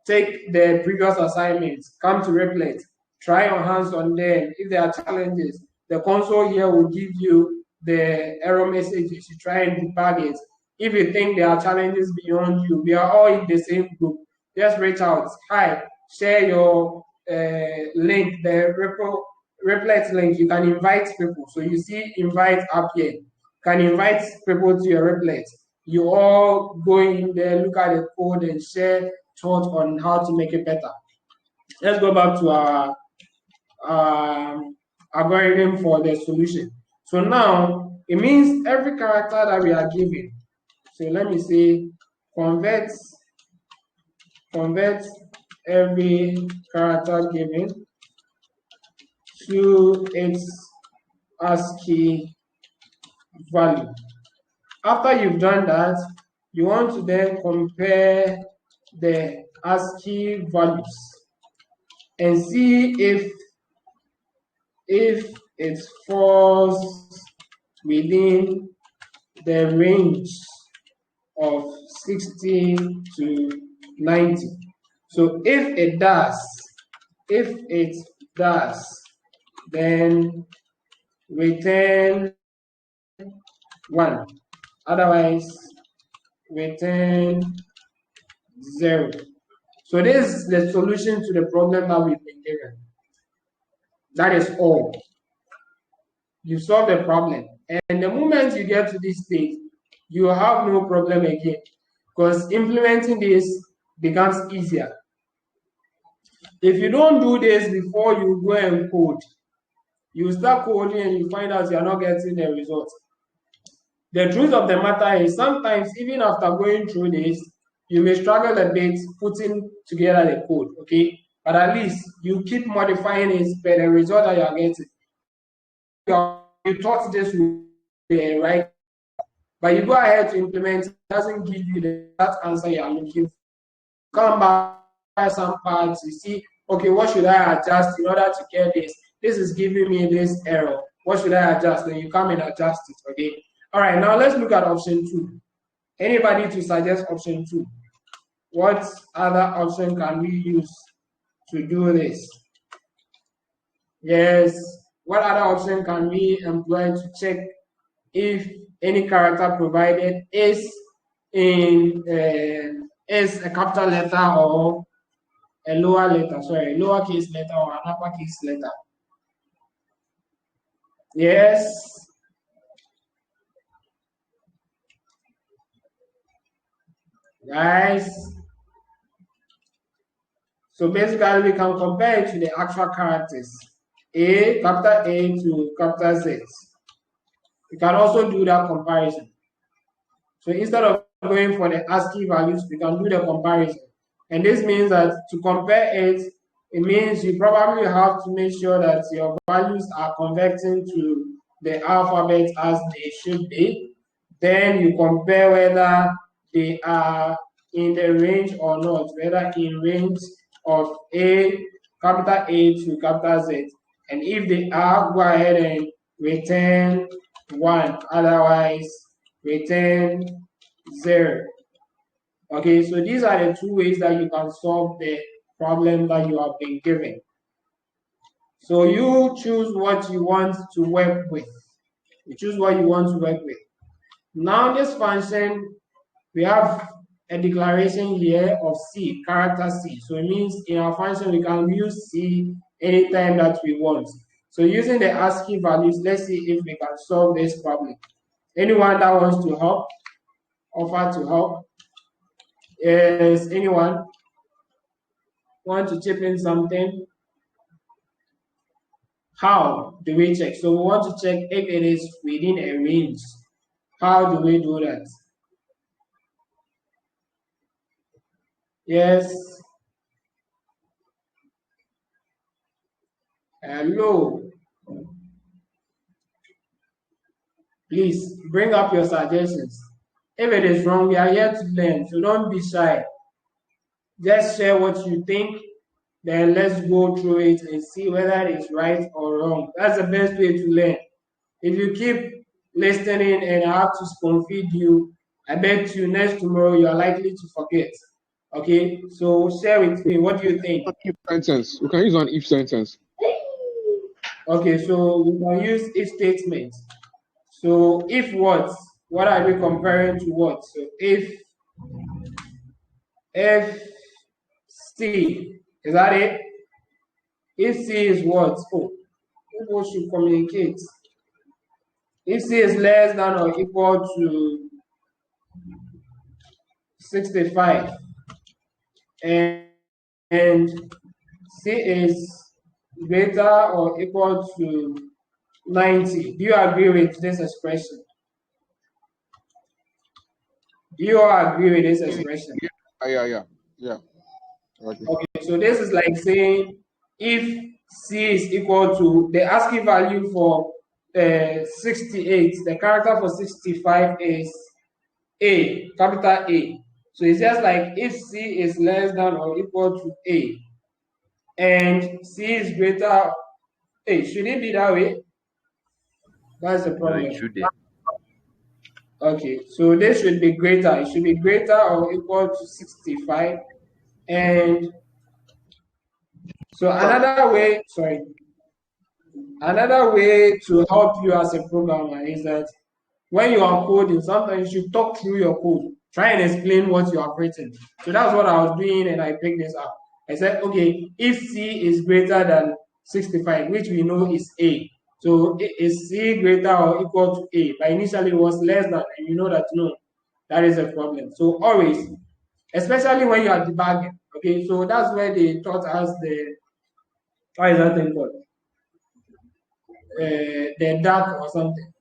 Take the previous assignments, come to Replit, try your hands on them. If there are challenges, the console here will give you the error messages. You try and debug it. If you think there are challenges beyond you, we are all in the same group. Just reach out. Hi, share your link, the Replit link. You can invite people. So you see invite up here. You can invite people to your Replit. You all go in there, look at the code and share thoughts on how to make it better. Let's go back to our algorithm for the solution. So now it means every character that we are given. So let me say convert every character given to its ASCII value. After you've done that, you want to then compare the ASCII values and see if it falls within the range of 60 to 90. So if it does, then return 1. Otherwise, return 0. So this is the solution to the problem that we've been given. That is all. You solve the problem. And the moment you get to this stage, you have no problem again, because implementing this becomes easier. If you don't do this before you go and code, you start coding and you find out you are not getting the results. The truth of the matter is sometimes even after going through this, you may struggle a bit putting together the code, okay? But at least you keep modifying it per the result that you are getting. You thought this would be right, but you go ahead to implement, it doesn't give you that answer you are looking for. Come back some parts, you see, okay, what should I adjust in order to get this? This is giving me this error. What should I adjust? Then you come and adjust it, okay? All right, now let's look at option 2. Anybody to suggest option 2? What other option can we use to do this? Yes, what other option can we employ to check if any character provided is is a capital letter or a lowercase letter or an uppercase letter? Yes. Guys. So basically we can compare it to the actual characters. Capital A to capital Z. We can also do that comparison. So instead of going for the ASCII values, we can do the comparison. And this means that to compare it, it means you probably have to make sure that your values are converting to the alphabet as they should be. Then you compare whether they are in the range or not, whether in range of capital A to capital Z. And if they are, go ahead and return 1. Otherwise, return 0. Okay, so these are the 2 ways that you can solve the problem that you have been given. So you choose what you want to work with. You choose what you want to work with. Now this function, we have a declaration here of C, character C. So it means in our function, we can use C anytime that we want. So using the ASCII values, let's see if we can solve this problem. Anyone that wants to help, offer to help? Is anyone want to chip in something? How do we check? So we want to check if it is within a range. How do we do that? Yes. Hello. Please bring up your suggestions. If it is wrong, we are here to learn, so don't be shy. Just share what you think, then let's go through it and see whether it is right or wrong. That's the best way to learn. If you keep listening and I have to spoon feed you, I bet you next tomorrow you are likely to forget. Okay, so share with me. What do you think? If sentence. We can use an if sentence. Okay, so we can use if statement. So if what? What are we comparing to what? So if C, is that it? If C is what? Oh, people should communicate. If C is less than or equal to 65 and C is greater or equal to 90, do you agree with this expression? Do you all agree with this expression? Yeah. Okay, so this is like saying if C is equal to the ASCII value for 68, the character for 65 is A, capital A. So it's just like if C is less than or equal to A and C is greater, A, should it be that way? That's the No, problem. it shouldn't. Okay, so this should be greater. It should be greater or equal to 65. And so another way to help you as a programmer is that when you are coding, sometimes you should talk through your code. Try and explain what you have written. So that's what I was doing and I picked this up. I said, okay, if C is greater than 65, which we know is A. So is C greater or equal to A? But initially it was less than, and you know that no, that is a problem. So always, especially when you are debugging, okay, so that's where they taught us what is that thing called? The dark or something.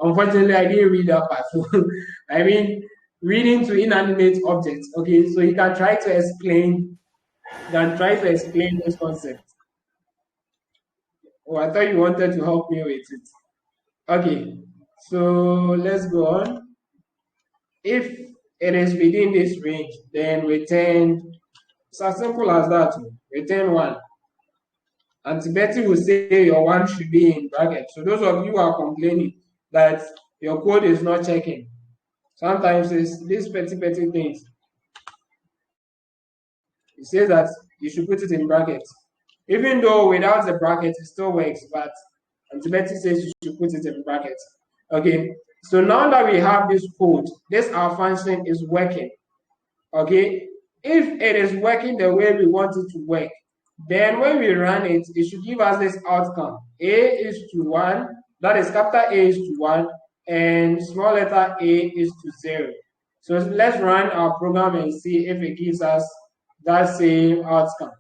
Unfortunately, I didn't read that part. So, I mean, reading to inanimate objects. Okay, so you can try to explain. This concept. Oh, I thought you wanted to help me with it. Okay, so let's go on. If it is within this range, then return. It's as simple as that. Return 1. Auntie Betty will say your 1 should be in bracket. So those of you who are complaining that your code is not checking, sometimes it's these petty things. It says that you should put it in brackets. Even though without the bracket it still works, but Auntie Betty says you should put it in brackets. Okay, so now that we have this code, this our function is working. Okay, if it is working the way we want it to work, then when we run it, it should give us this outcome. A is to 1, that is capital A is to 1, and small letter a is to 0. So let's run our program and see if it gives us that same outcome.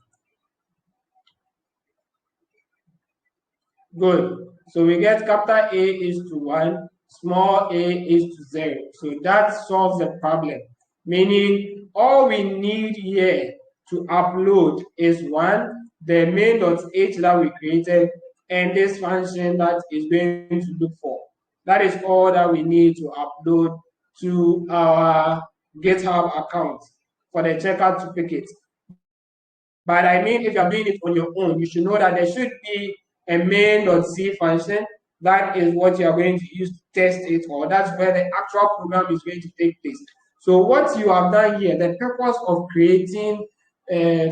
Good. So we get capital A is to 1, small a is to 0. So that solves the problem. Meaning all we need here to upload is 1, the main.h that we created, and this function that is going to look for. That is all that we need to upload to our GitHub account for the checker to pick it. But I mean, if you're doing it on your own, you should know that there should be a main.c function. That is what you are going to use to test it, or that's where the actual program is going to take place. So what you have done here, the purpose of creating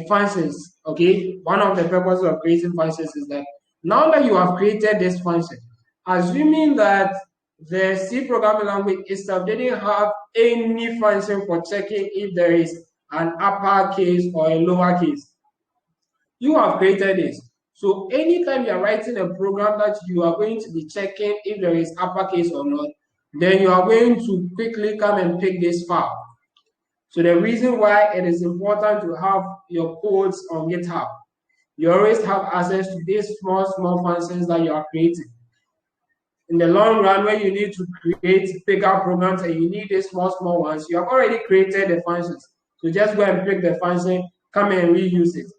functions, okay, one of the purposes of creating functions is that now that you have created this function, assuming that the C programming language itself didn't have any function for checking if there is an uppercase or a lowercase, you have created this. So anytime you are writing a program that you are going to be checking if there is uppercase or not, then you are going to quickly come and pick this file. So the reason why it is important to have your codes on GitHub, you always have access to these small functions that you are creating. In the long run, when you need to create bigger programs and you need these small ones, you have already created the functions. So just go and pick the function, come and reuse it.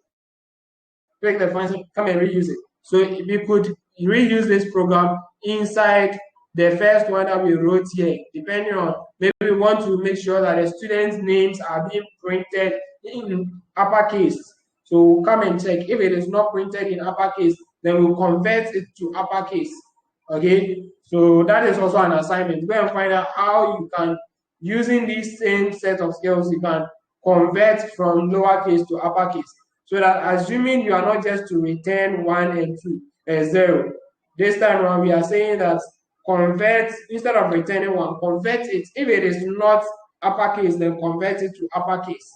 Pick the function, come and reuse it. So we could reuse this program inside the first one that we wrote here, depending on maybe we want to make sure that the students' names are being printed in uppercase. So we'll come and check. If it is not printed in uppercase, then we'll convert it to uppercase. Okay, so that is also an assignment. Go and find out how you can, using these same set of skills, you can convert from lowercase to uppercase. So that assuming you are not just to return 1 and 2, 0. This time around, we are saying that convert, instead of returning 1, convert it. If it is not uppercase, then convert it to uppercase.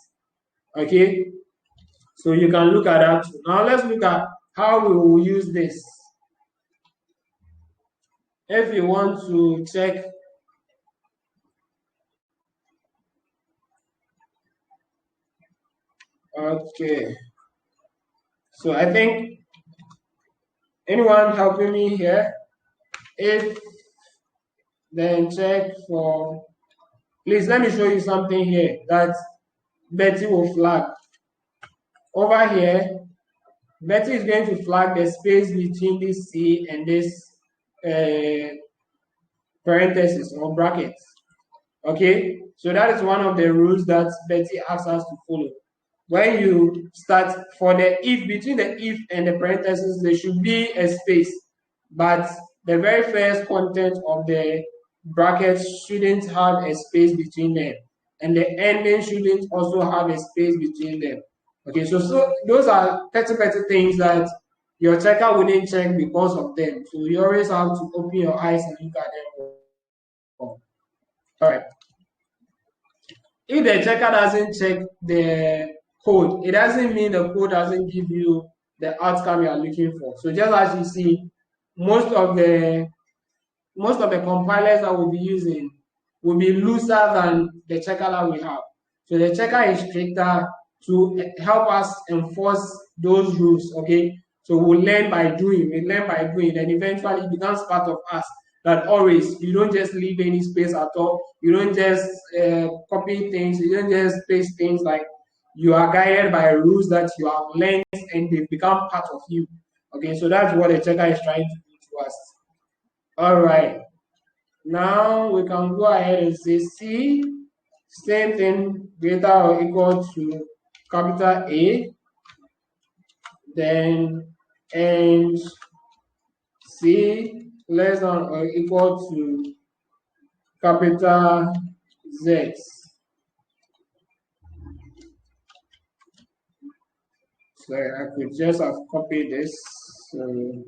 Okay, so you can look at that too. Now let's look at how we will use this. If you want to check okay, so I think anyone helping me here? If then check for, please let me show you something here that Betty will flag. Over here, Betty is going to flag the space between this C and this parenthesis or brackets. Okay, so that is one of the rules that Betty asks us to follow. When you start, for the if, between the if and the parentheses, there should be a space, but the very first content of the brackets shouldn't have a space between them, and the ending shouldn't also have a space between them. Okay, so those are petty things that your checker wouldn't check because of them. So you always have to open your eyes and look at them. All right. If the checker doesn't check the code, it doesn't mean the code doesn't give you the outcome you are looking for. So just as you see, most of the compilers that we'll be using will be looser than the checker that we have. So the checker is stricter to help us enforce those rules. Okay, so we'll learn by doing. We learn by doing, and eventually it becomes part of us. That always, you don't just leave any space at all. You don't just copy things. You don't just paste things. Like, you are guided by rules that you have learned and they become part of you. Okay, so that's what the checker is trying to do to us. All right. Now we can go ahead and say C, same thing, greater or equal to capital A, then and C less than or equal to capital Z. So I could just have copied this. So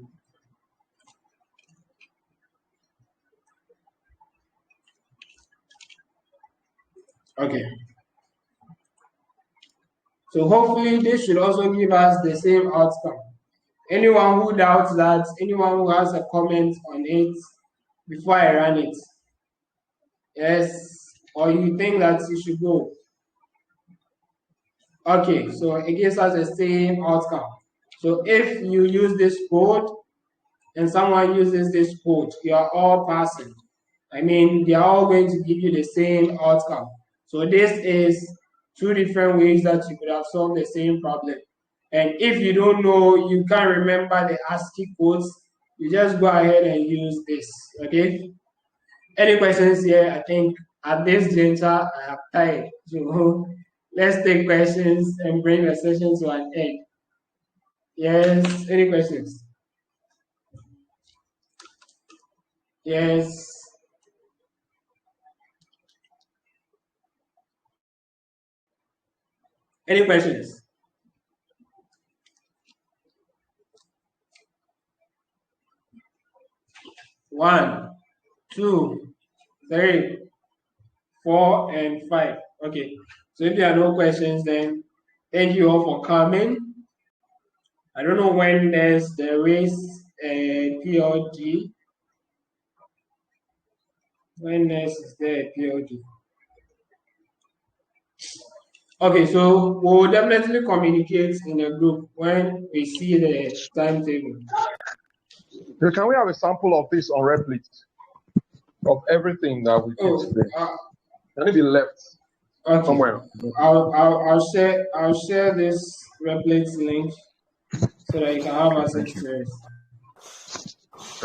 okay. So hopefully this should also give us the same outcome. Anyone who doubts that, anyone who has a comment on it before I run it? Yes, or you think that it should go? Okay, so it gives us the same outcome. So if you use this code and someone uses this code, you are all passing. I mean, they are all going to give you the same outcome. So this is two different ways that you could have solved the same problem. And if you don't know, you can't remember the ASCII codes, you just go ahead and use this. Okay? Any questions here? I think at this juncture, I have tired. So let's take questions and bring the session to an end. Yes, any questions? Yes. Any questions? One, 2, 3, 4, and 5. Okay. So if there are no questions, then thank you all for coming. I don't know when there is PLG. When is there PLG? Okay, so we'll definitely communicate in the group when we see the timetable. Can we have a sample of this on Replit? Of everything that we did today? Can it be left somewhere? I'll share this Replit link so that you can have access Thank you. to it.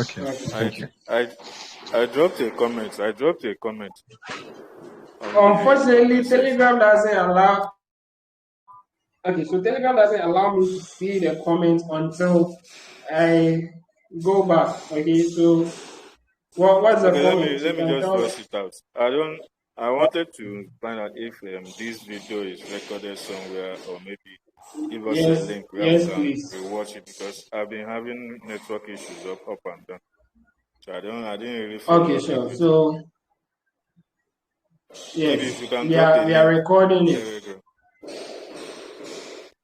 Okay. Okay. Thank you. I dropped a comment. I dropped a comment on the Unfortunately, message. Telegram doesn't allow. Okay, so Telegram doesn't allow me to see the comments until I go back. Okay, so what's the Okay, comment? You let me can just tell me. voice it out. I wanted to find out if this video is recorded somewhere, or maybe give us a link where we Yes, can please. rewatch it, because I've been having network issues up and down. So I didn't really Okay, follow sure. everything. So Maybe yes, if you can drop the we are link recording on it. Telegram.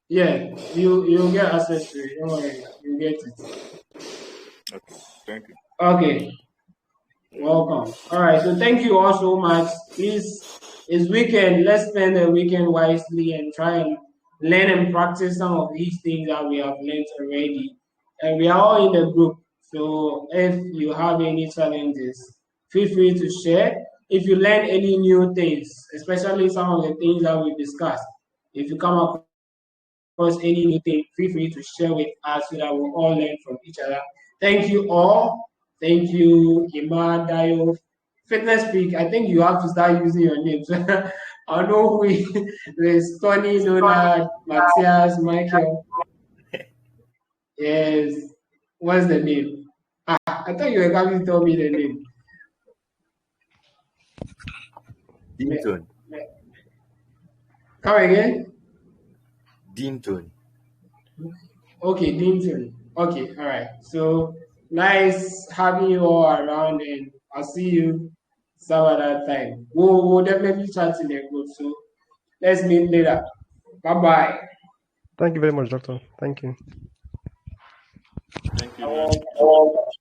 Yeah, you'll get access to it. Don't worry, you get it. Okay, thank you. Okay, welcome. All right, so thank you all so much. Please, it's weekend. Let's spend the weekend wisely and try and learn and practice some of these things that we have learned already. And we are all in the group. So if you have any challenges, feel free to share. If you learn any new things, especially some of the things that we discussed, if you come across any new thing, feel free to share with us so that we'll all learn from each other. Thank you all. Thank you, Ima, Dayo. Fitness Peak, I think you have to start using your names. I know who there's Tony, Donald, Matthias, Michael. Yes. What's the name? I thought you were going to tell me the name. Dinton. Come again? Dinton. Okay, Dinton. Okay, all right. So nice having you all around, and I'll see you some other time. We'll definitely chat in the group. So let's meet later. Bye bye. Thank you very much, Doctor. Thank you. Thank you very much.